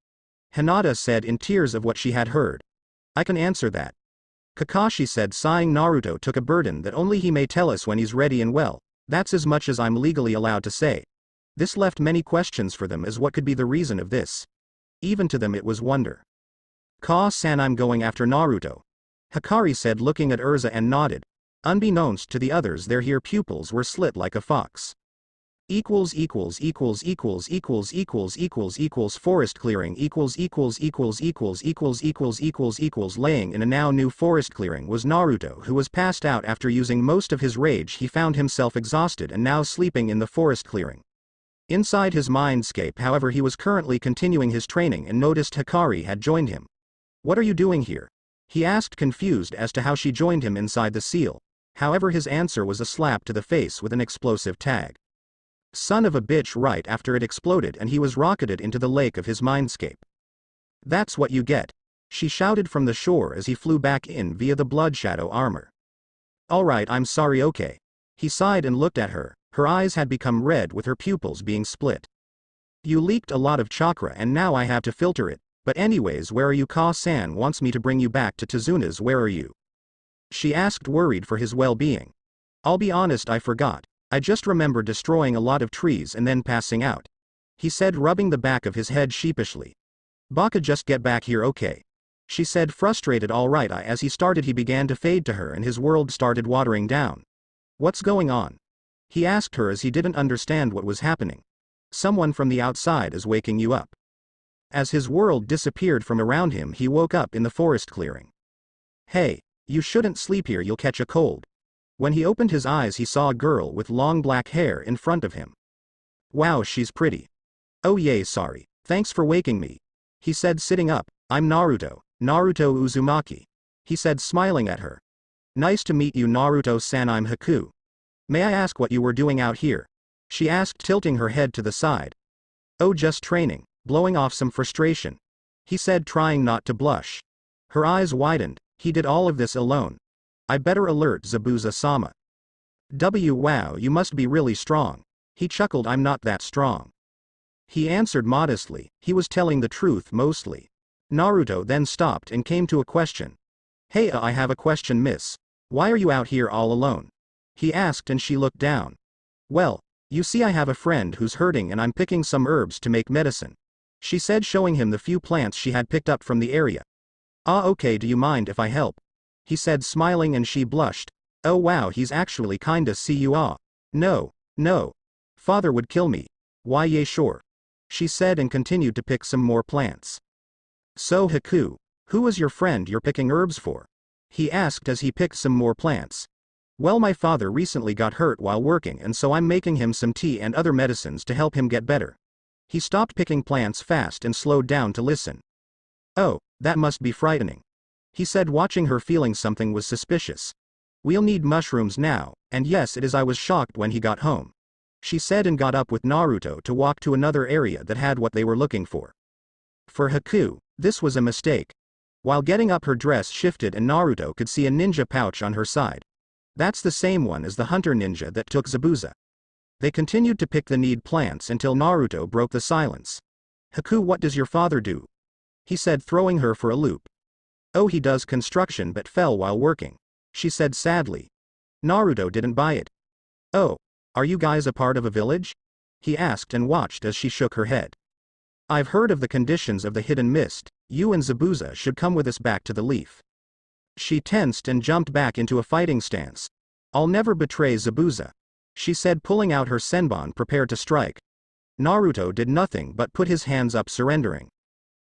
Hinata said in tears of what she had heard. I can answer that. Kakashi said, sighing. Naruto took a burden that only he may tell us when he's ready and well. That's as much as I'm legally allowed to say. This left many questions for them as what could be the reason of this. Even to them it was wonder. Ka-san, I'm going after Naruto. Hikari said, looking at Urza, and nodded. Unbeknownst to the others, their ear pupils were slit like a fox. Forest clearing laying in a now new forest clearing was Naruto, who was passed out after using most of his rage. He found himself exhausted and now sleeping in the forest clearing. Inside his mindscape, however, he was currently continuing his training and noticed Hikari had joined him. What are you doing here? He asked, confused as to how she joined him inside the seal. However, his answer was a slap to the face with an explosive tag. Son of a bitch, right after it exploded and he was rocketed into the lake of his mindscape. That's what you get. She shouted from the shore as he flew back in via the blood shadow armor. Alright, I'm sorry, okay. He sighed and looked at her. Her eyes had become red with her pupils being split. You leaked a lot of chakra and now I have to filter it. But anyways, where are you? Ka-san wants me to bring you back to Tazuna's. Where are you? She asked, worried for his well-being. I'll be honest, I forgot. I just remember destroying a lot of trees and then passing out. He said, rubbing the back of his head sheepishly. Baka, just get back here, okay? She said, frustrated. All right. As he began to fade to her and his world started watering down. What's going on? He asked her as he didn't understand what was happening. Someone from the outside is waking you up. As his world disappeared from around him, he woke up in the forest clearing. Hey, you shouldn't sleep here, you'll catch a cold. When he opened his eyes, he saw a girl with long black hair in front of him. Wow, she's pretty. Oh yay, sorry. Thanks for waking me. He said, sitting up. I'm Naruto, Naruto Uzumaki. He said, smiling at her. Nice to meet you, Naruto-san. I'm Haku. May I ask what you were doing out here? She asked, tilting her head to the side. Oh, just training, blowing off some frustration. He said, trying not to blush. Her eyes widened. He did all of this alone. I better alert Zabuza-sama. Wow, you must be really strong. He chuckled. I'm not that strong. He answered modestly. He was telling the truth mostly. Naruto then stopped and came to a question. Hey, I have a question, miss. Why are you out here all alone? He asked, and she looked down. Well, you see, I have a friend who's hurting and I'm picking some herbs to make medicine. She said, showing him the few plants she had picked up from the area. Ah, okay, do you mind if I help? He said, smiling, and she blushed. Oh wow, he's actually kinda see. No. Father would kill me. Why, yeah, sure. She said, and continued to pick some more plants. So Haku, who is your friend you're picking herbs for? He asked as he picked some more plants. Well, my father recently got hurt while working, and so I'm making him some tea and other medicines to help him get better. He stopped picking plants fast and slowed down to listen. Oh, that must be frightening. He said, watching her, feeling something was suspicious. We'll need mushrooms now, and yes, it is. I was shocked when he got home. She said, and got up with Naruto to walk to another area that had what they were looking for. For Haku, this was a mistake. While getting up, her dress shifted and Naruto could see a ninja pouch on her side. That's the same one as the hunter ninja that took Zabuza. They continued to pick the need plants until Naruto broke the silence. Haku, what does your father do? He said, throwing her for a loop. Oh, he does construction but fell while working. She said sadly. Naruto didn't buy it. Oh, are you guys a part of a village? He asked and watched as she shook her head. I've heard of the conditions of the hidden mist. You and Zabuza should come with us back to the leaf. She tensed and jumped back into a fighting stance. I'll never betray Zabuza, she said, pulling out her senbon prepared to strike. Naruto did nothing but put his hands up, surrendering.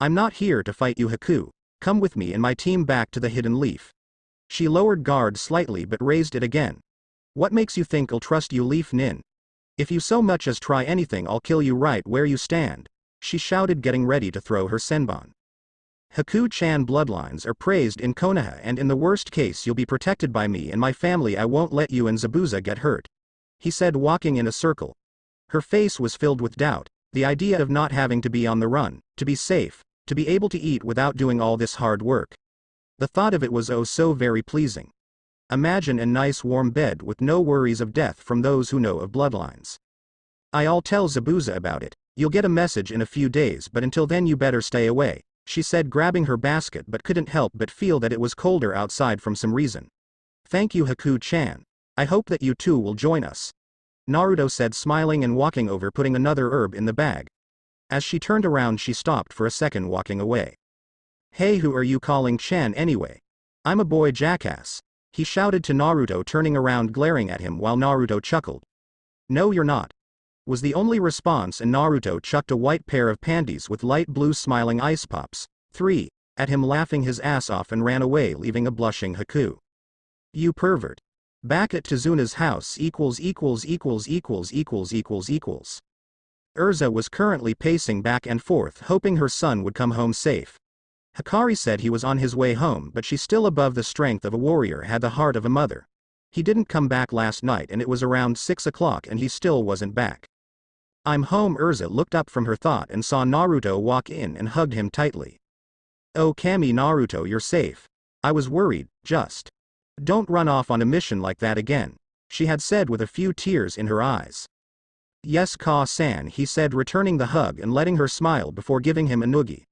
I'm not here to fight you, Haku. Come with me and my team back to the hidden leaf. She lowered guard slightly but raised it again. What makes you think I'll trust you, Leaf Nin? If you so much as try anything, I'll kill you right where you stand, she shouted, getting ready to throw her senbon. Haku-chan, bloodlines are praised in Konoha, and in the worst case you'll be protected by me and my family. I won't let you and Zabuza get hurt, he said, walking in a circle. Her face was filled with doubt. The idea of not having to be on the run, to be safe, to be able to eat without doing all this hard work. The thought of it was oh so very pleasing. Imagine a nice warm bed with no worries of death from those who know of bloodlines. I'll tell Zabuza about it. You'll get a message in a few days, but until then you better stay away, she said, grabbing her basket, but couldn't help but feel that it was colder outside from some reason. Thank you, Haku-chan. I hope that you too will join us, Naruto said, smiling and walking over, putting another herb in the bag. As she turned around, she stopped for a second, walking away. Hey, who are you calling Chan anyway? I'm a boy, jackass, he shouted to Naruto, turning around glaring at him while Naruto chuckled. No, you're not, was the only response, and Naruto chucked a white pair of panties with light blue smiling ice pops, 3, at him, laughing his ass off, and ran away, leaving a blushing Haku. You pervert. Back at Tazuna's house. Urza was currently pacing back and forth, hoping her son would come home safe. Hikari said he was on his way home, but she, still above the strength of a warrior, had the heart of a mother. He didn't come back last night, and it was around 6 o'clock and he still wasn't back. I'm home. Urza looked up from her thought and saw Naruto walk in and hugged him tightly. Oh Kami, Naruto, you're safe. I was worried. Just don't run off on a mission like that again, she had said with a few tears in her eyes. Yes, Ka-san, he said, returning the hug and letting her smile before giving him a noogie.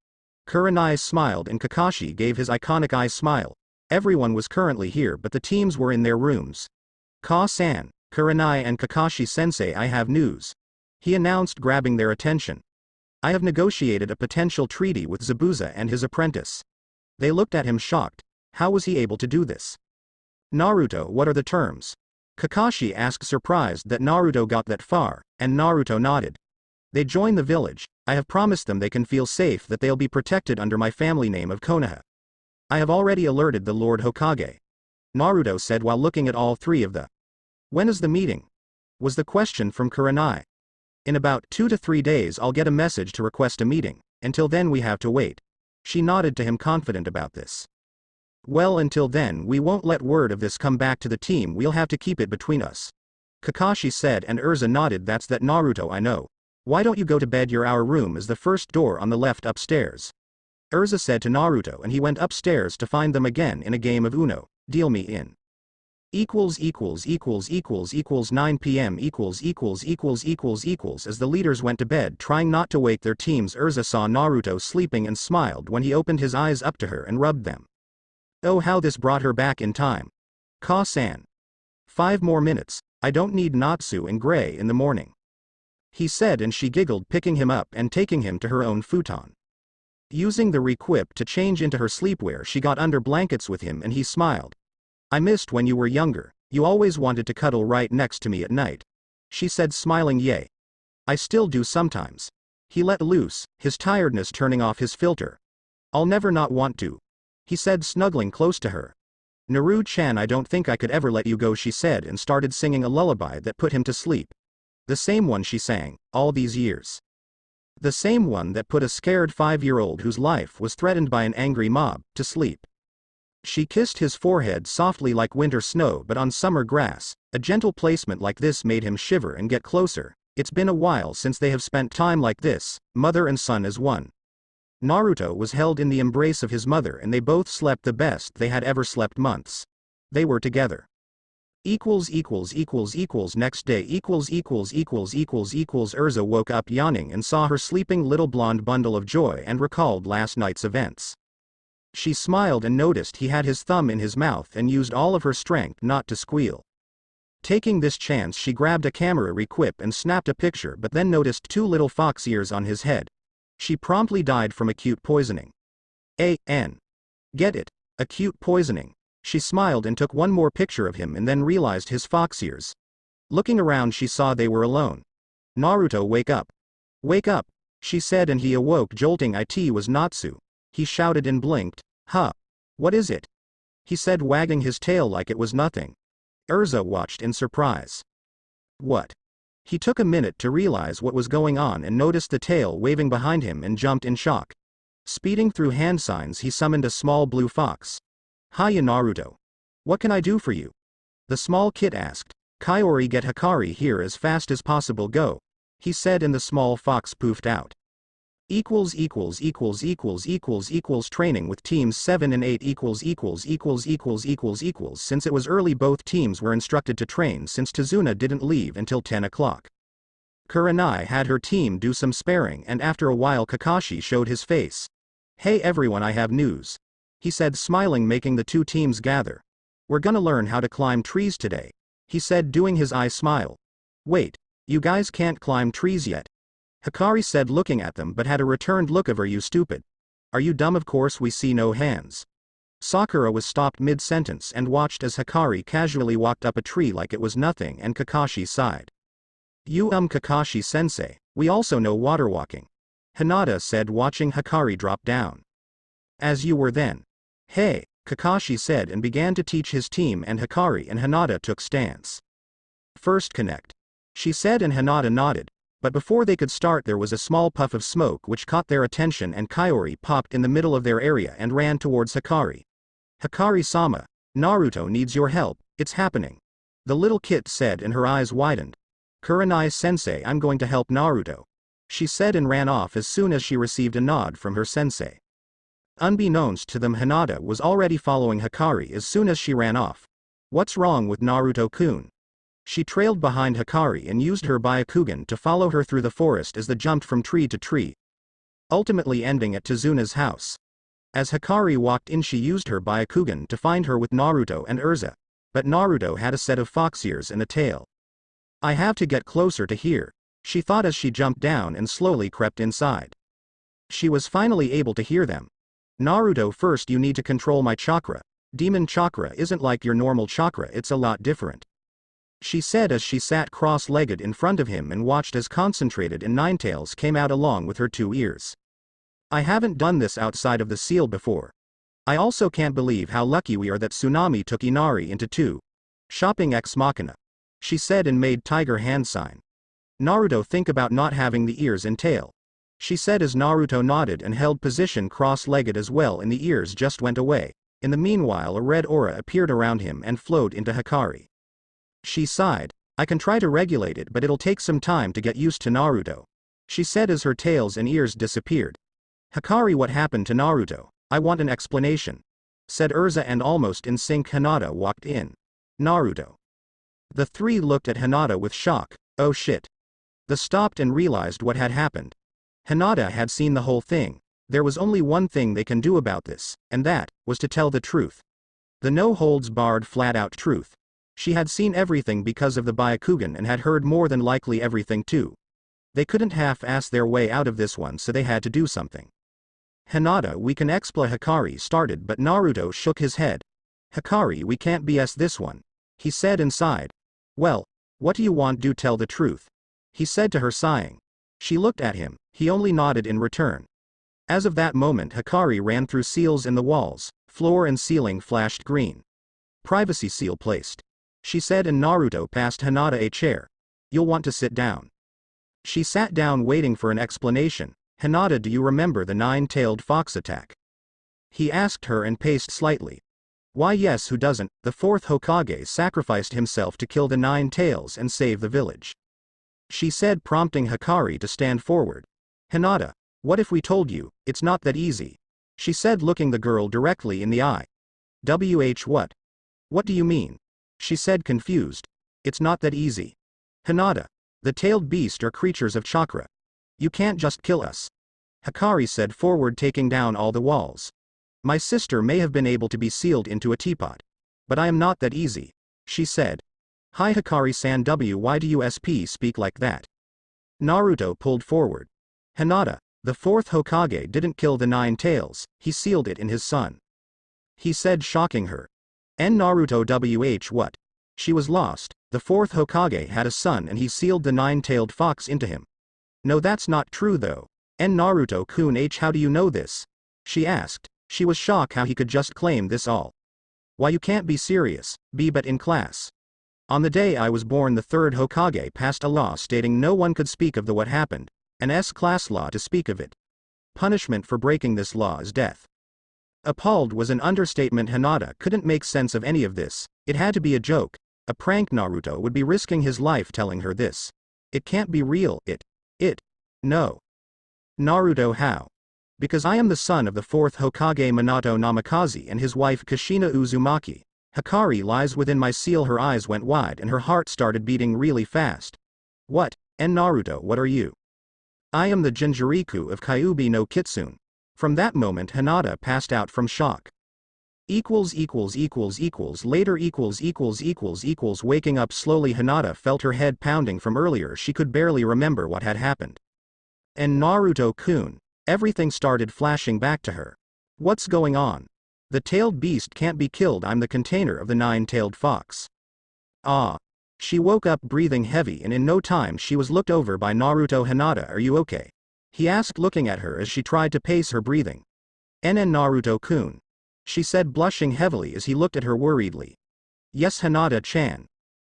Kurenai smiled and Kakashi gave his iconic eye smile. Everyone was currently here, but the teams were in their rooms. Ka-san, Kurenai and Kakashi-sensei, I have news, he announced, grabbing their attention. I have negotiated a potential treaty with Zabuza and his apprentice. They looked at him shocked. How was he able to do this? Naruto, what are the terms? Kakashi asked, surprised that Naruto got that far, and Naruto nodded. They join the village. I have promised them they can feel safe, that they'll be protected under my family name of Konoha. I have already alerted the Lord Hokage. Naruto said while looking at all three of the. When is the meeting? Was the question from Kurenai. In about 2 to 3 days I'll get a message to request a meeting. Until then we have to wait. She nodded to him, confident about this. Well, until then we won't let word of this come back to the team, we'll have to keep it between us. Kakashi said, and Urza nodded. That's that, Naruto, I know. Why don't you go to bed? Our room is the first door on the left upstairs. Urza said to Naruto, and he went upstairs to find them again in a game of Uno. Deal me in. == 9 p.m. == As the leaders went to bed, trying not to wake their teams, Urza saw Naruto sleeping and smiled when he opened his eyes up to her and rubbed them. Oh, how this brought her back in time. Ka-san. 5 more minutes. I don't need Natsu and Gray in the morning, he said, and she giggled, picking him up and taking him to her own futon. Using the requip to change into her sleepwear, she got under blankets with him and he smiled. I missed when you were younger. You always wanted to cuddle right next to me at night, she said, smiling. Yay. I still do sometimes. He let loose, his tiredness turning off his filter. I'll never not want to, he said, snuggling close to her. Naru-chan, I don't think I could ever let you go, she said, and started singing a lullaby that put him to sleep. The same one she sang all these years. The same one that put a scared 5-year-old whose life was threatened by an angry mob to sleep. She kissed his forehead softly like winter snow, but on summer grass. A gentle placement like this made him shiver and get closer. It's been a while since they have spent time like this, mother and son as one. Naruto was held in the embrace of his mother, and they both slept the best they had ever slept. Months they were together. Next day. Urza woke up yawning and saw her sleeping little blonde bundle of joy and recalled last night's events. She smiled and noticed he had his thumb in his mouth and used all of her strength not to squeal. Taking this chance, she grabbed a camera requip and snapped a picture, but then noticed 2 little fox ears on his head. She promptly died from acute poisoning. Get it? Acute poisoning. She smiled and took one more picture of him and then realized his fox ears. Looking around, she saw they were alone. Naruto, wake up. Wake up, she said, and he awoke, jolting. It was Natsu. He shouted and blinked. Huh. What is it? He said, wagging his tail like it was nothing. Urza watched in surprise. What? He took a minute to realize what was going on and noticed the tail waving behind him and jumped in shock. Speeding through hand signs, he summoned a small blue fox. Hiya, Naruto. What can I do for you? The small kid asked. Kaori, get Hikari here as fast as possible, go, he said, and the small fox poofed out. Training with teams 7 and 8 Since it was early, both teams were instructed to train since Tazuna didn't leave until 10 o'clock. Kurenai had her team do some sparring, and after a while Kakashi showed his face. Hey everyone, I have news, he said, smiling, making the 2 teams gather. We're gonna learn how to climb trees today, he said, doing his eye smile. Wait, you guys can't climb trees yet, Hikari said, looking at them, but had a returned look of, are you stupid? Are you dumb? Of course we see no hands. Sakura was stopped mid-sentence and watched as Hikari casually walked up a tree like it was nothing, and Kakashi sighed. Kakashi-sensei, we also know water walking, Hinata said, watching Hikari drop down. As you were then. Hey, Kakashi said, and began to teach his team, and Hikari and Hinata took stance. First connect, she said, and Hinata nodded. But before they could start, there was a small puff of smoke which caught their attention, and Kaori popped in the middle of their area and ran towards Hikari. Hikari-sama, Naruto needs your help, it's happening, the little kid said, and her eyes widened. Kurenai-sensei, I'm going to help Naruto, she said, and ran off as soon as she received a nod from her sensei. Unbeknownst to them, Hinata was already following Hikari as soon as she ran off. What's wrong with Naruto-kun? She trailed behind Hikari and used her Byakugan to follow her through the forest as they jumped from tree to tree, ultimately ending at Tazuna's house. As Hikari walked in, she used her Byakugan to find her with Naruto and Urza. But Naruto had a set of fox ears and a tail. I have to get closer to here, she thought as she jumped down and slowly crept inside. She was finally able to hear them. Naruto, first you need to control my chakra. Demon chakra isn't like your normal chakra, it's a lot different. She said as she sat cross-legged in front of him and watched as concentrated and Ninetales came out along with her 2 ears. I haven't done this outside of the seal before. I also can't believe how lucky we are that Tsunami took Inari into 2. Shopping ex machina. She said and made tiger hand sign. Naruto, think about not having the ears and tail. She said as Naruto nodded and held position cross-legged as well, and the ears just went away. In the meanwhile a red aura appeared around him and flowed into Hikari. She sighed. I can try to regulate it, but it'll take some time to get used to Naruto. She said as her tails and ears disappeared. Hikari, what happened to Naruto? I want an explanation. Said Urza, and almost in sync Hinata walked in. Naruto. The 3 looked at Hinata with shock. Oh shit. They stopped and realized what had happened. Hinata had seen the whole thing. There was only one thing they can do about this, and that was to tell the truth. The no-holds-barred flat-out truth. She had seen everything because of the Byakugan and had heard more than likely everything too. They couldn't half-ass their way out of this one, so they had to do something. Hinata, we can explain, Hikari started, but Naruto shook his head. Hikari, we can't BS this one. He said and sighed. Well, what do you want? Do tell the truth. He said to her, sighing. She looked at him. He only nodded in return. As of that moment Hikari ran through seals in the walls, floor and ceiling flashed green. Privacy seal placed. She said, and Naruto passed Hinata a chair. You'll want to sit down. She sat down waiting for an explanation. Hinata, do you remember the 9-tailed fox attack? He asked her and paced slightly. Why yes, who doesn't? The 4th Hokage sacrificed himself to kill the 9 tails and save the village. She said, prompting Hikari to stand forward. Hinata, what if we told you, it's not that easy? She said, looking the girl directly in the eye. What? What do you mean? She said, confused. It's not that easy. Hinata, the tailed beast are creatures of chakra. You can't just kill us. Hikari said, forward, taking down all the walls. My sister may have been able to be sealed into a teapot. But I am not that easy. She said. Hi Hikari-san, why do you speak like that? Naruto pulled forward. Hinata, the 4th Hokage didn't kill the 9 tails, he sealed it in his son. He said, shocking her. Naruto, what? She was lost. The 4th Hokage had a son and he sealed the 9-tailed fox into him. No, that's not true though. Naruto-kun, how do you know this? She asked. She was shocked how he could just claim this all. Why, you can't be serious, but in class. On the day I was born the 3rd Hokage passed a law stating no one could speak of the what happened, an S-class law to speak of it. Punishment for breaking this law is death. Appalled was an understatement. Hinata couldn't make sense of any of this. It had to be a joke, a prank. Naruto would be risking his life telling her this. It can't be real. No. Naruto, how? Because I am the son of the 4th Hokage Minato Namikaze and his wife Kushina Uzumaki. Hikari lies within my seal. Her eyes went wide and her heart started beating really fast. What? Naruto, what are you? I am the Jinchuriku of Kyuubi no Kitsune. From that moment Hinata passed out from shock. Later waking up slowly, Hinata felt her head pounding from earlier. She could barely remember what had happened. And Naruto-kun, everything started flashing back to her. What's going on? The tailed beast can't be killed. I'm the container of the 9-tailed fox. Ah. She woke up breathing heavy and in no time she was looked over by Naruto. Hinata, are you okay? He asked, looking at her as she tried to pace her breathing. Naruto-kun. She said, blushing heavily as he looked at her worriedly. Yes, Hinata-chan.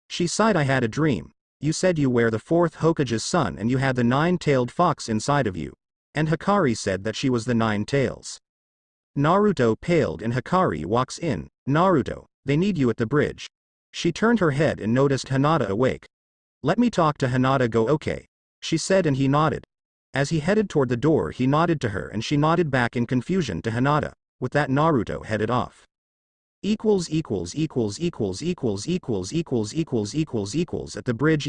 She sighed. I had a dream. You said you were the 4th Hokage's son and you had the 9-tailed fox inside of you. And Hikari said that she was the 9 tails. Naruto paled and Hikari walks in. Naruto, they need you at the bridge. She turned her head and noticed Hinata awake. Let me talk to Hinata. Go, okay. She said, and he nodded. As he headed toward the door he nodded to her and she nodded back in confusion to Hinata. With that Naruto headed off. At the bridge.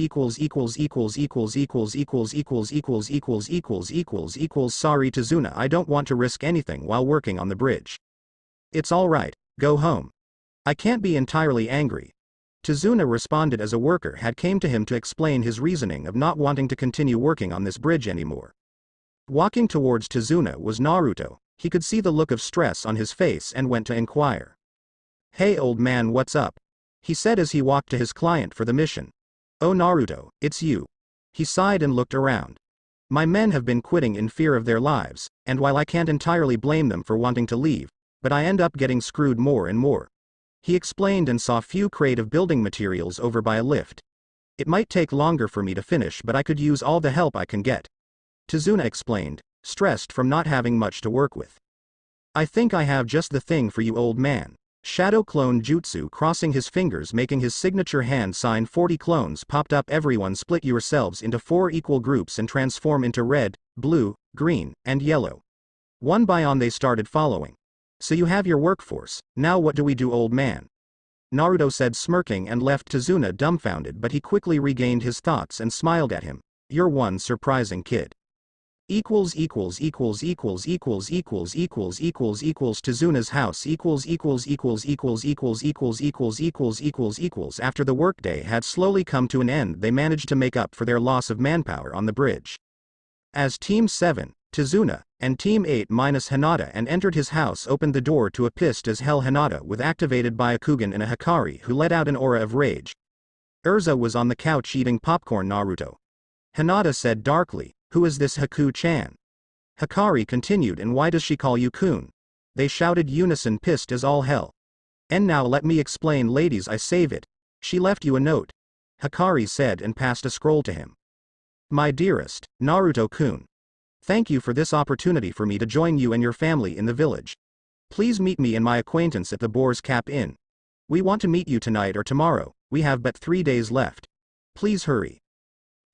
Sorry Tazuna, I don't want to risk anything while working on the bridge. It's alright, go home. I can't be entirely angry. Tazuna responded as a worker had came to him to explain his reasoning of not wanting to continue working on this bridge anymore. Walking towards Tazuna was Naruto. He could see the look of stress on his face and went to inquire. "Hey old man, what's up?" he said as he walked to his client for the mission. "Oh Naruto, it's you." He sighed and looked around. "My men have been quitting in fear of their lives, and while I can't entirely blame them for wanting to leave, but I end up getting screwed more and more." He explained and saw few creative building materials over by a lift. "It might take longer for me to finish, but I could use all the help I can get," Tazuna explained, stressed from not having much to work with. "I think I have just the thing for you old man." Shadow clone jutsu, crossing his fingers making his signature hand sign. 40 clones popped up. "Everyone split yourselves into 4 equal groups and transform into red, blue, green, and yellow." One by one they started following. "So you have your workforce, now what do we do old man?" Naruto said, smirking, and left Tazuna dumbfounded, but he quickly regained his thoughts and smiled at him. "You're one surprising kid." Tazuna's house. After the workday had slowly come to an end, they managed to make up for their loss of manpower on the bridge. As Team 7, Tazuna, and Team 8 minus Hinata and entered his house, opened the door to a pissed as hell Hinata with activated Byakugan and a Hikari who let out an aura of rage. Urza was on the couch eating popcorn. "Naruto," Hinata said darkly, "who is this Haku-chan?" Hikari continued, "And why does she call you Kun?" They shouted unison, pissed as all hell. "And now let me explain ladies, I save it. She left you a note," Hikari said and passed a scroll to him. "My dearest, Naruto-kun. Thank you for this opportunity for me to join you and your family in the village. Please meet me and my acquaintance at the Boar's Cap Inn. We want to meet you tonight or tomorrow, we have but 3 days left. Please hurry."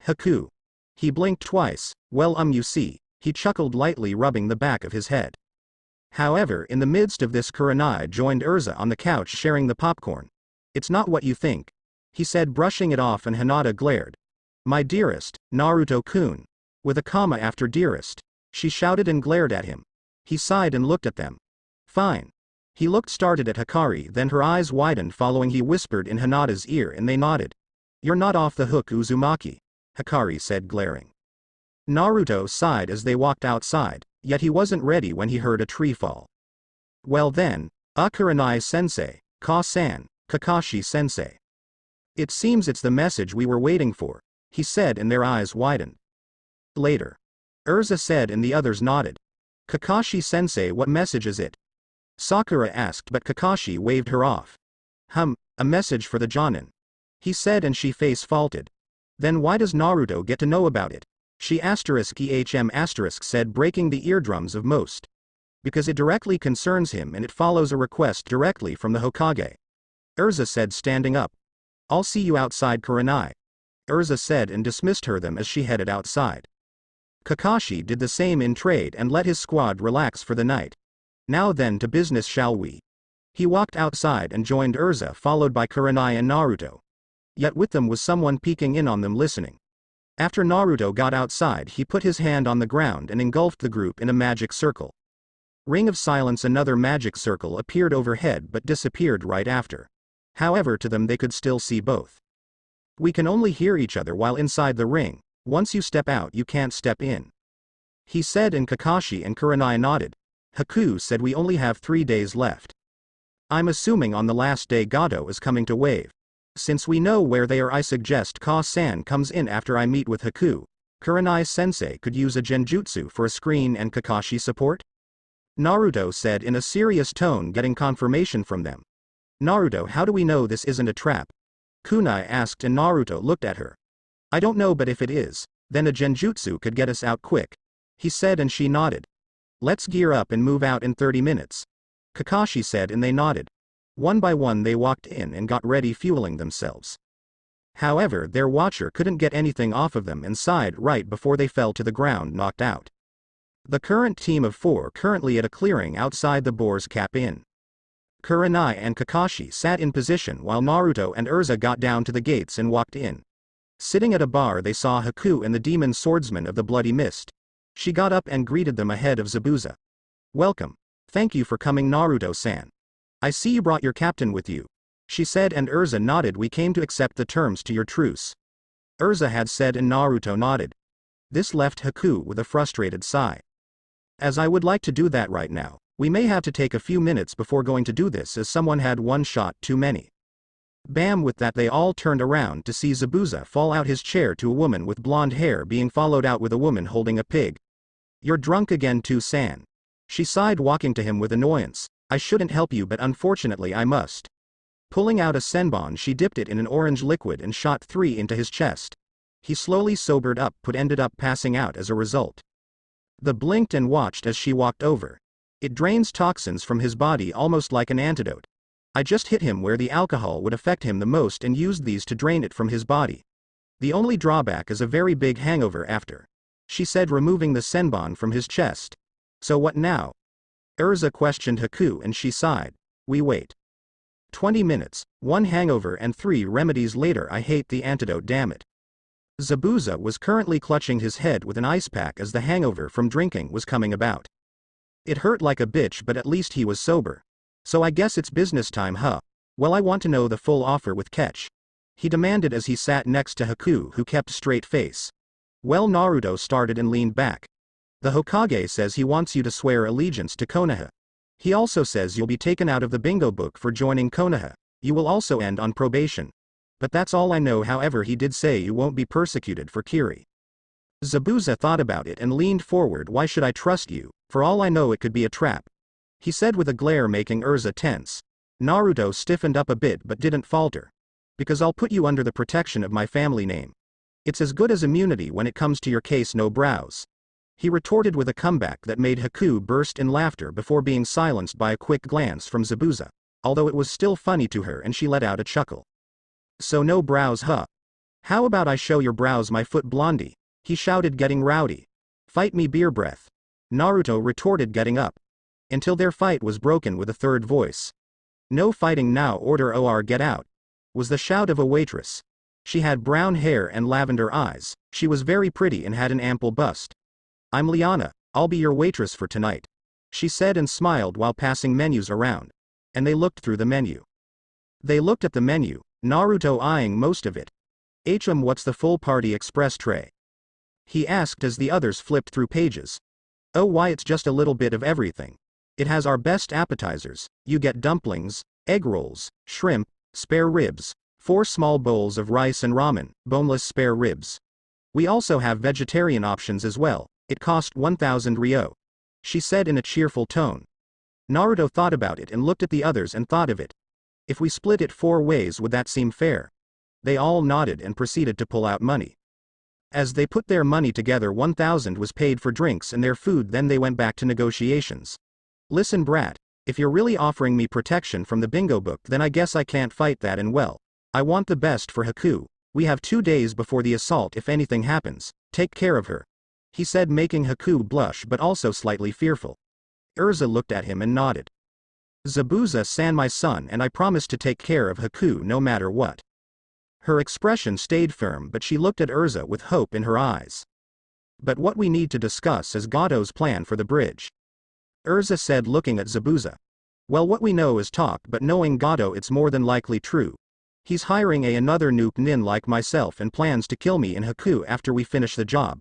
Haku. He blinked twice. "Well, you see," he chuckled lightly, rubbing the back of his head. However, in the midst of this, Kurenai joined Urza on the couch sharing the popcorn. "It's not what you think," he said, brushing it off, and Hinata glared. "My dearest, Naruto-kun." With a comma after dearest, she shouted and glared at him. He sighed and looked at them. "Fine." He looked started at Hikari, then her eyes widened following. He whispered in Hinata's ear and they nodded. "You're not off the hook, Uzumaki," Hikari said, glaring. Naruto sighed as they walked outside, yet he wasn't ready when he heard a tree fall. "Well then, Kurenai-sensei, Ka-san, Kakashi-sensei. It seems it's the message we were waiting for," he said, and their eyes widened. Later, Urza said and the others nodded. "Kakashi-sensei, what message is it?" Sakura asked, but Kakashi waved her off. A message for the Jonin," he said, and she face faulted. "Then why does Naruto get to know about it?" She said, breaking the eardrums of most. "Because it directly concerns him and it follows a request directly from the Hokage," Urza said, standing up. "I'll see you outside, Kurenai," Urza said, and dismissed her them as she headed outside. Kakashi did the same in trade and let his squad relax for the night. "Now then, to business shall we?" He walked outside and joined Urza, followed by Kurenai and Naruto. Yet with them was someone peeking in on them, listening. After Naruto got outside, he put his hand on the ground and engulfed the group in a magic circle. Ring of silence. Another magic circle appeared overhead but disappeared right after. However, to them they could still see both. "We can only hear each other while inside the ring. Once you step out, you can't step in," he said, and Kakashi and Kurenai nodded. Haku said, "We only have 3 days left. I'm assuming on the last day Gato is coming to wave. Since we know where they are, I suggest Ka-san comes in after I meet with Haku. Kurenai-sensei could use a genjutsu for a screen and Kakashi support," Naruto said in a serious tone, getting confirmation from them. "Naruto, how do we know this isn't a trap?" Kunai asked, and Naruto looked at her. "I don't know, but if it is, then a genjutsu could get us out quick," he said, and she nodded. "Let's gear up and move out in 30 minutes. Kakashi said, and they nodded. One by one they walked in and got ready, fueling themselves. However, their watcher couldn't get anything off of them and sighed right before they fell to the ground, knocked out. The current team of 4 currently at a clearing outside the Boar's Cap Inn. Kurenai and Kakashi sat in position while Naruto and Urza got down to the gates and walked in. Sitting at a bar, they saw Haku and the demon swordsman of the Bloody Mist. She got up and greeted them ahead of Zabuza. "Welcome. Thank you for coming, Naruto-san. I see you brought your captain with you," she said, and Urza nodded. "We came to accept the terms to your truce," Urza had said, and Naruto nodded. This left Haku with a frustrated sigh. As I would like to do that right now, we may have to take a few minutes before going to do this as someone had one shot too many. Bam! With that they all turned around to see Zabuza fall out his chair to a woman with blonde hair being followed out with a woman holding a pig. You're drunk again too, San. She sighed, walking to him with annoyance. I shouldn't help you, but unfortunately I must. Pulling out a senbon, she dipped it in an orange liquid and shot 3 into his chest. He slowly sobered up but ended up passing out as a result. The blinked and watched as she walked over. It drains toxins from his body almost like an antidote. I just hit him where the alcohol would affect him the most and used these to drain it from his body. The only drawback is a very big hangover after. She said, removing the senbon from his chest. So what now? Urza questioned Haku and she sighed. We wait. 20 minutes, 1 hangover and 3 remedies later. I hate the antidote, damn it. Zabuza was currently clutching his head with an ice pack as the hangover from drinking was coming about. It hurt like a bitch, but at least he was sober. So I guess it's business time, huh? Well, I want to know the full offer with catch. He demanded as he sat next to Haku, who kept straight face. Well, Naruto started and leaned back. The Hokage says he wants you to swear allegiance to Konoha. He also says you'll be taken out of the bingo book for joining Konoha. You will also end on probation. But that's all I know. However, he did say you won't be persecuted for Kiri. Zabuza thought about it and leaned forward. Why should I trust you? For all I know, it could be a trap. He said with a glare, making Urza tense. Naruto stiffened up a bit but didn't falter. Because I'll put you under the protection of my family name. It's as good as immunity when it comes to your case, no brows. He retorted with a comeback that made Haku burst in laughter before being silenced by a quick glance from Zabuza, although it was still funny to her and she let out a chuckle. So no brows, huh? How about I show your brows, my foot, blondie? He shouted, getting rowdy. Fight me, beer breath. Naruto retorted, getting up. Until their fight was broken with a third voice. No fighting now, order or get out. Was the shout of a waitress. She had brown hair and lavender eyes. She was very pretty and had an ample bust. I'm Liana, I'll be your waitress for tonight. She said and smiled while passing menus around. And they looked through the menu. They looked at the menu, Naruto eyeing most of it. What's the full party express tray? He asked as the others flipped through pages. Oh, why, it's just a little bit of everything. It has our best appetizers. You get dumplings, egg rolls, shrimp, spare ribs, 4 small bowls of rice and ramen, boneless spare ribs. We also have vegetarian options as well. It cost 1,000 ryo. She said in a cheerful tone. Naruto thought about it and looked at the others and thought of it. If we split it 4 ways, would that seem fair? They all nodded and proceeded to pull out money. As they put their money together, 1,000 was paid for drinks and their food. Then they went back to negotiations. Listen, brat, if you're really offering me protection from the bingo book, then I guess I can't fight that, and well, I want the best for Haku. We have 2 days before the assault. If anything happens, take care of her. He said, making Haku blush but also slightly fearful. Urza looked at him and nodded. Zabuza-san, my son, and I promise to take care of Haku no matter what. Her expression stayed firm, but she looked at Urza with hope in her eyes. But what we need to discuss is Gato's plan for the bridge. Urza said, looking at Zabuza. Well, what we know is talk, but knowing Gato, it's more than likely true. He's hiring another noob nin like myself and plans to kill me and Haku after we finish the job.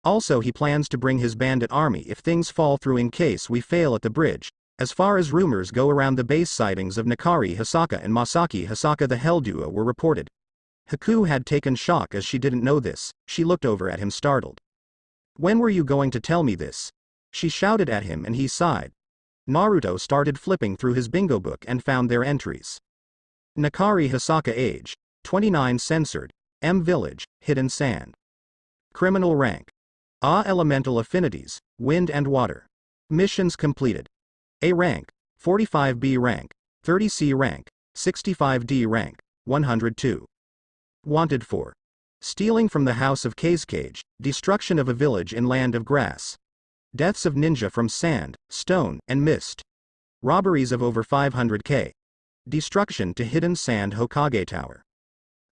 Also, he plans to bring his bandit army if things fall through in case we fail at the bridge. As far as rumors go around the base, sightings of Nakari Hisaka and Masaki Hisaka, the Hell Duo, were reported. Haku had taken shock as she didn't know this. She looked over at him startled. When were you going to tell me this? She shouted at him and he sighed. Naruto started flipping through his bingo book and found their entries. Nakari Hisaka, age 29, censored, M village, hidden sand. Criminal rank. Elemental affinities, wind and water. Missions completed. A rank, 45B rank, 30C rank, 65D rank, 102. Wanted for stealing from the house of Kazekage, destruction of a village in land of grass. Deaths of ninja from sand, stone, and mist. Robberies of over 500k. Destruction to hidden sand Hokage Tower.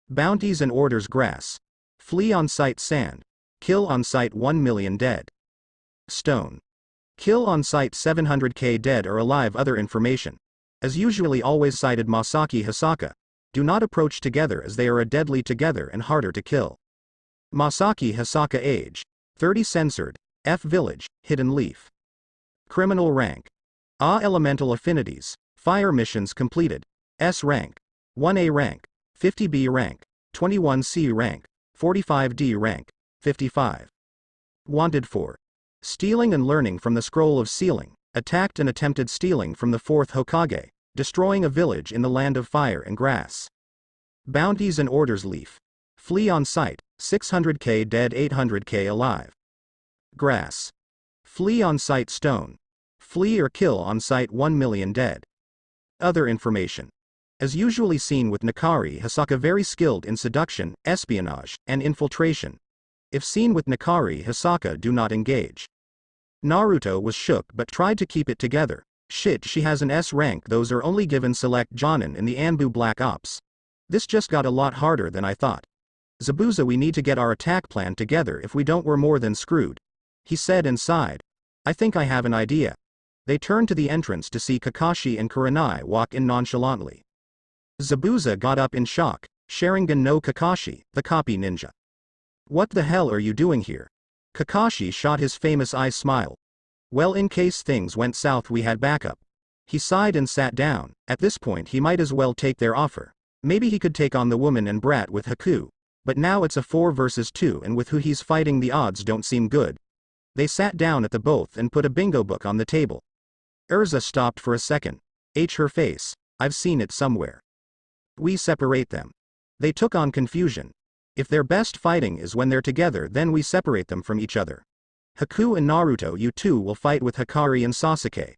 Bounties and orders grass. Flee on sight sand. Kill on sight 1 million dead. Stone. Kill on sight 700k dead or alive. Other information. As usually always cited Masaki Hisaka. Do not approach together as they are a deadly together and harder to kill. Masaki Hisaka, age 30, censored, F village, hidden leaf. Criminal rank. A elemental affinities. Fire missions completed. S rank. 1A rank. 50B rank. 21C rank. 45D rank. 55. Wanted for stealing and learning from the scroll of sealing, attacked and attempted stealing from the 4th Hokage, destroying a village in the land of fire and grass. Bounties and orders leaf. Flee on sight, 600k dead 800k alive. Grass. Flee on sight stone. Flee or kill on sight 1 million dead. Other information. As usually seen with Nakari Hisaka very skilled in seduction, espionage, and infiltration. If seen with Nakari Hisaka do not engage. Naruto was shook but tried to keep it together. Shit, she has an S rank, those are only given select Jonin in the Anbu Black Ops. This just got a lot harder than I thought. Zabuza, we need to get our attack plan together, if we don't we're more than screwed. He said and sighed. I think I have an idea. They turned to the entrance to see Kakashi and Kurenai walk in nonchalantly. Zabuza got up in shock. Sharingan no Kakashi, the copy ninja. What the hell are you doing here? Kakashi shot his famous eye smile. Well, in case things went south we had backup. He sighed and sat down. At this point he might as well take their offer. Maybe he could take on the woman and brat with Haku. But now it's a 4 versus 2 and with who he's fighting the odds don't seem good. They sat down at the both and put a bingo book on the table. Urza stopped for a second. Her face. I've seen it somewhere. We separate them. They took on confusion. If their best fighting is when they're together, then we separate them from each other. Haku and Naruto, you two will fight with Hikari and Sasuke.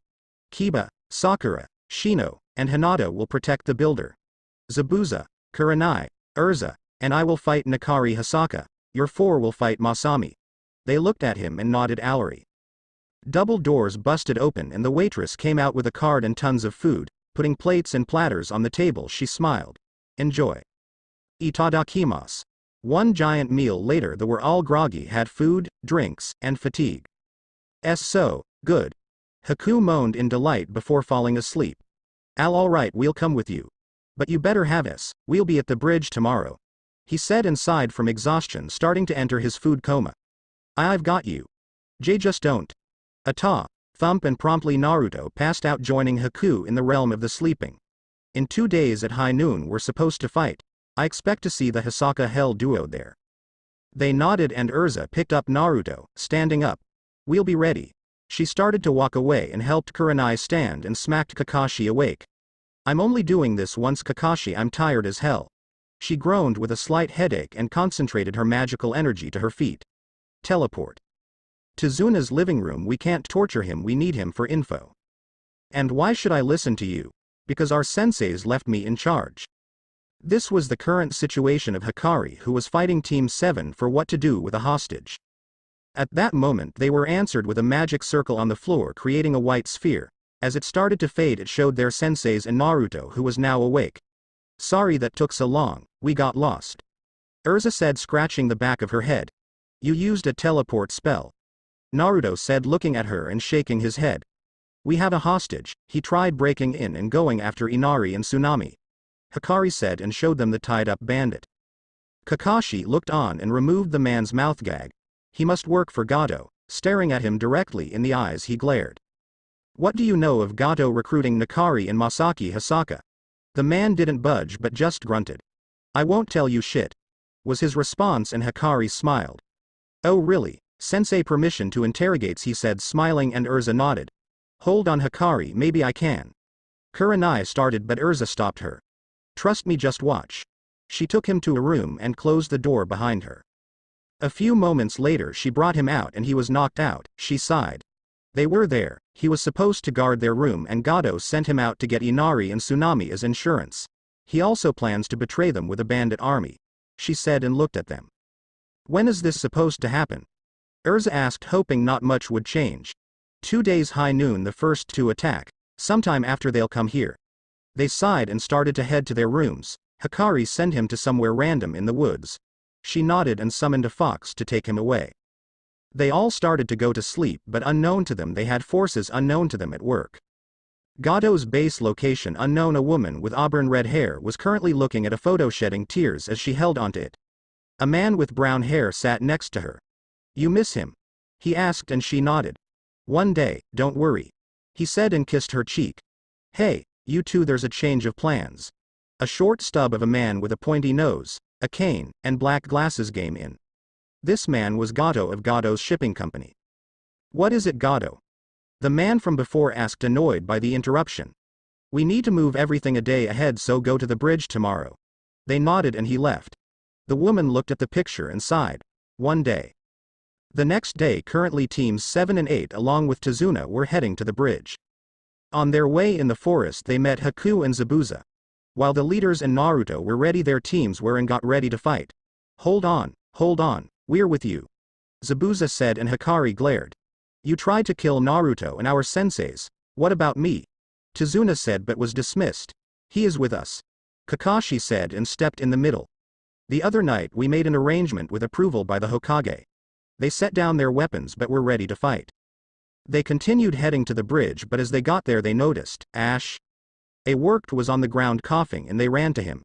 Kiba, Sakura, Shino, and Hinata will protect the builder. Zabuza, Kurenai, Urza, and I will fight Nakari Hisaka. Your 4 will fight Masami. They looked at him and nodded. Allery. Double doors busted open and the waitress came out with a card and tons of food, putting plates and platters on the table. She smiled. Enjoy. Itadakimasu. One giant meal later they were all groggy, had food, drinks, and fatigue. So good. Haku moaned in delight before falling asleep. Alright, we'll come with you. But you better have us, we'll be at the bridge tomorrow. He said and sighed from exhaustion, starting to enter his food coma. I've got you. Jay, just don't. Ata, thump, and promptly Naruto passed out, joining Haku in the realm of the sleeping. In 2 days at high noon we're supposed to fight. I expect to see the Hisaka Hell duo there. They nodded and Urza picked up Naruto, standing up. We'll be ready. She started to walk away and helped Kurenai stand and smacked Kakashi awake. I'm only doing this once, Kakashi, I'm tired as hell. She groaned with a slight headache and concentrated her magical energy to her feet. Teleport. To Zuna's living room. We can't torture him, we need him for info. And why should I listen to you? Because our senseis left me in charge. This was the current situation of Hikari, who was fighting Team 7 for what to do with a hostage. At that moment they were answered with a magic circle on the floor, creating a white sphere. As it started to fade it showed their senseis and Naruto, who was now awake. Sorry that took so long, we got lost. Urza said, scratching the back of her head. You used a teleport spell. Naruto said, looking at her and shaking his head. We have a hostage, he tried breaking in and going after Inari and Tsunami. Hikari said and showed them the tied-up bandit. Kakashi looked on and removed the man's mouth gag. He must work for Gato. Staring at him directly in the eyes he glared. What do you know of Gato recruiting Nakari and Masaki Hisaka? The man didn't budge but just grunted. I won't tell you shit, was his response, and Hikari smiled. Oh really? Sensei permission to interrogate, he said, smiling, and Urza nodded. Hold on Hikari, maybe I can. Kurenai started but Urza stopped her. Trust me, just watch. She took him to a room and closed the door behind her. A few moments later she brought him out and he was knocked out. She sighed. They were there, he was supposed to guard their room and Gato sent him out to get Inari and Tsunami as insurance. He also plans to betray them with a bandit army. She said and looked at them. When is this supposed to happen? Urza asked, hoping not much would change. 2 days, high noon the first to attack. Sometime after they'll come here. They sighed and started to head to their rooms. Hikari sent him to somewhere random in the woods. She nodded and summoned a fox to take him away. They all started to go to sleep, but unknown to them they had forces unknown to them at work. Gato's base location unknown. A woman with auburn red hair was currently looking at a photo, shedding tears as she held onto it. A man with brown hair sat next to her. You miss him? He asked and she nodded. One day, don't worry. He said and kissed her cheek. Hey, you two, there's a change of plans. A short stub of a man with a pointy nose, a cane, and black glasses came in. This man was Gato of Gato's shipping company. What is it, Gato? The man from before asked, annoyed by the interruption. We need to move everything a day ahead, so go to the bridge tomorrow. They nodded and he left. The woman looked at the picture and sighed. One day. The next day, currently teams 7 and 8 along with Tazuna were heading to the bridge. On their way in the forest they met Haku and Zabuza. While the leaders and Naruto were ready, their teams were and got ready to fight. Hold on, we're with you. Zabuza said, and Hikari glared. You tried to kill Naruto and our senseis, what about me? Tazuna said but was dismissed. He is with us. Kakashi said and stepped in the middle. The other night we made an arrangement with approval by the Hokage. They set down their weapons but were ready to fight. They continued heading to the bridge, but as they got there they noticed Ash. A worked was on the ground coughing and they ran to him.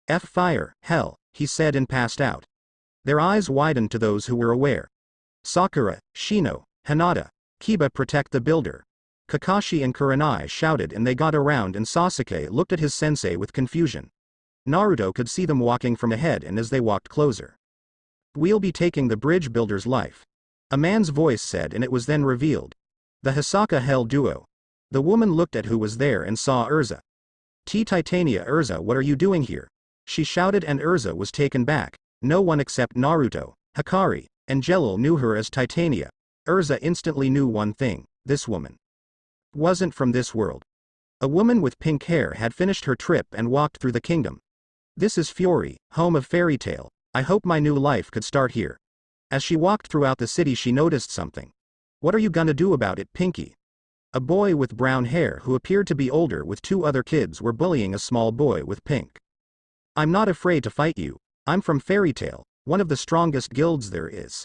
Fire, hell, he said and passed out. Their eyes widened to those who were aware. Sakura, Shino, Hinata, Kiba, protect the builder. Kakashi and Kurenai shouted and they got around, and Sasuke looked at his sensei with confusion. Naruto could see them walking from ahead, and as they walked closer. We'll be taking the bridge builder's life. A man's voice said, and it was then revealed. The Hisaka Hell duo. The woman looked at who was there and saw Urza. Titania, Urza, what are you doing here? She shouted, and Urza was taken back. No one except Naruto, Hikari, and Jelil knew her as Titania. Urza instantly knew one thing: this woman wasn't from this world. A woman with pink hair had finished her trip and walked through the kingdom. This is Fury, home of Fairy Tail. I hope my new life could start here. As she walked throughout the city she noticed something. What are you gonna do about it, Pinky? A boy with brown hair who appeared to be older with 2 other kids were bullying a small boy with pink. I'm not afraid to fight you. I'm from Fairy Tail, one of the strongest guilds there is.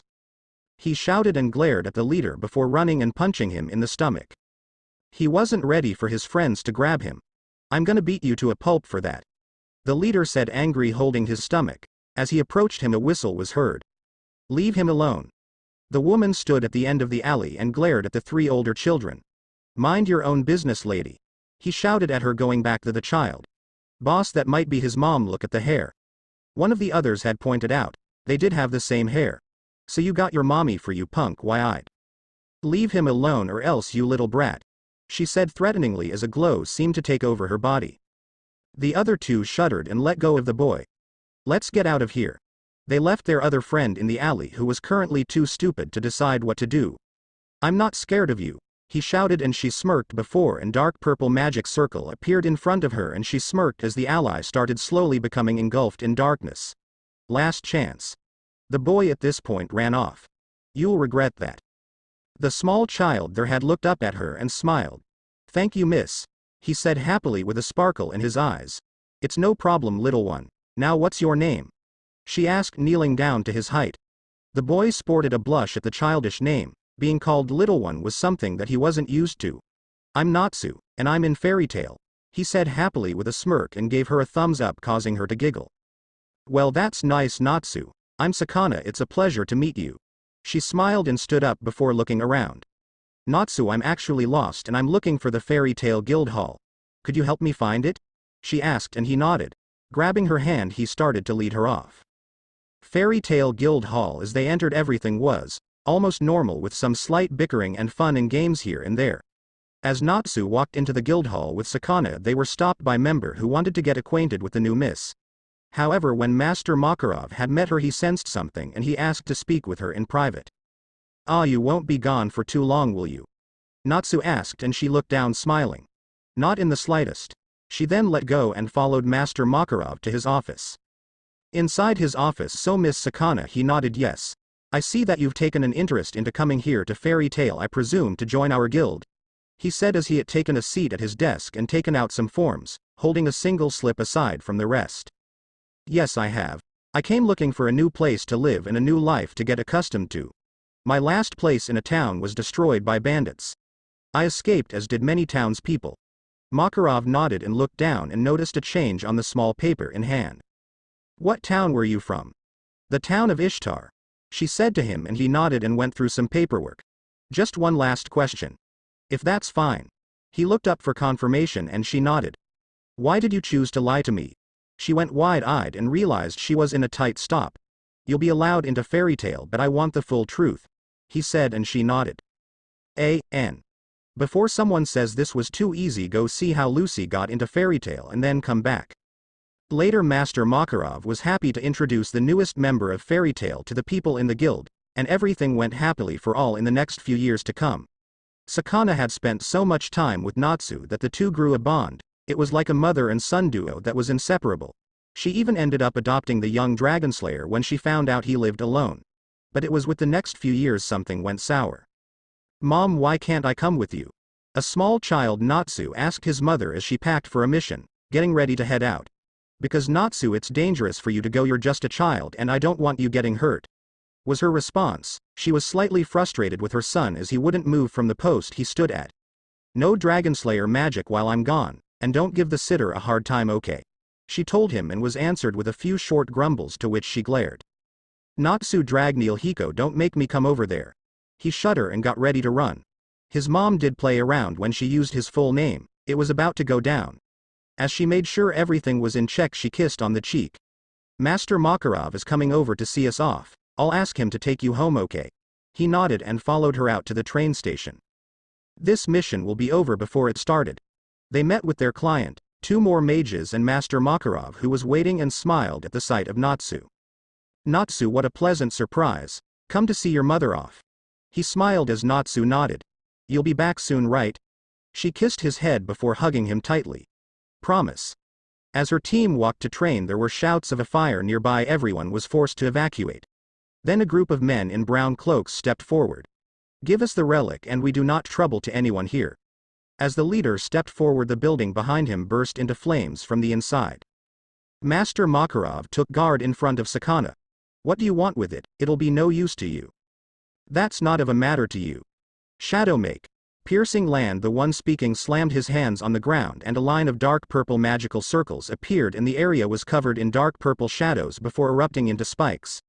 He shouted and glared at the leader before running and punching him in the stomach. He wasn't ready for his friends to grab him. I'm gonna beat you to a pulp for that. The leader said, angry, holding his stomach. As he approached him a whistle was heard. Leave him alone. The woman stood at the end of the alley and glared at the 3 older children. Mind your own business, lady. He shouted at her, going back to the child. Boss, that might be his mom, look at the hair. One of the others had pointed out. They did have the same hair. So you got your mommy for you, punk, why-eyed. Leave him alone or else, you little brat. She said threateningly as a glow seemed to take over her body. The other 2 shuddered and let go of the boy. Let's get out of here. They left their other friend in the alley, who was currently too stupid to decide what to do. I'm not scared of you, he shouted, and she smirked before and dark purple magic circle appeared in front of her and she smirked as the ally started slowly becoming engulfed in darkness. Last chance. The boy at this point ran off. You'll regret that. The small child there had looked up at her and smiled. Thank you, miss, he said happily with a sparkle in his eyes. It's no problem, little one. Now what's your name? She asked, kneeling down to his height. The boy sported a blush at the childish name. Being called little one was something that he wasn't used to. I'm Natsu, and I'm in Fairy Tail, he said happily with a smirk and gave her a thumbs up, causing her to giggle. Well, that's nice, Natsu. I'm Sakana, it's a pleasure to meet you. She smiled and stood up before looking around. Natsu, I'm actually lost and I'm looking for the Fairy Tail Guild Hall. Could you help me find it? She asked, and he nodded. Grabbing her hand he started to lead her off. Fairy Tail Guild Hall, as they entered, everything was almost normal, with some slight bickering and fun and games here and there. As Natsu walked into the guild hall with Sakana, they were stopped by member who wanted to get acquainted with the new miss. However, when Master Makarov had met her he sensed something and he asked to speak with her in private. Ah, you won't be gone for too long, will you? Natsu asked, and she looked down smiling. Not in the slightest. She then let go and followed Master Makarov to his office. Inside his office, so Miss Sakana, he nodded yes. I see that you've taken an interest into coming here to Fairy Tail, I presume to join our guild, he said as he had taken a seat at his desk and taken out some forms, holding a single slip aside from the rest. Yes, I have. I came looking for a new place to live and a new life to get accustomed to. My last place in a town was destroyed by bandits. I escaped, as did many townspeople. Makarov nodded and looked down and noticed a change on the small paper in hand. What town were you from? The town of Ishtar, she said to him, and he nodded and went through some paperwork. Just one last question. If that's fine. He looked up for confirmation and she nodded. Why did you choose to lie to me? She went wide-eyed and realized she was in a tight stop. You'll be allowed into fairy tale, but I want the full truth, he said, and she nodded. A.N. Before someone says this was too easy, go see how Lucy got into fairy tale and then come back. Later, Master Makarov was happy to introduce the newest member of fairy tale to the people in the guild, and everything went happily for all in the next few years to come. Sakana had spent so much time with Natsu that the two grew a bond. It was like a mother and son duo that was inseparable. She even ended up adopting the young Dragonslayer when she found out he lived alone. But it was with the next few years something went sour. Mom, why can't I come with you? A small child Natsu asked his mother as she packed for a mission, getting ready to head out. Because Natsu, it's dangerous for you to go, you're just a child and I don't want you getting hurt, was her response. She was slightly frustrated with her son as he wouldn't move from the post he stood at. No Dragonslayer magic while I'm gone, and don't give the sitter a hard time, okay? She told him and was answered with a few short grumbles to which she glared. Natsu Dragneel Hiko, don't make me come over there. He shuddered and got ready to run. His mom did play around when she used his full name. It was about to go down. As she made sure everything was in check, she kissed on the cheek. Master Makarov is coming over to see us off. I'll ask him to take you home, okay? He nodded and followed her out to the train station. This mission will be over before it started. They met with their client, two more mages and Master Makarov, who was waiting, and smiled at the sight of Natsu. Natsu, what a pleasant surprise. Come to see your mother off. He smiled as Natsu nodded. You'll be back soon, right? She kissed his head before hugging him tightly. Promise. As her team walked to train, there were shouts of a fire nearby. Everyone was forced to evacuate. Then a group of men in brown cloaks stepped forward. Give us the relic and we do not trouble to anyone here. As the leader stepped forward, the building behind him burst into flames from the inside. Master Makarov took guard in front of Sakana. What do you want with it? It'll be no use to you. That's not of a matter to you. Shadowmake. Piercing Land, the one speaking, slammed his hands on the ground and a line of dark purple magical circles appeared and the area was covered in dark purple shadows before erupting into spikes.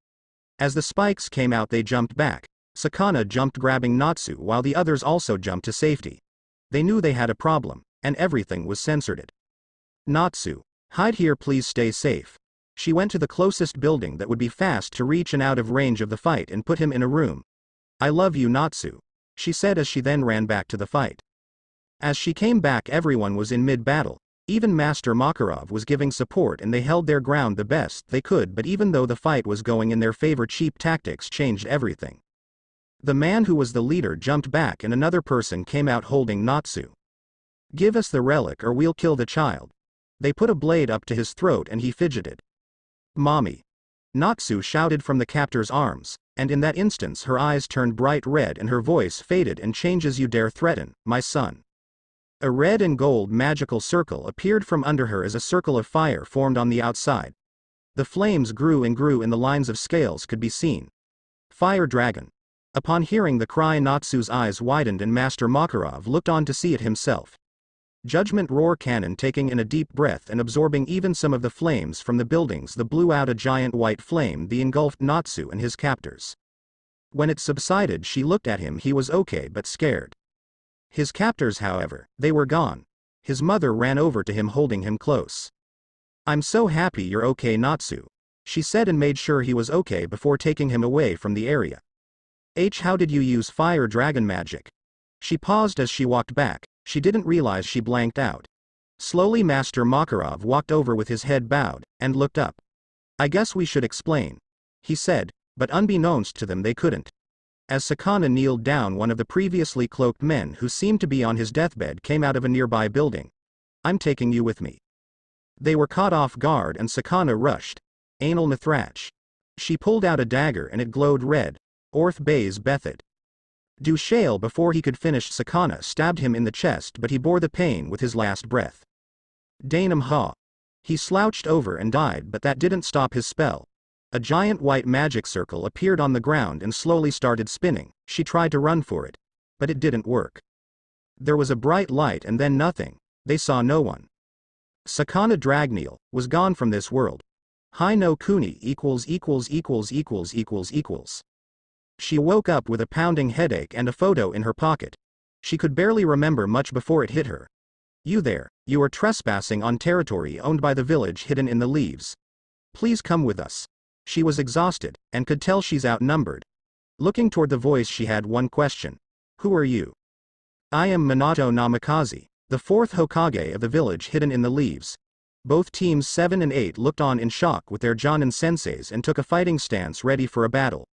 As the spikes came out, they jumped back. Sakana jumped, grabbing Natsu, while the others also jumped to safety. They knew they had a problem, and everything was censored. Natsu, hide here, please stay safe. She went to the closest building that would be fast to reach and out of range of the fight and put him in a room. I love you, Natsu, she said as she then ran back to the fight. As she came back, everyone was in mid-battle. Even Master Makarov was giving support and they held their ground the best they could, but even though the fight was going in their favor, cheap tactics changed everything. The man who was the leader jumped back and another person came out holding Natsu. Give us the relic or we'll kill the child. They put a blade up to his throat and he fidgeted. Mommy. Natsu shouted from the captor's arms, and in that instance her eyes turned bright red and her voice faded and changes. You dare threaten my son? A red and gold magical circle appeared from under her as a circle of fire formed on the outside. The flames grew and grew and the lines of scales could be seen. Fire dragon. Upon hearing the cry, Natsu's eyes widened and Master Makarov looked on to see it himself. Judgment roar cannon. Taking in a deep breath and absorbing even some of the flames from the buildings, that blew out a giant white flame that engulfed Natsu and his captors. When it subsided, she looked at him. He was okay but scared. His captors, however, they were gone. His mother ran over to him holding him close. I'm so happy you're okay, Natsu, she said, and made sure he was okay before taking him away from the area. How did you use fire dragon magic? She paused as she walked back. She didn't realize she blanked out. Slowly Master Makarov walked over with his head bowed, and looked up. I guess we should explain, he said, but unbeknownst to them they couldn't. As Sakana kneeled down, one of the previously cloaked men who seemed to be on his deathbed came out of a nearby building. I'm taking you with me. They were caught off guard and Sakana rushed. Anal Nathrach. She pulled out a dagger and it glowed red. Orth Bays Bethid. Dushale, before he could finish, Sakana stabbed him in the chest, but he bore the pain with his last breath. Dainam Ha. He slouched over and died, but that didn't stop his spell. A giant white magic circle appeared on the ground and slowly started spinning. She tried to run for it, but it didn't work. There was a bright light and then nothing. They saw no one. Sakana Dragneel was gone from this world. Hi no Kuni equals. She woke up with a pounding headache and a photo in her pocket. She could barely remember much before it hit her. You there, you are trespassing on territory owned by the village hidden in the leaves. Please come with us. She was exhausted, and could tell she's outnumbered. Looking toward the voice, she had one question. Who are you? I am Minato Namikaze, the fourth Hokage of the village hidden in the leaves. Both teams 7 and 8 looked on in shock with their Jonin senseis and took a fighting stance ready for a battle.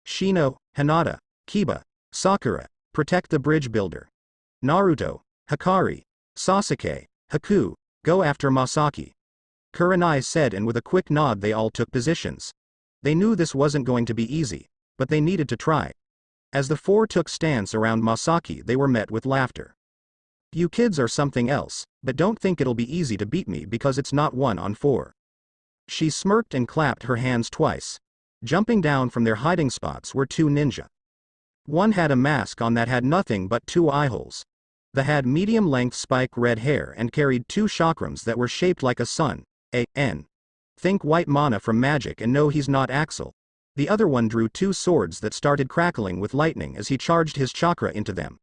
Shino, Hinata, Kiba, Sakura, protect the bridge builder. Naruto, Hikari, Sasuke, Haku, go after Masaki. Kurenai said, and with a quick nod they all took positions. They knew this wasn't going to be easy, but they needed to try. As the 4 took stance around Masaki, they were met with laughter. You kids are something else, but don't think it'll be easy to beat me because it's not 1 on 4. She smirked and clapped her hands twice. Jumping down from their hiding spots were 2 ninja. One had a mask on that had nothing but 2 eye holes. The had medium-length spike red hair and carried 2 chakrams that were shaped like a sun, A-N. Think white mana from magic and no, he's not Axel. The other one drew 2 swords that started crackling with lightning as he charged his chakra into them.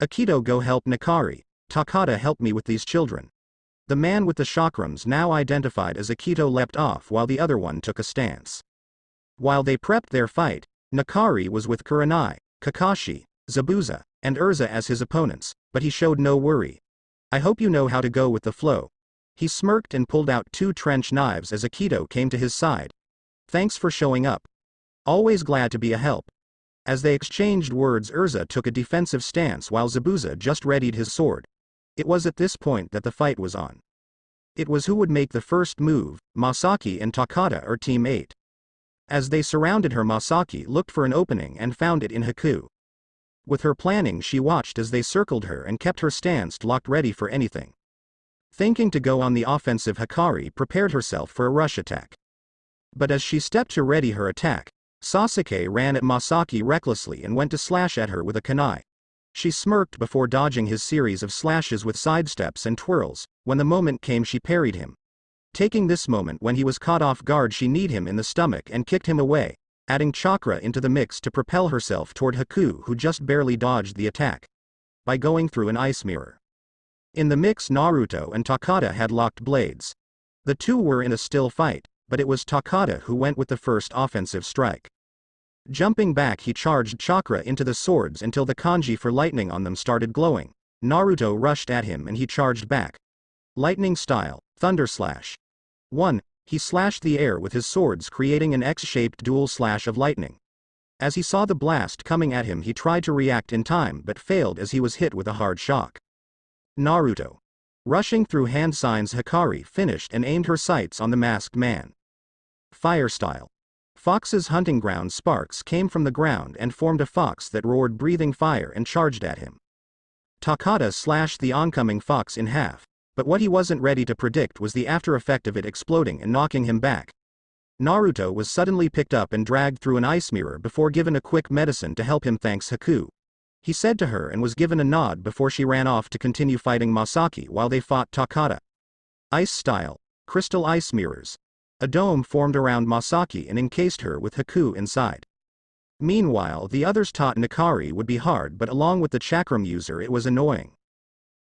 Akito, go help Nikari. Takada, help me with these children. The man with the chakrams, now identified as Akito, leapt off while the other one took a stance. While they prepped their fight, Nikari was with Kurenai, Kakashi, Zabuza, and Urza as his opponents, but he showed no worry. I hope you know how to go with the flow. He smirked and pulled out 2 trench knives as Akito came to his side. Thanks for showing up. Always glad to be a help. As they exchanged words, Urza took a defensive stance while Zabuza just readied his sword. It was at this point that the fight was on. It was who would make the first move, Masaki and Takada or Team 8. As they surrounded her, Masaki looked for an opening and found it in Haku. With her planning, she watched as they circled her and kept her stance locked, ready for anything. Thinking to go on the offensive, Hikari prepared herself for a rush attack. But as she stepped to ready her attack, Sasuke ran at Masaki recklessly and went to slash at her with a kunai. She smirked before dodging his series of slashes with sidesteps and twirls. When the moment came, she parried him. Taking this moment when he was caught off guard, she kneed him in the stomach and kicked him away, adding chakra into the mix to propel herself toward Haku, who just barely dodged the attack by going through an ice mirror. In the mix, Naruto and Takada had locked blades. The 2 were in a still fight, but it was Takada who went with the first offensive strike. Jumping back, he charged chakra into the swords until the kanji for lightning on them started glowing. Naruto rushed at him and he charged back. Lightning style, thunder slash. 1. He slashed the air with his swords, creating an X-shaped dual slash of lightning. As he saw the blast coming at him, he tried to react in time but failed as he was hit with a hard shock. Naruto. Rushing through hand signs, Hikari finished and aimed her sights on the masked man. Fire style. Fox's hunting ground sparks came from the ground and formed a fox that roared, breathing fire, and charged at him. Takada slashed the oncoming fox in half, but what he wasn't ready to predict was the after effect of it exploding and knocking him back. Naruto was suddenly picked up and dragged through an ice mirror before given a quick medicine to help him, thanks Haku. He said to her and was given a nod before she ran off to continue fighting Masaki while they fought Takada. Ice style, crystal ice mirrors. A dome formed around Masaki and encased her with Haku inside. Meanwhile, the others taught Nikari would be hard, but along with the chakram user it was annoying.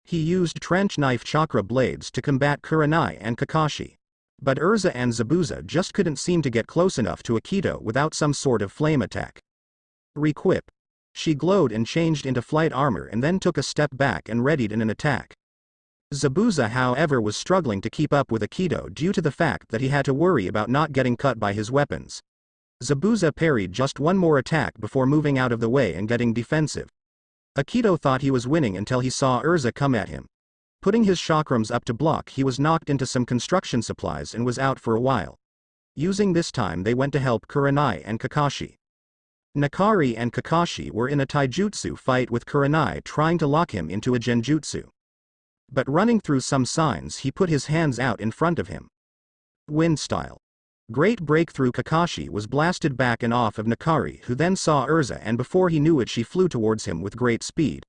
He used trench knife chakra blades to combat Kurenai and Kakashi. But Urza and Zabuza just couldn't seem to get close enough to Akito without some sort of flame attack. Requip. She glowed and changed into flight armor and then took a step back and readied in an attack. Zabuza, however, was struggling to keep up with Akito due to the fact that he had to worry about not getting cut by his weapons. Zabuza parried just one more attack before moving out of the way and getting defensive. Akito thought he was winning until he saw Urza come at him. Putting his chakrams up to block, he was knocked into some construction supplies and was out for a while. Using this time, they went to help Kurenai and Kakashi. Nikari and Kakashi were in a taijutsu fight with Kurenai trying to lock him into a genjutsu. But running through some signs, he put his hands out in front of him. Wind style. Great breakthrough. Kakashi was blasted back and off of Nikari, who then saw Urza, and before he knew it she flew towards him with great speed.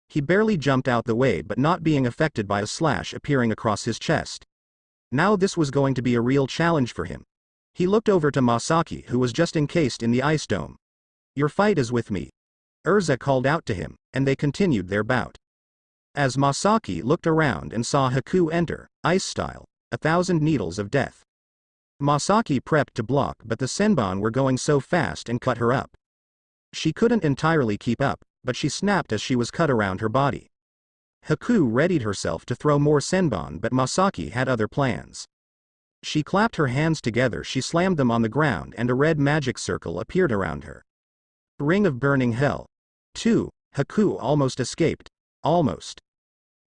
He barely jumped out the way, but not being affected by a slash appearing across his chest. Now this was going to be a real challenge for him. He looked over to Masaki, who was just encased in the ice dome. Your fight is with me. Urza called out to him, and they continued their bout. As Masaki looked around and saw Haku enter, ice style, 1,000 needles of death. Masaki prepped to block, but the Senbon were going so fast and cut her up. She couldn't entirely keep up, but she snapped as she was cut around her body. Haku readied herself to throw more Senbon, but Masaki had other plans. She clapped her hands together, she slammed them on the ground, and a red magic circle appeared around her. Ring of Burning Hell. 2. Haku almost escaped. Almost.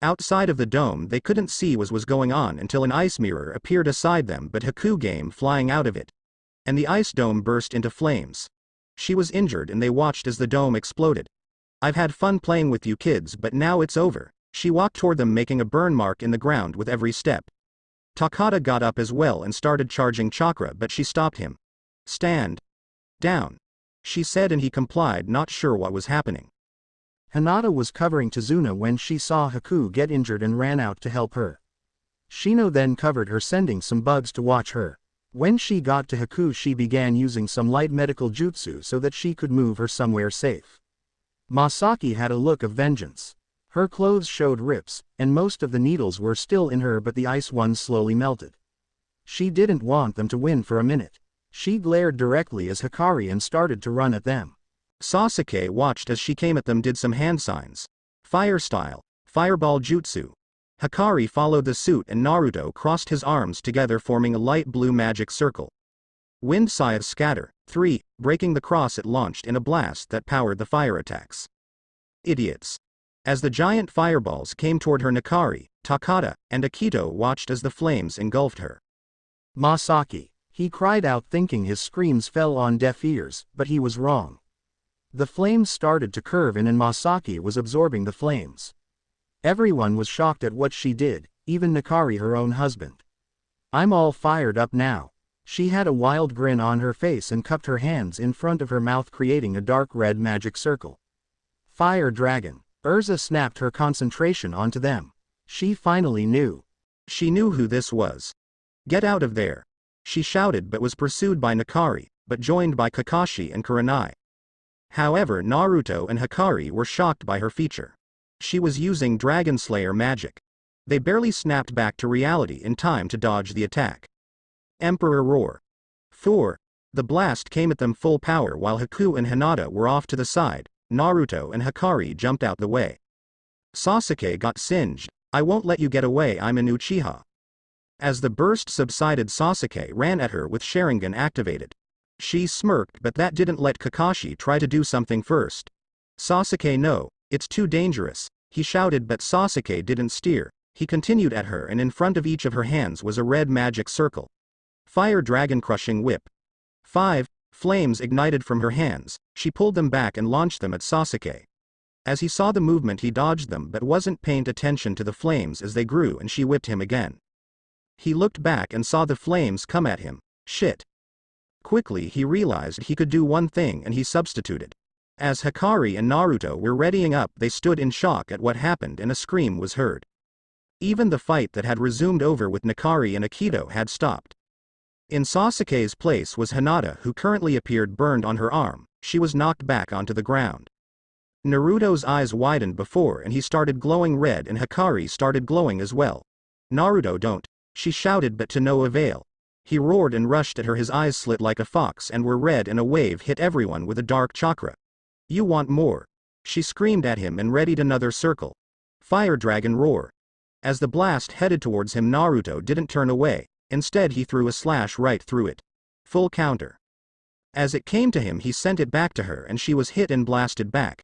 Outside of the dome they couldn't see what was going on until an ice mirror appeared aside them, but Haku came flying out of it. And the ice dome burst into flames. She was injured and they watched as the dome exploded. I've had fun playing with you kids, but now it's over. She walked toward them, making a burn mark in the ground with every step. Takata got up as well and started charging chakra, but she stopped him. Stand down, she said, and he complied, not sure what was happening. Hinata was covering Tazuna when she saw Haku get injured and ran out to help her. Shino then covered her, sending some bugs to watch her. When she got to Haku, she began using some light medical jutsu so that she could move her somewhere safe. Masaki had a look of vengeance. Her clothes showed rips, and most of the needles were still in her, but the ice ones slowly melted. She didn't want them to win for a minute. She glared directly as Hikari and started to run at them. Sasuke watched as she came at them, did some hand signs. Fire style, fireball jutsu. Hikari followed the suit and Naruto crossed his arms together, forming a light blue magic circle. Wind Saya scatter. 3. Breaking the cross, it launched in a blast that powered the fire attacks. Idiots. As the giant fireballs came toward her, Hikari, Takata, and Akito watched as the flames engulfed her. Masaki, he cried out, thinking his screams fell on deaf ears, but he was wrong. The flames started to curve in and Masaki was absorbing the flames. Everyone was shocked at what she did, even Hikari, her own husband. I'm all fired up now. She had a wild grin on her face and cupped her hands in front of her mouth, creating a dark red magic circle. Fire Dragon. Urza snapped her concentration onto them. She finally knew. She knew who this was. Get out of there, she shouted, but was pursued by Hikari, but joined by Kakashi and Kurenai. However, Naruto and Hikari were shocked by her feature. She was using Dragon Slayer magic. They barely snapped back to reality in time to dodge the attack. Emperor Roar. 4. The blast came at them full power while Haku and Hinata were off to the side. Naruto and Hikari jumped out the way. Sasuke got singed. I won't let you get away, I'm an Uchiha. As the burst subsided, Sasuke ran at her with Sharingan activated. She smirked, but that didn't let Kakashi try to do something first. Sasuke, no, it's too dangerous, he shouted, but Sasuke didn't steer. He continued at her, and in front of each of her hands was a red magic circle. Fire Dragon Crushing Whip. 5. Flames ignited from her hands. She pulled them back and launched them at Sasuke. As he saw the movement, he dodged them but wasn't paying attention to the flames as they grew, and she whipped him again. He looked back and saw the flames come at him. Shit. Quickly he realized he could do one thing, and he substituted. As Hikari and Naruto were readying up, they stood in shock at what happened, and a scream was heard. Even the fight that had resumed over with Hikari and Akito had stopped. In Sasuke's place was Hinata, who currently appeared burned on her arm. She was knocked back onto the ground. Naruto's eyes widened before and he started glowing red, and Hikari started glowing as well. Naruto, don't, she shouted, but to no avail. He roared and rushed at her, his eyes slit like a fox and were red, and a wave hit everyone with a dark chakra. You want more? She screamed at him and readied another circle. Fire Dragon Roar. As the blast headed towards him, Naruto didn't turn away. Instead he threw a slash right through it. Full counter. As it came to him, he sent it back to her and she was hit and blasted back.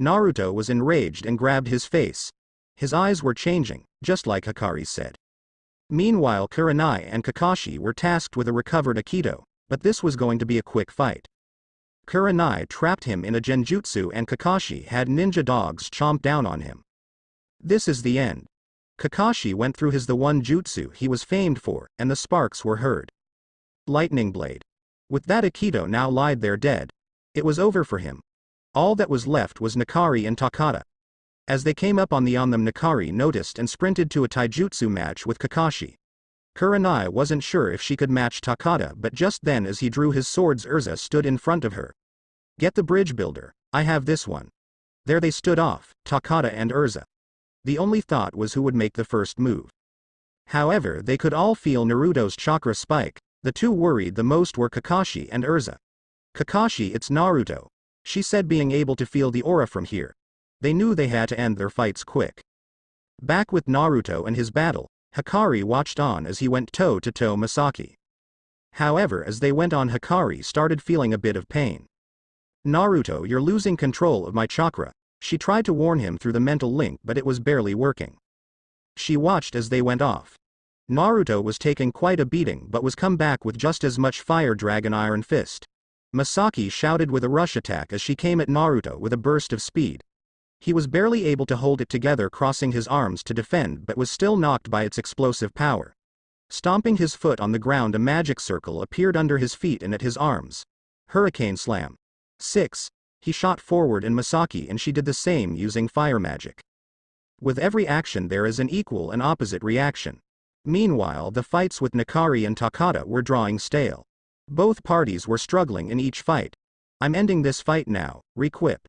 Naruto was enraged and grabbed his face. His eyes were changing, just like Hikari said. Meanwhile, Kurenai and Kakashi were tasked with a recovered Akito, but this was going to be a quick fight. Kurenai trapped him in a genjutsu and Kakashi had ninja dogs chomp down on him. This is the end. Kakashi went through the one jutsu he was famed for, and the sparks were heard. Lightning Blade. With that, Akito now lied there dead. It was over for him. All that was left was Hikari and Takata. As they came up on them, Hikari noticed and sprinted to a taijutsu match with Kakashi. Kurenai wasn't sure if she could match Takata, but just then as he drew his swords, Urza stood in front of her. Get the bridge builder, I have this one. There they stood off, Takada and Urza. The only thought was who would make the first move. However, they could all feel Naruto's chakra spike. The two worried the most were Kakashi and Urza. Kakashi, it's Naruto, she said, being able to feel the aura from here. They knew they had to end their fights quick. Back with Naruto and his battle, Hikari watched on as he went toe-to-toe Masaki. However, as they went on, Hikari started feeling a bit of pain. Naruto, you're losing control of my chakra. She tried to warn him through the mental link, but it was barely working. She watched as they went off. Naruto was taking quite a beating but was come back with just as much fire dragon iron fist. Masaki shouted with a rush attack as she came at Naruto with a burst of speed. He was barely able to hold it together, crossing his arms to defend, but was still knocked by its explosive power. Stomping his foot on the ground, a magic circle appeared under his feet and at his arms. Hurricane Slam. 6. He shot forward in Masaki and she did the same using fire magic. With every action there is an equal and opposite reaction. Meanwhile, the fights with Hikari and Takada were drawing stale. Both parties were struggling in each fight. I'm ending this fight now, requip.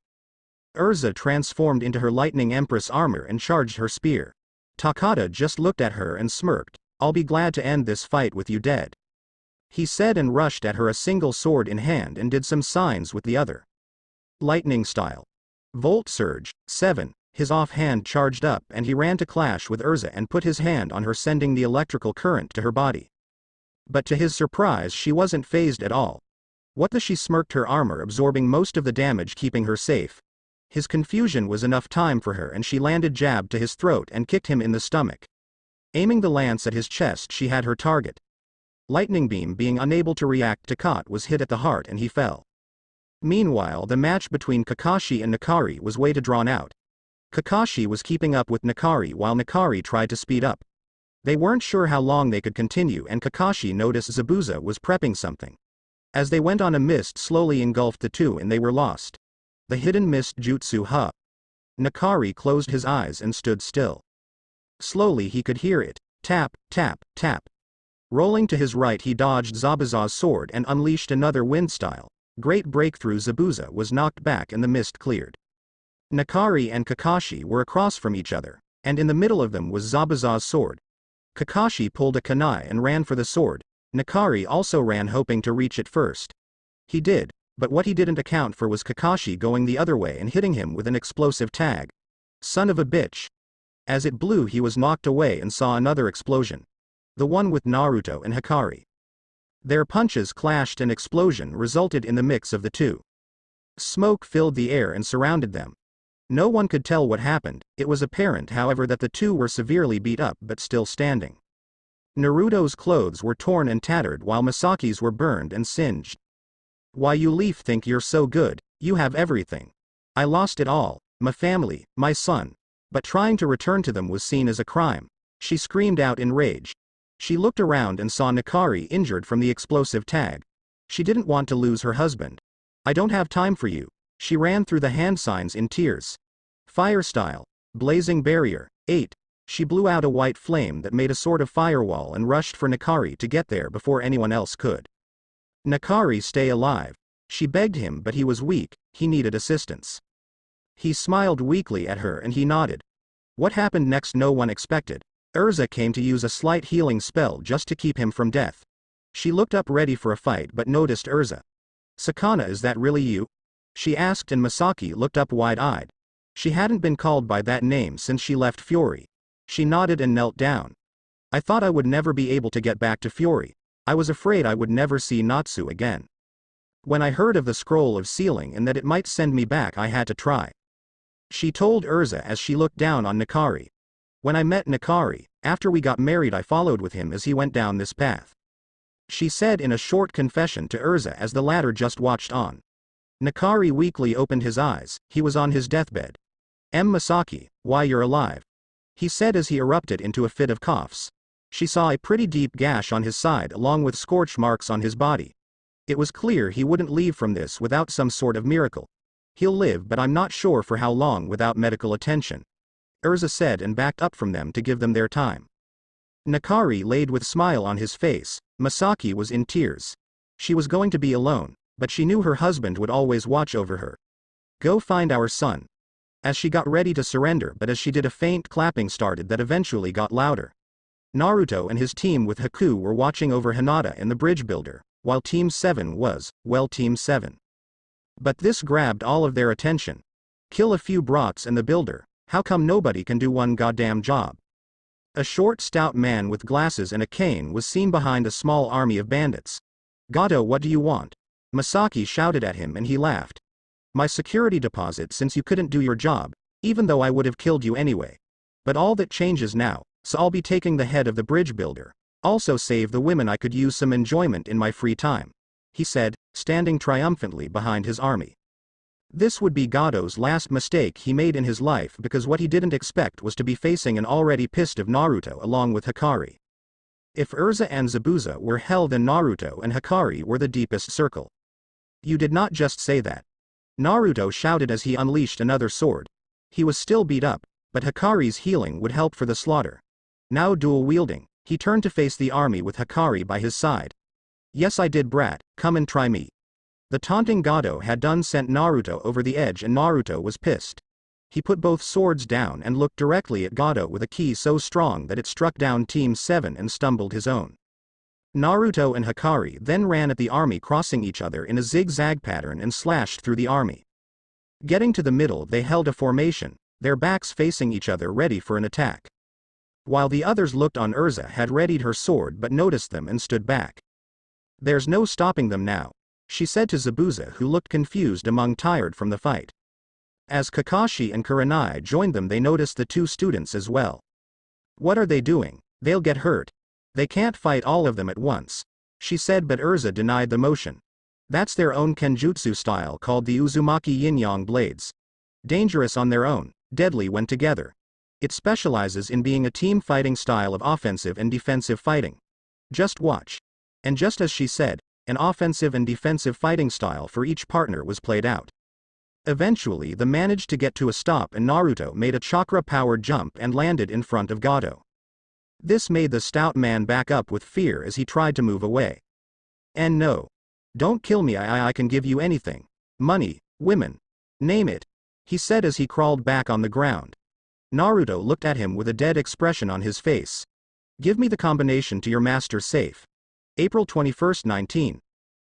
Urza transformed into her Lightning Empress armor and charged her spear. Takada just looked at her and smirked. I'll be glad to end this fight with you dead, he said, and rushed at her, a single sword in hand, and did some signs with the other. Lightning style. Volt Surge. 7. His offhand charged up and he ran to clash with Urza and put his hand on her, sending the electrical current to her body. But to his surprise, she wasn't phased at all. What the? She smirked, her armor absorbing most of the damage, keeping her safe. His confusion was enough time for her and she landed jab to his throat and kicked him in the stomach. Aiming the lance at his chest, she had her target. Lightning Beam, being unable to react to Kot, was hit at the heart and he fell. Meanwhile, the match between Kakashi and Hikari was way too drawn out. Kakashi was keeping up with Hikari while Hikari tried to speed up. They weren't sure how long they could continue, and Kakashi noticed Zabuza was prepping something. As they went on, a mist slowly engulfed the two and they were lost. The hidden mist jutsu, huh? Hikari closed his eyes and stood still. Slowly he could hear it. Tap, tap, tap. Rolling to his right, he dodged Zabuza's sword and unleashed another wind style. Great breakthrough. Zabuza was knocked back and the mist cleared. Hikari and Kakashi were across from each other, and in the middle of them was Zabuza's sword. Kakashi pulled a kunai and ran for the sword. Hikari also ran, hoping to reach it first. He did, but what he didn't account for was Kakashi going the other way and hitting him with an explosive tag. Son of a bitch. As it blew, he was knocked away and saw another explosion. The one with Naruto and Hikari. Their punches clashed and explosion resulted in the mix of the two. Smoke filled the air and surrounded them. No one could tell what happened. It was apparent, however, that the two were severely beat up but still standing. Naruto's clothes were torn and tattered while Masaki's were burned and singed. Why you leaf think you're so good, you have everything. I lost it all, my family, my son. But trying to return to them was seen as a crime. She screamed out in rage. She looked around and saw Hikari injured from the explosive tag. She didn't want to lose her husband. I don't have time for you. She ran through the hand signs in tears. Fire style. Blazing barrier. 8. She blew out a white flame that made a sort of firewall and rushed for Hikari to get there before anyone else could. Hikari, stay alive. She begged him, but he was weak, he needed assistance. He smiled weakly at her and he nodded. What happened next no one expected. Urza came to use a slight healing spell just to keep him from death. She looked up ready for a fight but noticed Urza. Sakana, is that really you? She asked, and Masaki looked up wide-eyed. She hadn't been called by that name since she left Fury. She nodded and knelt down. I thought I would never be able to get back to Fury. I was afraid I would never see Natsu again. When I heard of the scroll of sealing and that it might send me back, I had to try. She told Urza as she looked down on Hikari. When I met Hikari, after we got married, I followed with him as he went down this path. She said in a short confession to Urza as the latter just watched on. Hikari weakly opened his eyes. He was on his deathbed. Masaki, why you're alive, he said as he erupted into a fit of coughs. She saw a pretty deep gash on his side along with scorch marks on his body. It was clear he wouldn't leave from this without some sort of miracle. He'll live, but I'm not sure for how long without medical attention, Urza said, and backed up from them to give them their time. Hikari laid with smile on his face. Masaki was in tears. She was going to be alone. but she knew her husband would always watch over her. Go find our son. As she got ready to surrender, but as she did, a faint clapping started that eventually got louder. Naruto and his team with Haku were watching over Hinata and the bridge builder, while Team 7 was, well, Team 7. But this grabbed all of their attention. Kill a few brats and the builder, how come nobody can do one goddamn job? A short stout man with glasses and a cane was seen behind a small army of bandits. Gato, what do you want? Masaki shouted at him and he laughed. My security deposit, since you couldn't do your job, even though I would have killed you anyway. But all that changes now, so I'll be taking the head of the bridge builder. Also save the women, I could use some enjoyment in my free time, he said, standing triumphantly behind his army. This would be Gato's last mistake he made in his life, because what he didn't expect was to be facing an already pissed off Naruto along with Hikari. If Urza and Zabuza were hell, then Naruto and Hikari were the deepest circle. You did not just say that. Naruto shouted as he unleashed another sword. He was still beat up, but Hikari's healing would help for the slaughter. Now dual wielding, he turned to face the army with Hikari by his side. Yes, I did, brat, come and try me. The taunting Gato had done sent Naruto over the edge, and Naruto was pissed. He put both swords down and looked directly at Gato with a ki so strong that it struck down Team 7 and stumbled his own. Naruto and Hikari then ran at the army, crossing each other in a zigzag pattern and slashed through the army. Getting to the middle, they held a formation, their backs facing each other, ready for an attack. While the others looked on, Urza had readied her sword but noticed them and stood back. There's no stopping them now, she said to Zabuza, who looked confused among tired from the fight. As Kakashi and Kurenai joined them, they noticed the two students as well. What are they doing? They'll get hurt. They can't fight all of them at once, she said, but Urza denied the motion. That's their own kenjutsu style called the Uzumaki Yin-Yang blades. Dangerous on their own, deadly when together. It specializes in being a team fighting style of offensive and defensive fighting. Just watch. And just as she said, an offensive and defensive fighting style for each partner was played out. Eventually they managed to get to a stop, and Naruto made a chakra-powered jump and landed in front of Gato. This made the stout man back up with fear as he tried to move away. And no. Don't kill me, I can give you anything. Money, women. Name it, he said as he crawled back on the ground. Naruto looked at him with a dead expression on his face. Give me the combination to your master's safe. April 21, 19.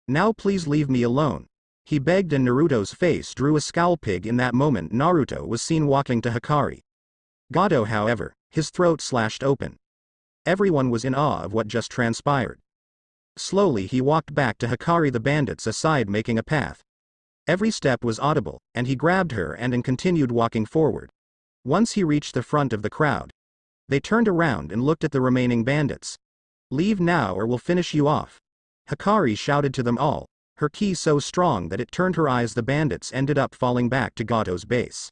Now please leave me alone, he begged, and Naruto's face drew a scowl. Pig. In that moment Naruto was seen walking to Hikari. Gato, however, his throat slashed open. Everyone was in awe of what just transpired. Slowly he walked back to Hikari, the bandits aside, making a path. Every step was audible, and he grabbed her and continued walking forward. Once he reached the front of the crowd, they turned around and looked at the remaining bandits. Leave now or we'll finish you off, Hikari shouted to them all, her ki so strong that it turned her eyes. The bandits ended up falling back to Gato's base.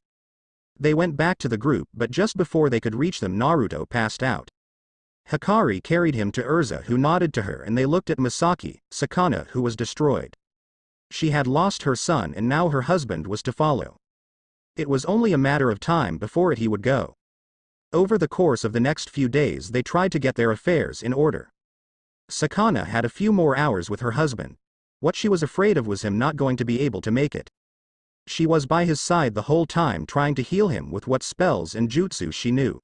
They went back to the group, but just before they could reach them, Naruto passed out. Hikari carried him to Urza, who nodded to her, and they looked at Masaki, Sakana, who was destroyed. She had lost her son and now her husband was to follow. It was only a matter of time before he would go. Over the course of the next few days they tried to get their affairs in order. Sakana had a few more hours with her husband. What she was afraid of was him not going to be able to make it. She was by his side the whole time, trying to heal him with what spells and jutsu she knew.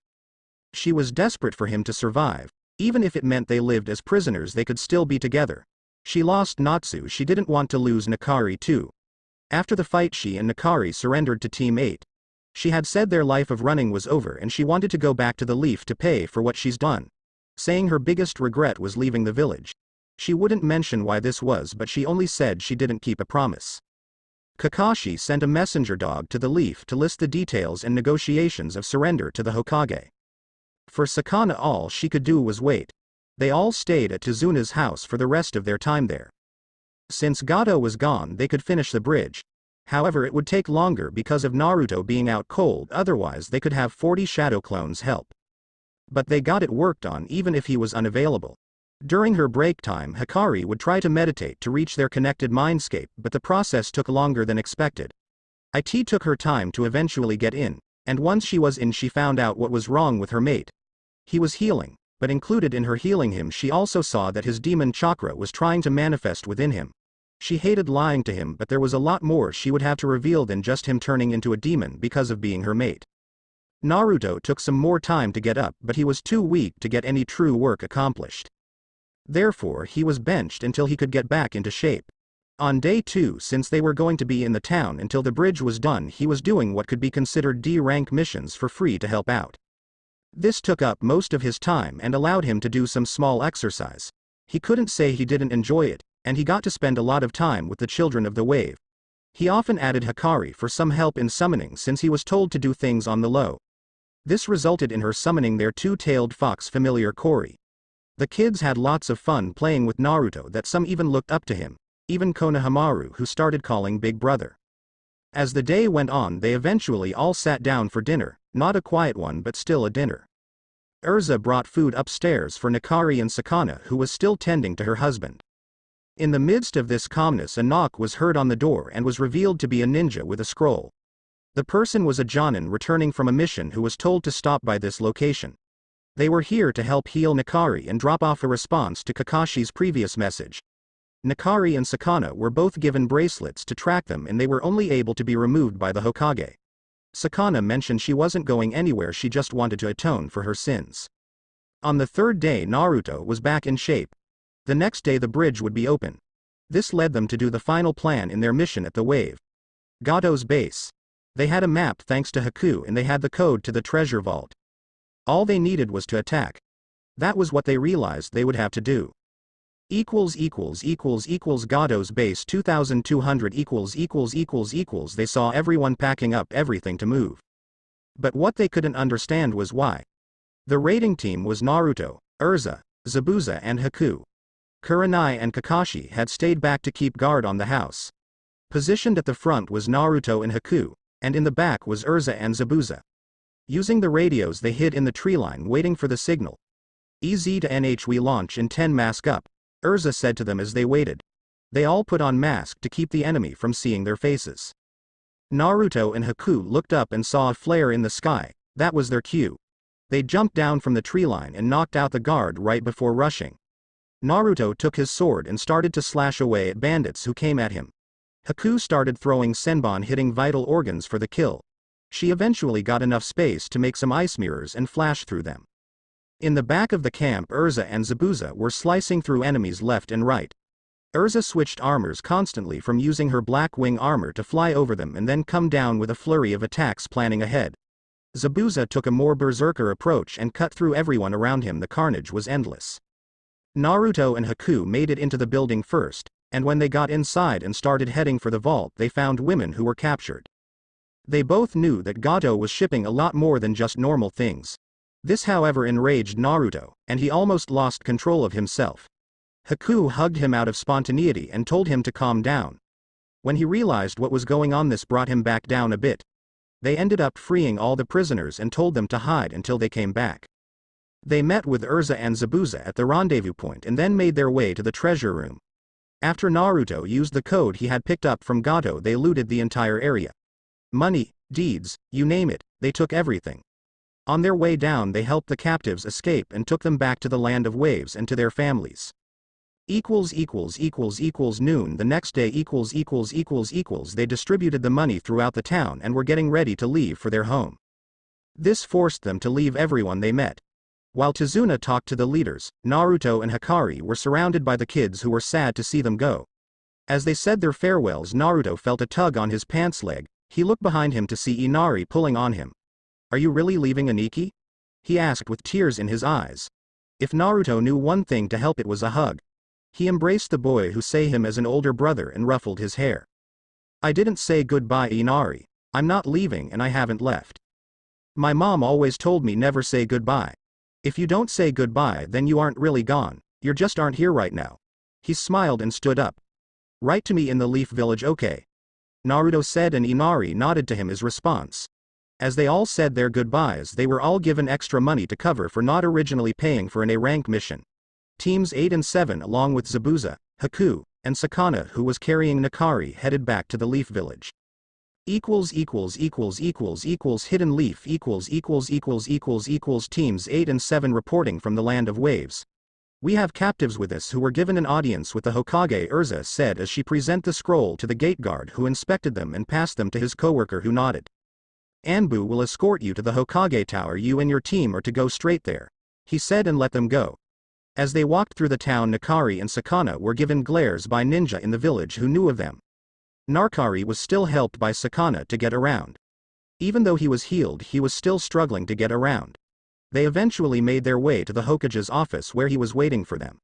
She was desperate for him to survive. Even if it meant they lived as prisoners, they could still be together. She lost Natsu, she didn't want to lose Nakari too. After the fight, she and Nakari surrendered to Team 8. She had said their life of running was over and she wanted to go back to the Leaf to pay for what she's done. Saying her biggest regret was leaving the village. She wouldn't mention why this was, but she only said she didn't keep a promise. Kakashi sent a messenger dog to the Leaf to list the details and negotiations of surrender to the Hokage. For Sakana, all she could do was wait. They all stayed at Tezuna's house for the rest of their time there. Since Gato was gone, they could finish the bridge. However, it would take longer because of Naruto being out cold, otherwise they could have 40 shadow clones help. But they got it worked on even if he was unavailable. During her break time, Hikari would try to meditate to reach their connected mindscape, but the process took longer than expected. It took her time to eventually get in, and once she was in, she found out what was wrong with her mate. He was healing, but included in her healing him, she also saw that his demon chakra was trying to manifest within him. She hated lying to him, but there was a lot more she would have to reveal than just him turning into a demon because of being her mate. Naruto took some more time to get up, but he was too weak to get any true work accomplished. Therefore he was benched until he could get back into shape. On day 2, since they were going to be in the town until the bridge was done, he was doing what could be considered D-rank missions for free to help out. This took up most of his time and allowed him to do some small exercise. He couldn't say he didn't enjoy it, and he got to spend a lot of time with the children of the wave. He often added Hikari for some help in summoning since he was told to do things on the low. This resulted in her summoning their two-tailed fox familiar Kori. The kids had lots of fun playing with Naruto that some even looked up to him, even Konohamaru, who started calling Big Brother. As the day went on, they eventually all sat down for dinner, not a quiet one but still a dinner. Urza brought food upstairs for Hikari and Sakana, who was still tending to her husband. In the midst of this calmness, a knock was heard on the door and was revealed to be a ninja with a scroll. The person was a Jonin returning from a mission who was told to stop by this location. They were here to help heal Hikari and drop off a response to Kakashi's previous message. Hikari and Sakana were both given bracelets to track them, and they were only able to be removed by the Hokage. Sakana mentioned she wasn't going anywhere, she just wanted to atone for her sins. On the third day, Naruto was back in shape. The next day the bridge would be open. This led them to do the final plan in their mission at the wave. Gato's base. They had a map thanks to Haku, and they had the code to the treasure vault. All they needed was to attack. That was what they realized they would have to do. Gato's base 2200 They saw everyone packing up everything to move. But what they couldn't understand was why. The raiding team was Naruto, Urza, Zabuza and Haku. Kurenai and Kakashi had stayed back to keep guard on the house. Positioned at the front was Naruto and Haku, and in the back was Urza and Zabuza. Using the radios they hid in the tree line waiting for the signal. EZ to NH, we launch in 10, mask up, Urza said to them as they waited. They all put on masks to keep the enemy from seeing their faces. Naruto and Haku looked up and saw a flare in the sky. That was their cue. They jumped down from the tree line and knocked out the guard right before rushing. Naruto took his sword and started to slash away at bandits who came at him. Haku started throwing senbon, hitting vital organs for the kill. She eventually got enough space to make some ice mirrors and flash through them. In the back of the camp, Urza and Zabuza were slicing through enemies left and right. Urza switched armors constantly, from using her black wing armor to fly over them and then come down with a flurry of attacks planning ahead. Zabuza took a more berserker approach and cut through everyone around him. The carnage was endless. Naruto and Haku made it into the building first, and when they got inside and started heading for the vault, they found women who were captured. They both knew that Gato was shipping a lot more than just normal things. This, however, enraged Naruto, and he almost lost control of himself. Haku hugged him out of spontaneity and told him to calm down. When he realized what was going on, this brought him back down a bit. They ended up freeing all the prisoners and told them to hide until they came back. They met with Urza and Zabuza at the rendezvous point and then made their way to the treasure room. After Naruto used the code he had picked up from Gato, they looted the entire area. Money, deeds, you name it, they took everything. On their way down, they helped the captives escape and took them back to the land of waves and to their families. Noon the next day. They distributed the money throughout the town and were getting ready to leave for their home. This forced them to leave everyone they met. While Tazuna talked to the leaders, Naruto and Hikari were surrounded by the kids who were sad to see them go. As they said their farewells, Naruto felt a tug on his pants leg. He looked behind him to see Inari pulling on him. "Are you really leaving, Aniki?" he asked with tears in his eyes. If Naruto knew one thing to help, it was a hug. He embraced the boy who saw him as an older brother and ruffled his hair. "I didn't say goodbye, Inari. I'm not leaving and I haven't left. My mom always told me never say goodbye. If you don't say goodbye, then you aren't really gone, you just aren't here right now." He smiled and stood up. "Write to me in the Leaf Village, okay?" Naruto said, and Inari nodded to him as response. As they all said their goodbyes, they were all given extra money to cover for not originally paying for an A-rank mission. Teams 8 and 7, along with Zabuza, Haku, and Sakana, who was carrying Hikari, headed back to the Leaf Village. Hidden Leaf Teams 8 and 7 reporting from the Land of Waves. We have captives with us who were given an audience with the Hokage, Urza said as she presented the scroll to the gate guard who inspected them and passed them to his coworker who nodded. Anbu will escort you to the Hokage Tower. You and your team are to go straight there, he said and let them go. As they walked through the town, Nakari and Sakana were given glares by ninja in the village who knew of them. Nakari was still helped by Sakana to get around. Even though he was healed, he was still struggling to get around. They eventually made their way to the Hokage's office where he was waiting for them.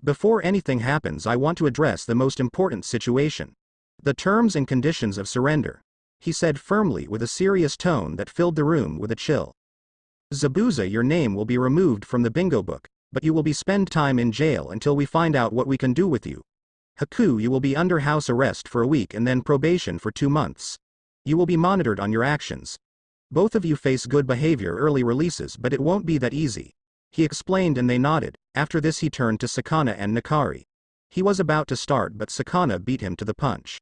Before anything happens, I want to address the most important situation. The terms and conditions of surrender, he said firmly with a serious tone that filled the room with a chill. Zabuza, your name will be removed from the bingo book, but you will be spend time in jail until we find out what we can do with you. Haku, you will be under house arrest for a week and then probation for 2 months. You will be monitored on your actions. Both of you face good behavior early releases, but it won't be that easy, he explained, and they nodded. After this he turned to Sakana and Nakari. He was about to start, but Sakana beat him to the punch.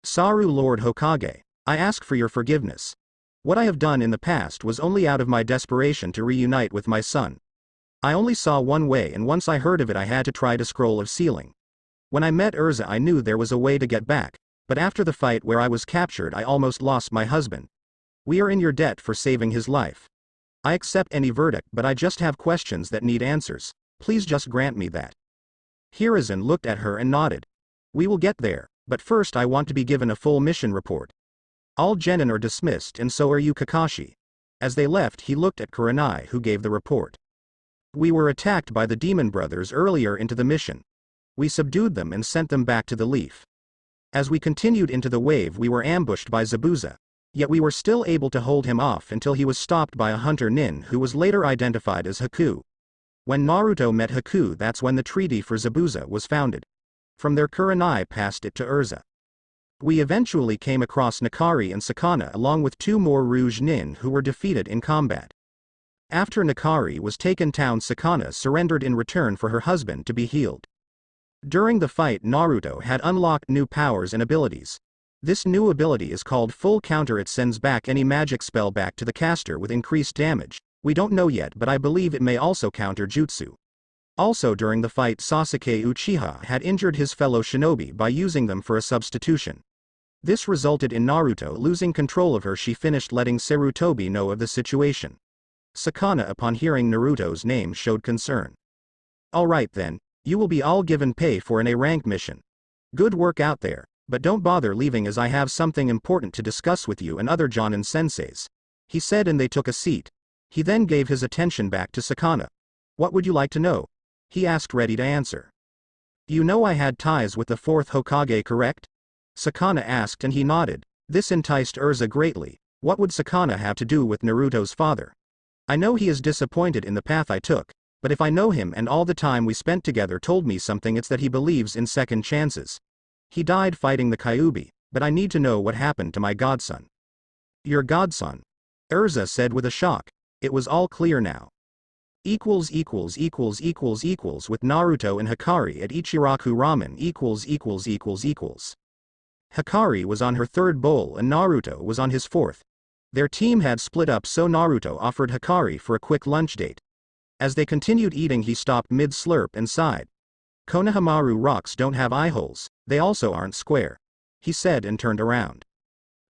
Saru, Lord Hokage, I ask for your forgiveness. What I have done in the past was only out of my desperation to reunite with my son. I only saw one way, and once I heard of it I had to try to scroll of sealing. When I met Urza I knew there was a way to get back, but after the fight where I was captured I almost lost my husband. We are in your debt for saving his life. I accept any verdict, but I just have questions that need answers. Please just grant me that. Hiruzen looked at her and nodded. We will get there, but first I want to be given a full mission report. All genin are dismissed, and so are you, Kakashi. As they left he looked at Kurenai, who gave the report. We were attacked by the demon brothers earlier into the mission. We subdued them and sent them back to the leaf. As we continued into the wave we were ambushed by Zabuza. Yet we were still able to hold him off until he was stopped by a hunter nin who was later identified as Haku. When Naruto met Haku, that's when the treaty for Zabuza was founded. From there Kurenai passed it to Urza. We eventually came across Nakari and Sakana along with 2 more Rouge nin who were defeated in combat. After Nakari was taken down, Sakana surrendered in return for her husband to be healed. During the fight Naruto had unlocked new powers and abilities. This new ability is called Full Counter. It sends back any magic spell back to the caster with increased damage. We don't know yet, but I believe it may also counter jutsu. Also during the fight Sasuke Uchiha had injured his fellow shinobi by using them for a substitution. This resulted in Naruto losing control of her. She finished letting Sarutobi know of the situation. Sakana, upon hearing Naruto's name, showed concern. Alright then, you will be all given pay for an A-rank mission. Good work out there. But don't bother leaving, as I have something important to discuss with you and other Jonin senseis, he said, and they took a seat. He then gave his attention back to Sakana. What would you like to know? He asked, ready to answer. You know I had ties with the 4th Hokage, correct? Sakana asked, and he nodded. This enticed Urza greatly. What would Sakana have to do with Naruto's father? I know he is disappointed in the path I took, but if I know him and all the time we spent together told me something, it's that he believes in second chances. He died fighting the Kyuubi, but I need to know what happened to my godson. Your godson? Urza said with a shock. It was all clear now. With Naruto and Hikari at Ichiraku Ramen Hikari was on her 3rd bowl and Naruto was on his 4th. Their team had split up, so Naruto offered Hikari for a quick lunch date. As they continued eating he stopped mid-slurp and sighed. Konohamaru rocks don't have eye holes, they also aren't square, he said, and turned around.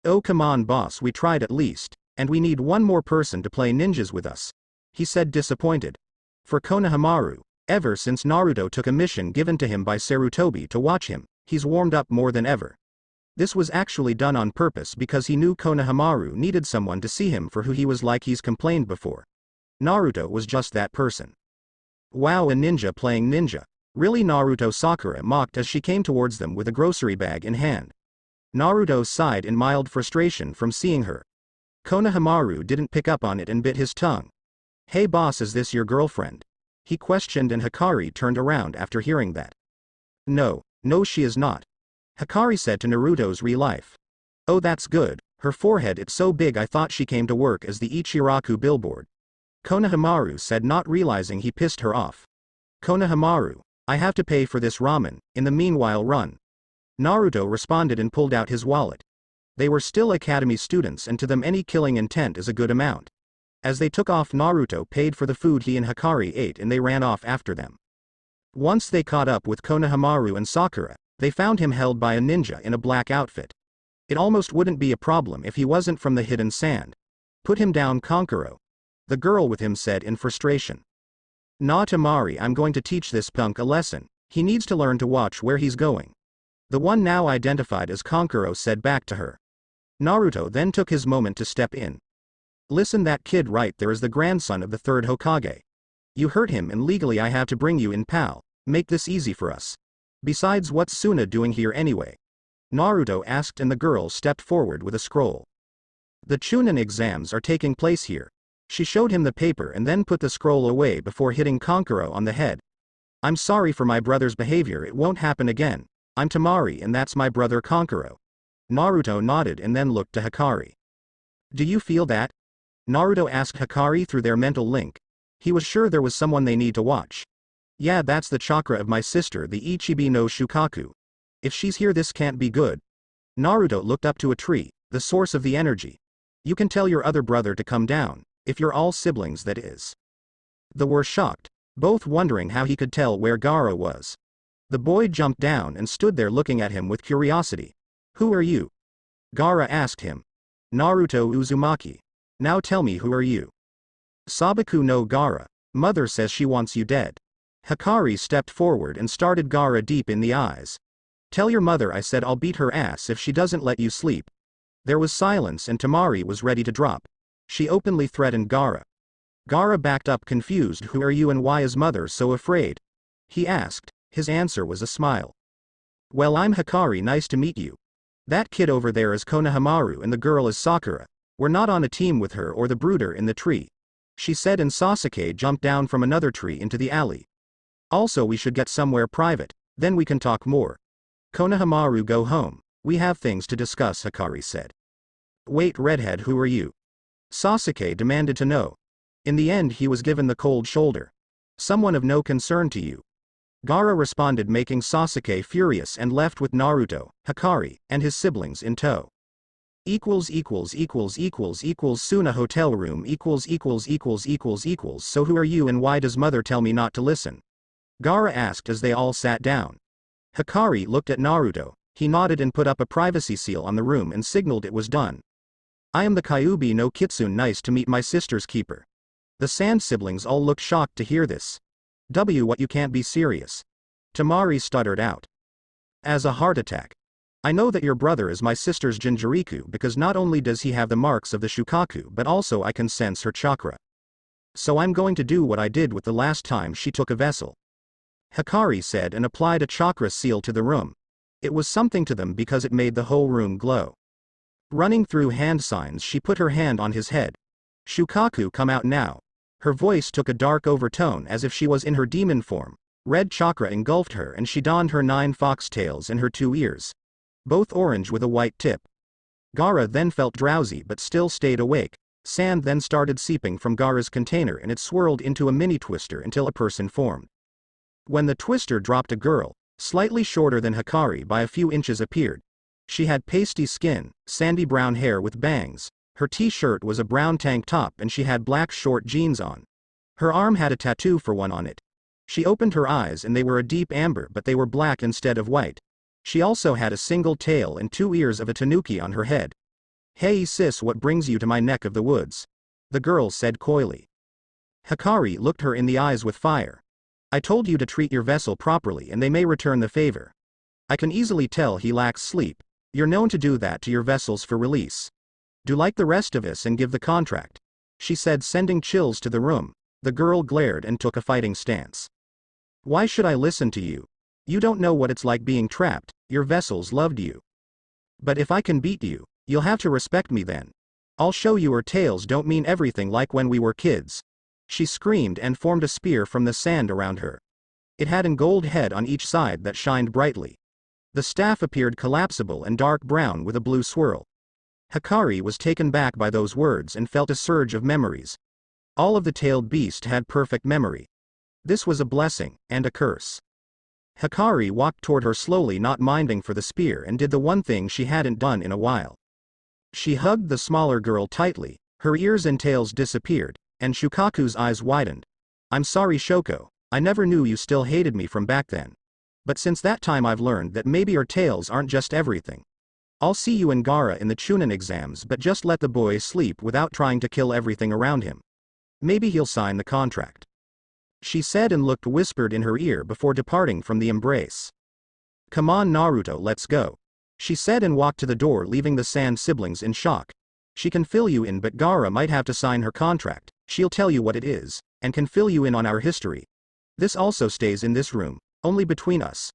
Oh come on boss, we tried at least, and we need one more person to play ninjas with us, he said, disappointed. For Konohamaru, ever since Naruto took a mission given to him by Sarutobi to watch him, he's warmed up more than ever. This was actually done on purpose because he knew Konohamaru needed someone to see him for who he was, like he's complained before. Naruto was just that person. Wow, a ninja playing ninja. Really? Naruto, Sakura mocked as she came towards them with a grocery bag in hand. Naruto sighed in mild frustration from seeing her. Konohamaru didn't pick up on it and bit his tongue. Hey boss, is this your girlfriend? He questioned, and Hikari turned around after hearing that. No, she is not. Hikari said to Naruto's real life. Oh, that's good, her forehead, it's so big I thought she came to work as the Ichiraku billboard. Konohamaru said, not realizing he pissed her off. Konohamaru, I have to pay for this ramen, in the meanwhile run. Naruto responded and pulled out his wallet. They were still academy students, and to them any killing intent is a good amount. As they took off Naruto paid for the food he and Hikari ate and they ran off after them. Once they caught up with Konohamaru and Sakura, they found him held by a ninja in a black outfit. It almost wouldn't be a problem if he wasn't from the hidden sand. Put him down, Konkuro, the girl with him said in frustration. Nah, Tamari, I'm going to teach this punk a lesson. He needs to learn to watch where he's going. The one now identified as Konkuro said back to her. Naruto then took his moment to step in. Listen, that kid right there is the grandson of the third Hokage. You hurt him and legally I have to bring you in, pal. Make this easy for us. Besides, what's Suna doing here anyway? Naruto asked, and the girl stepped forward with a scroll. The Chunin exams are taking place here. She showed him the paper and then put the scroll away before hitting Konkuro on the head. I'm sorry for my brother's behavior, it won't happen again. I'm Tamari and that's my brother Konkuro. Naruto nodded and then looked to Hikari. Do you feel that? Naruto asked Hikari through their mental link. He was sure there was someone they need to watch. Yeah, that's the chakra of my sister, the Ichibi no Shukaku. If she's here, this can't be good. Naruto looked up to a tree, the source of the energy. You can tell your other brother to come down, if you're all siblings, that is. They were shocked, both wondering how he could tell where Gaara was. The boy jumped down and stood there looking at him with curiosity. Who are you? Gaara asked him. Naruto Uzumaki. Now tell me, who are you? Sabaku no Gaara. Mother says she wants you dead. Hikari stepped forward and started Gaara deep in the eyes. Tell your mother I said I'll beat her ass if she doesn't let you sleep. There was silence and Tamari was ready to drop. She openly threatened Gaara. Gaara backed up confused. Who are you and why is mother so afraid? He asked. His answer was a smile. Well, I'm Hikari, nice to meet you. That kid over there is Konohamaru and the girl is Sakura. We're not on a team with her or the brooder in the tree. She said, and Sasuke jumped down from another tree into the alley. Also, we should get somewhere private, then we can talk more. Konohamaru, go home. We have things to discuss, Hikari said. Wait, redhead, who are you? Sasuke demanded to know. In the end he was given the cold shoulder. Someone of no concern to you. Gaara responded, making Sasuke furious, and left with Naruto, Hikari, and his siblings in tow. Suna hotel room So who are you and why does mother tell me not to listen? Gaara asked as they all sat down. Hikari looked at Naruto, he nodded and put up a privacy seal on the room and signaled it was done. I am the Kyuubi no Kitsune, nice to meet my sister's keeper. The Sand siblings all looked shocked to hear this. What, you can't be serious? Tamari stuttered out. As a heart attack. I know that your brother is my sister's Jinchuriku because not only does he have the marks of the Shukaku but also I can sense her chakra. So I'm going to do what I did with the last time she took a vessel. Hikari said and applied a chakra seal to the room. It was something to them because it made the whole room glow. Running through hand signs, she put her hand on his head. Shukaku, come out now. Her voice took a dark overtone as if she was in her demon form. Red chakra engulfed her and she donned her 9 foxtails and her 2 ears. Both orange with a white tip. Gaara then felt drowsy but still stayed awake. Sand then started seeping from Gaara's container and it swirled into a mini twister until a person formed. When the twister dropped, a girl, slightly shorter than Hikari by a few inches, appeared. She had pasty skin, sandy brown hair with bangs, her t-shirt was a brown tank top and she had black short jeans on. Her arm had a tattoo for one on it. She opened her eyes and they were a deep amber but they were black instead of white. She also had a single tail and 2 ears of a tanuki on her head. Hey sis, what brings you to my neck of the woods? The girl said coyly. Hikari looked her in the eyes with fire. I told you to treat your vessel properly and they may return the favor. I can easily tell he lacks sleep. You're known to do that to your vessels for release. Do like the rest of us and give the contract. She said, sending chills to the room. The girl glared and took a fighting stance. Why should I listen to you? You don't know what it's like being trapped, your vessels loved you. But if I can beat you, you'll have to respect me then. I'll show you her tails don't mean everything like when we were kids. She screamed and formed a spear from the sand around her. It had a gold head on each side that shined brightly. The staff appeared collapsible and dark brown with a blue swirl. Hikari was taken back by those words and felt a surge of memories. All of the tailed beast had perfect memory. This was a blessing, and a curse. Hikari walked toward her slowly, not minding for the spear, and did the one thing she hadn't done in a while. She hugged the smaller girl tightly, her ears and tails disappeared, and Shukaku's eyes widened. I'm sorry, Shoko. I never knew you still hated me from back then. But since that time I've learned that maybe our tails aren't just everything. I'll see you and Gaara in the Chunin exams, but just let the boy sleep without trying to kill everything around him. Maybe he'll sign the contract. She said and whispered in her ear before departing from the embrace. Come on Naruto, let's go. She said and walked to the door, leaving the Sand siblings in shock. She can fill you in, but Gaara might have to sign her contract. She'll tell you what it is, and can fill you in on our history. This also stays in this room, only between us.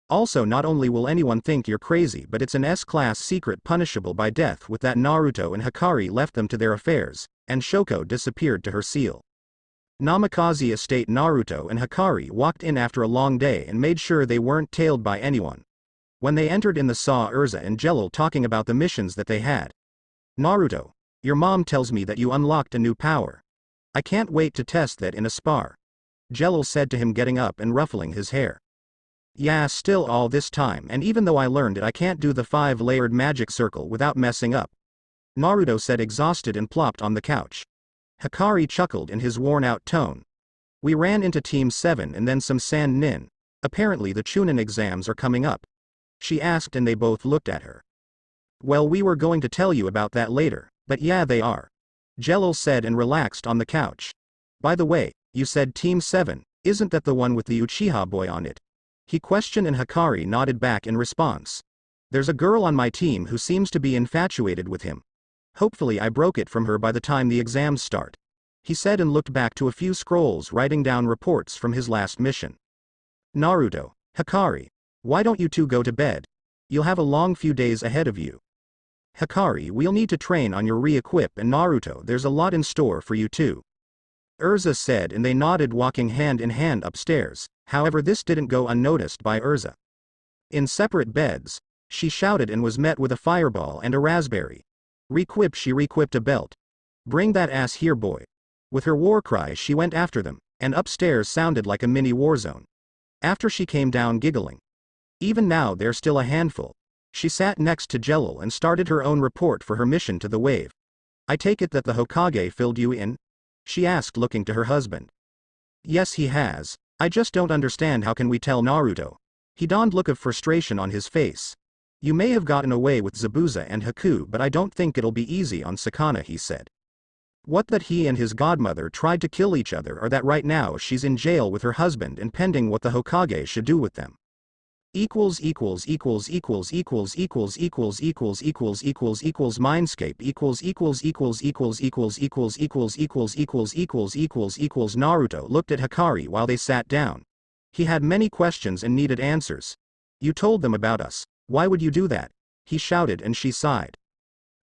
Also, not only will anyone think you're crazy, but it's an S-class secret punishable by death. With that, Naruto and Hikari left them to their affairs, and Shoko disappeared to her seal. Namikaze Estate. Naruto and Hikari walked in after a long day and made sure they weren't tailed by anyone. When they entered in, they saw Urza and Jelil talking about the missions that they had. Naruto, your mom tells me that you unlocked a new power. I can't wait to test that in a spar. Jelil said to him, getting up and ruffling his hair. Yeah, still all this time, and even though I learned it, I can't do the 5-layered magic circle without messing up. Naruto said, exhausted, and plopped on the couch. Hikari chuckled in his worn-out tone. We ran into Team 7 and then some Sand Nin. Apparently the Chunin exams are coming up. She asked, and they both looked at her. Well, we were going to tell you about that later, but yeah, they are. Jelil said and relaxed on the couch. By the way, you said Team 7, isn't that the one with the Uchiha boy on it? He questioned, and Hikari nodded back in response. There's a girl on my team who seems to be infatuated with him. Hopefully I broke it from her by the time the exams start. He said and looked back to a few scrolls, writing down reports from his last mission. Naruto, Hikari, why don't you two go to bed? You'll have a long few days ahead of you. Hikari, we'll need to train on your re-equip, and Naruto, there's a lot in store for you too. Urza said, and they nodded, walking hand in hand upstairs. However, this didn't go unnoticed by Urza. In separate beds, she shouted and was met with a fireball and a raspberry. Requip. She requipped a belt. Bring that ass here, boy. With her war cry, she went after them, and upstairs sounded like a mini war zone. After she came down giggling. Even now they're still a handful. She sat next to Jelil and started her own report for her mission to the wave. I take it that the Hokage filled you in? She asked, looking to her husband. Yes, he has. I just don't understand, how can we tell Naruto? He donned a look of frustration on his face. You may have gotten away with Zabuza and Haku, but I don't think it'll be easy on Sakana, he said. What, that he and his godmother tried to kill each other, or that right now she's in jail with her husband and pending what the Hokage should do with them? Mindscape. Naruto looked at Hikari while they sat down. He had many questions and needed answers. You told them about us. Why would you do that? He shouted, and she sighed.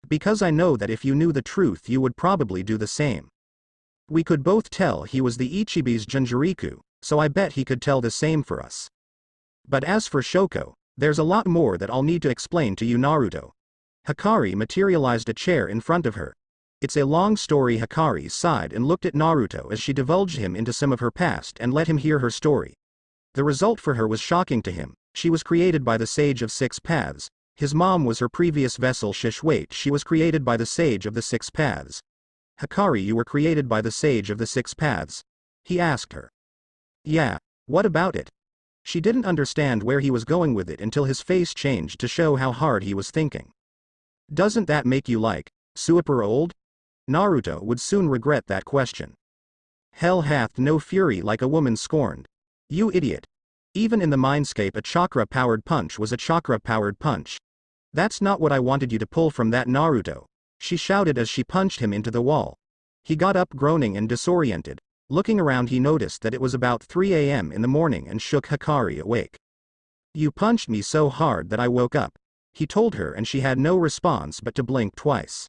Because I know that if you knew the truth you would probably do the same. We could both tell he was the Ichibi's Jinchuriku, so I bet he could tell the same for us. But as for Shoko, there's a lot more that I'll need to explain to you, Naruto. Hikari materialized a chair in front of her. It's a long story. Hikari sighed and looked at Naruto as she divulged him into some of her past and let him hear her story. The result for her was shocking to him. She was created by the Sage of Six Paths. His mom was her previous vessel Shishwait. She was created by the Sage of the Six Paths. Hikari, you were created by the Sage of the Six Paths? He asked her. Yeah, what about it? She didn't understand where he was going with it until his face changed to show how hard he was thinking. Doesn't that make you like, super old? Naruto would soon regret that question. Hell hath no fury like a woman scorned. You idiot. Even in the Mindscape, a chakra-powered punch was a chakra-powered punch. That's not what I wanted you to pull from that, Naruto. She shouted as she punched him into the wall. He got up groaning and disoriented. Looking around, he noticed that it was about 3 a.m. in the morning and shook Hikari awake. You punched me so hard that I woke up, he told her, and she had no response but to blink twice.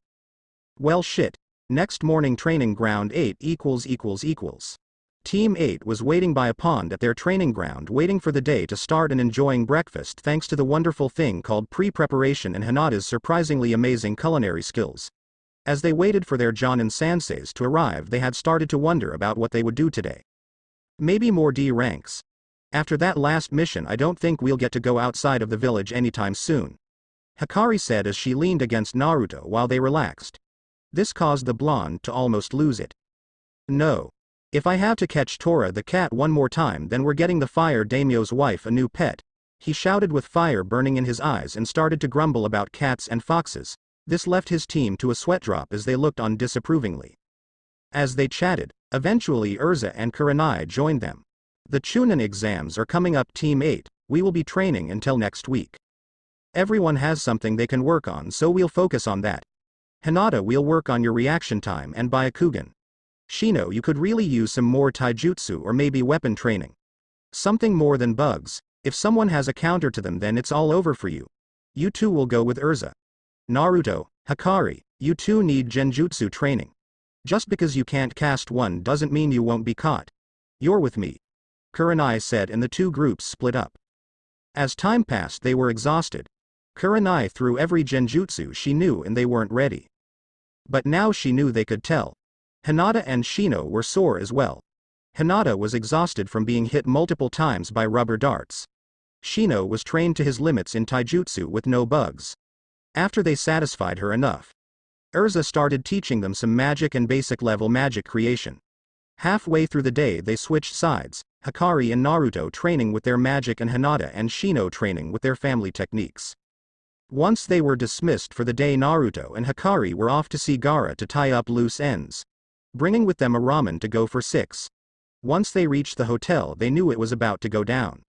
Well shit. Next morning, training ground 8 ===. Team 8 was waiting by a pond at their training ground, waiting for the day to start and enjoying breakfast thanks to the wonderful thing called pre-preparation and Hinata's surprisingly amazing culinary skills. As they waited for their Jonin senseis to arrive, they had started to wonder about what they would do today. Maybe more D ranks. After that last mission, I don't think we'll get to go outside of the village anytime soon. Hikari said as she leaned against Naruto while they relaxed. This caused the blonde to almost lose it. No. If I have to catch Tora the cat one more time, then we're getting the fire daimyo's wife a new pet. He shouted with fire burning in his eyes and started to grumble about cats and foxes. This left his team to a sweat drop as they looked on disapprovingly. As they chatted, eventually Urza and Kurenai joined them. The Chunin exams are coming up, Team 8, we will be training until next week. Everyone has something they can work on, so we'll focus on that. Hinata, we'll work on your reaction time and Byakugan. Shino, you could really use some more taijutsu or maybe weapon training. Something more than bugs. If someone has a counter to them, then it's all over for you. You two will go with Urza. Naruto, Hikari, you two need genjutsu training. Just because you can't cast one doesn't mean you won't be caught. You're with me. Kurenai said, and the two groups split up. As time passed, they were exhausted. Kurenai threw every genjutsu she knew and they weren't ready. But now she knew they could tell. Hinata and Shino were sore as well. Hinata was exhausted from being hit multiple times by rubber darts. Shino was trained to his limits in taijutsu with no bugs. After they satisfied her enough, Urza started teaching them some magic and basic level magic creation. Halfway through the day they switched sides, Hikari and Naruto training with their magic and Hinata and Shino training with their family techniques. Once they were dismissed for the day, Naruto and Hikari were off to see Gaara to tie up loose ends, bringing with them a ramen to go for 6. Once they reached the hotel, they knew it was about to go down.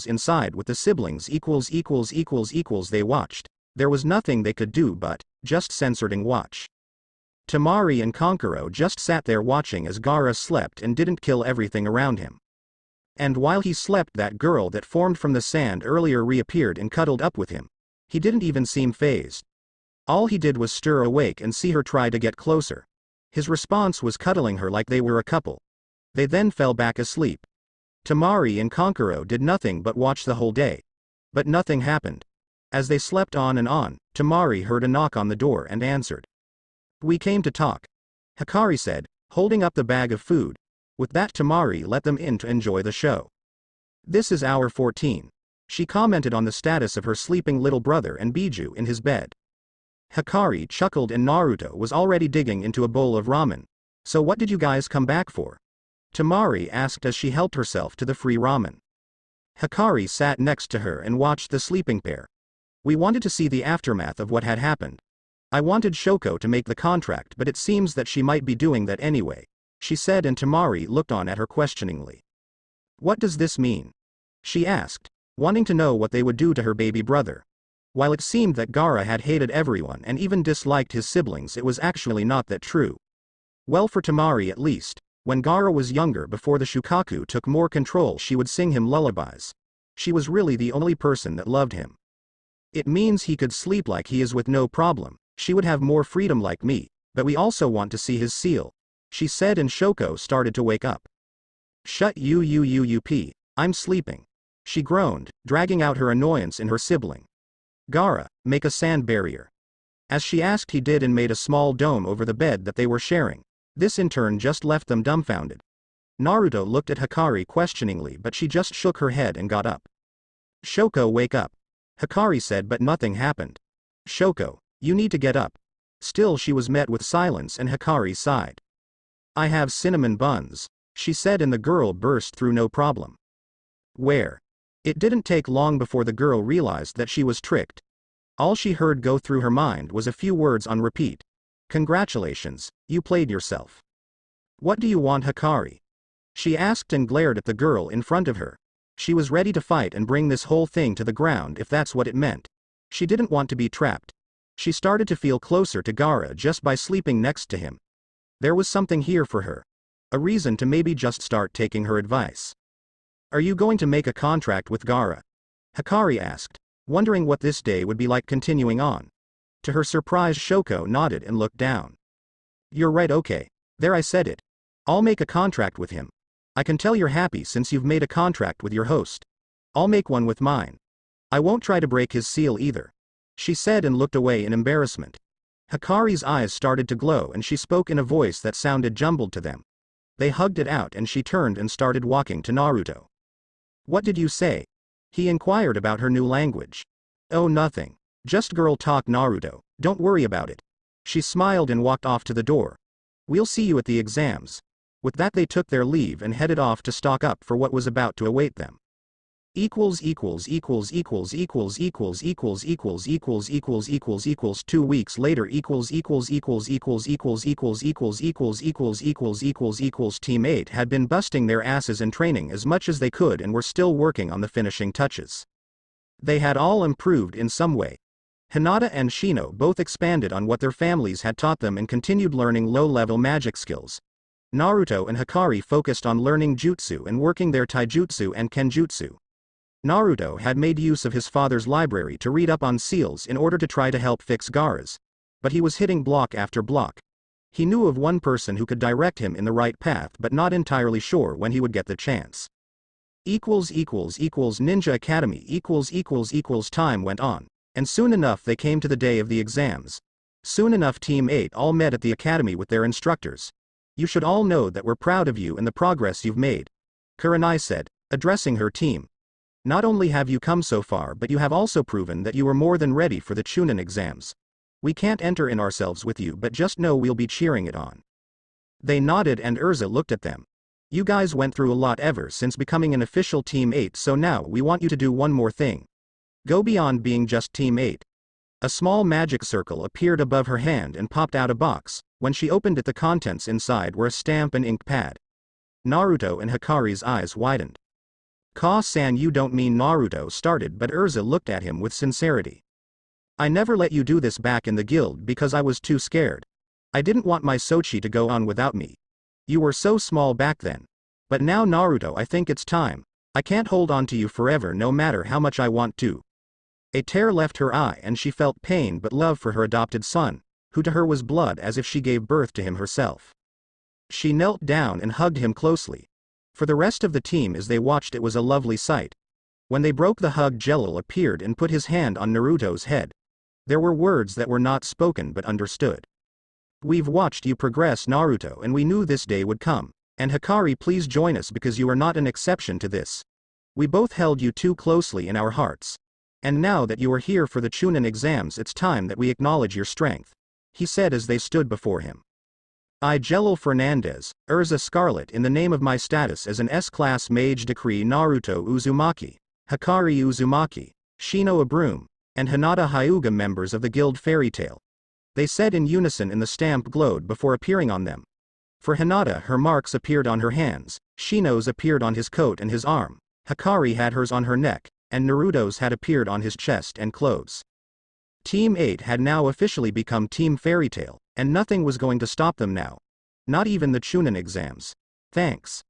Inside with the siblings they watched. There was nothing they could do but just censored and watch. Tamari and Konkuro just sat there watching as Gaara slept and didn't kill everything around him. And while he slept, that girl that formed from the sand earlier reappeared and cuddled up with him. He didn't even seem fazed. All he did was stir awake and see her try to get closer. His response was cuddling her like they were a couple. They then fell back asleep. Tamari and Konkuro did nothing but watch the whole day. But nothing happened. As they slept on and on, Tamari heard a knock on the door and answered. We came to talk, Hikari said, holding up the bag of food. With that, Tamari let them in to enjoy the show. This is hour 14. She commented on the status of her sleeping little brother and Biju in his bed. Hikari chuckled and Naruto was already digging into a bowl of ramen. So what did you guys come back for? Tamari asked as she helped herself to the free ramen. Hikari sat next to her and watched the sleeping pair. We wanted to see the aftermath of what had happened. I wanted Shoko to make the contract, but it seems that she might be doing that anyway, she said, and Tamari looked on at her questioningly. What does this mean? She asked, wanting to know what they would do to her baby brother. While it seemed that Gaara had hated everyone and even disliked his siblings, it was actually not that true. Well, for Tamari at least, when Gaara was younger, before the Shukaku took more control, she would sing him lullabies. She was really the only person that loved him. It means he could sleep like he is with no problem. She would have more freedom like me, but we also want to see his seal, she said, and Shoko started to wake up. Shut up, I'm sleeping, she groaned, dragging out her annoyance in her sibling. Gaara, make a sand barrier. As she asked, he did and made a small dome over the bed that they were sharing. This in turn just left them dumbfounded. Naruto looked at Hikari questioningly, but she just shook her head and got up. Shoko, wake up, Hikari said, but nothing happened. Shoko, you need to get up. Still she was met with silence and Hikari sighed. I have cinnamon buns, she said, and the girl burst through no problem. Where? It didn't take long before the girl realized that she was tricked. All she heard go through her mind was a few words on repeat. Congratulations, you played yourself. What do you want, Hikari? She asked and glared at the girl in front of her. She was ready to fight and bring this whole thing to the ground if that's what it meant. She didn't want to be trapped. She started to feel closer to Gaara just by sleeping next to him. There was something here for her. A reason to maybe just start taking her advice. Are you going to make a contract with Gaara? Hikari asked, wondering what this day would be like continuing on. To her surprise, Shoko nodded and looked down. You're right, okay. There, I said it. I'll make a contract with him. I can tell you're happy since you've made a contract with your host. I'll make one with mine. I won't try to break his seal either, she said, and looked away in embarrassment. Hikari's eyes started to glow and she spoke in a voice that sounded jumbled to them. They hugged it out and she turned and started walking to Naruto. What did you say? He inquired about her new language. Oh, nothing. Just girl talk, Naruto, don't worry about it. She smiled and walked off to the door. We'll see you at the exams. With that they took their leave and headed off to stock up for what was about to await them. Equals equals equals equals equals equals equals equals equals equals equals equals 2 weeks later equals equals equals equals equals equals equals equals equals equals equals equals Team 8 had been busting their asses in training as much as they could and were still working on the finishing touches. They had all improved in some way. Hinata and Shino both expanded on what their families had taught them and continued learning low-level magic skills. Naruto and Hikari focused on learning jutsu and working their taijutsu and kenjutsu. Naruto had made use of his father's library to read up on seals in order to try to help fix Gaara's. But he was hitting block after block. He knew of one person who could direct him in the right path but not entirely sure when he would get the chance. Ninja Academy time went on, and soon enough they came to the day of the exams. Soon enough Team 8 all met at the academy with their instructors. You should all know that we're proud of you and the progress you've made, Kurenai said, addressing her team. Not only have you come so far but you have also proven that you are more than ready for the Chunin exams. We can't enter in ourselves with you but just know we'll be cheering it on. They nodded and Urza looked at them. You guys went through a lot ever since becoming an official Team 8 so now we want you to do one more thing. Go beyond being just Team 8. A small magic circle appeared above her hand and popped out a box. When she opened it the contents inside were a stamp and ink pad. Naruto and Hikari's eyes widened. Ka-san, you don't mean Naruto started but Urza looked at him with sincerity. I never let you do this back in the guild because I was too scared. I didn't want my Sochi to go on without me. You were so small back then. But now Naruto I think it's time. I can't hold on to you forever no matter how much I want to. A tear left her eye and she felt pain but love for her adopted son, who to her was blood as if she gave birth to him herself. She knelt down and hugged him closely. For the rest of the team as they watched it was a lovely sight. When they broke the hug Jelil appeared and put his hand on Naruto's head. There were words that were not spoken but understood. We've watched you progress Naruto and we knew this day would come, and Hikari please join us because you are not an exception to this. We both held you too closely in our hearts. And now that you are here for the Chunin exams it's time that we acknowledge your strength, he said as they stood before him. I Jelil Fernandez, Urza Scarlet in the name of my status as an S-class mage decree Naruto Uzumaki, Hikari Uzumaki, Shino Abroom, and Hinata Hyuga members of the guild Fairy Tail. They said in unison and the stamp glowed before appearing on them. For Hinata her marks appeared on her hands, Shino's appeared on his coat and his arm, Hikari had hers on her neck, and Naruto's had appeared on his chest and clothes. Team 8 had now officially become Team Fairy Tail, and nothing was going to stop them now. Not even the Chunin exams. Thanks.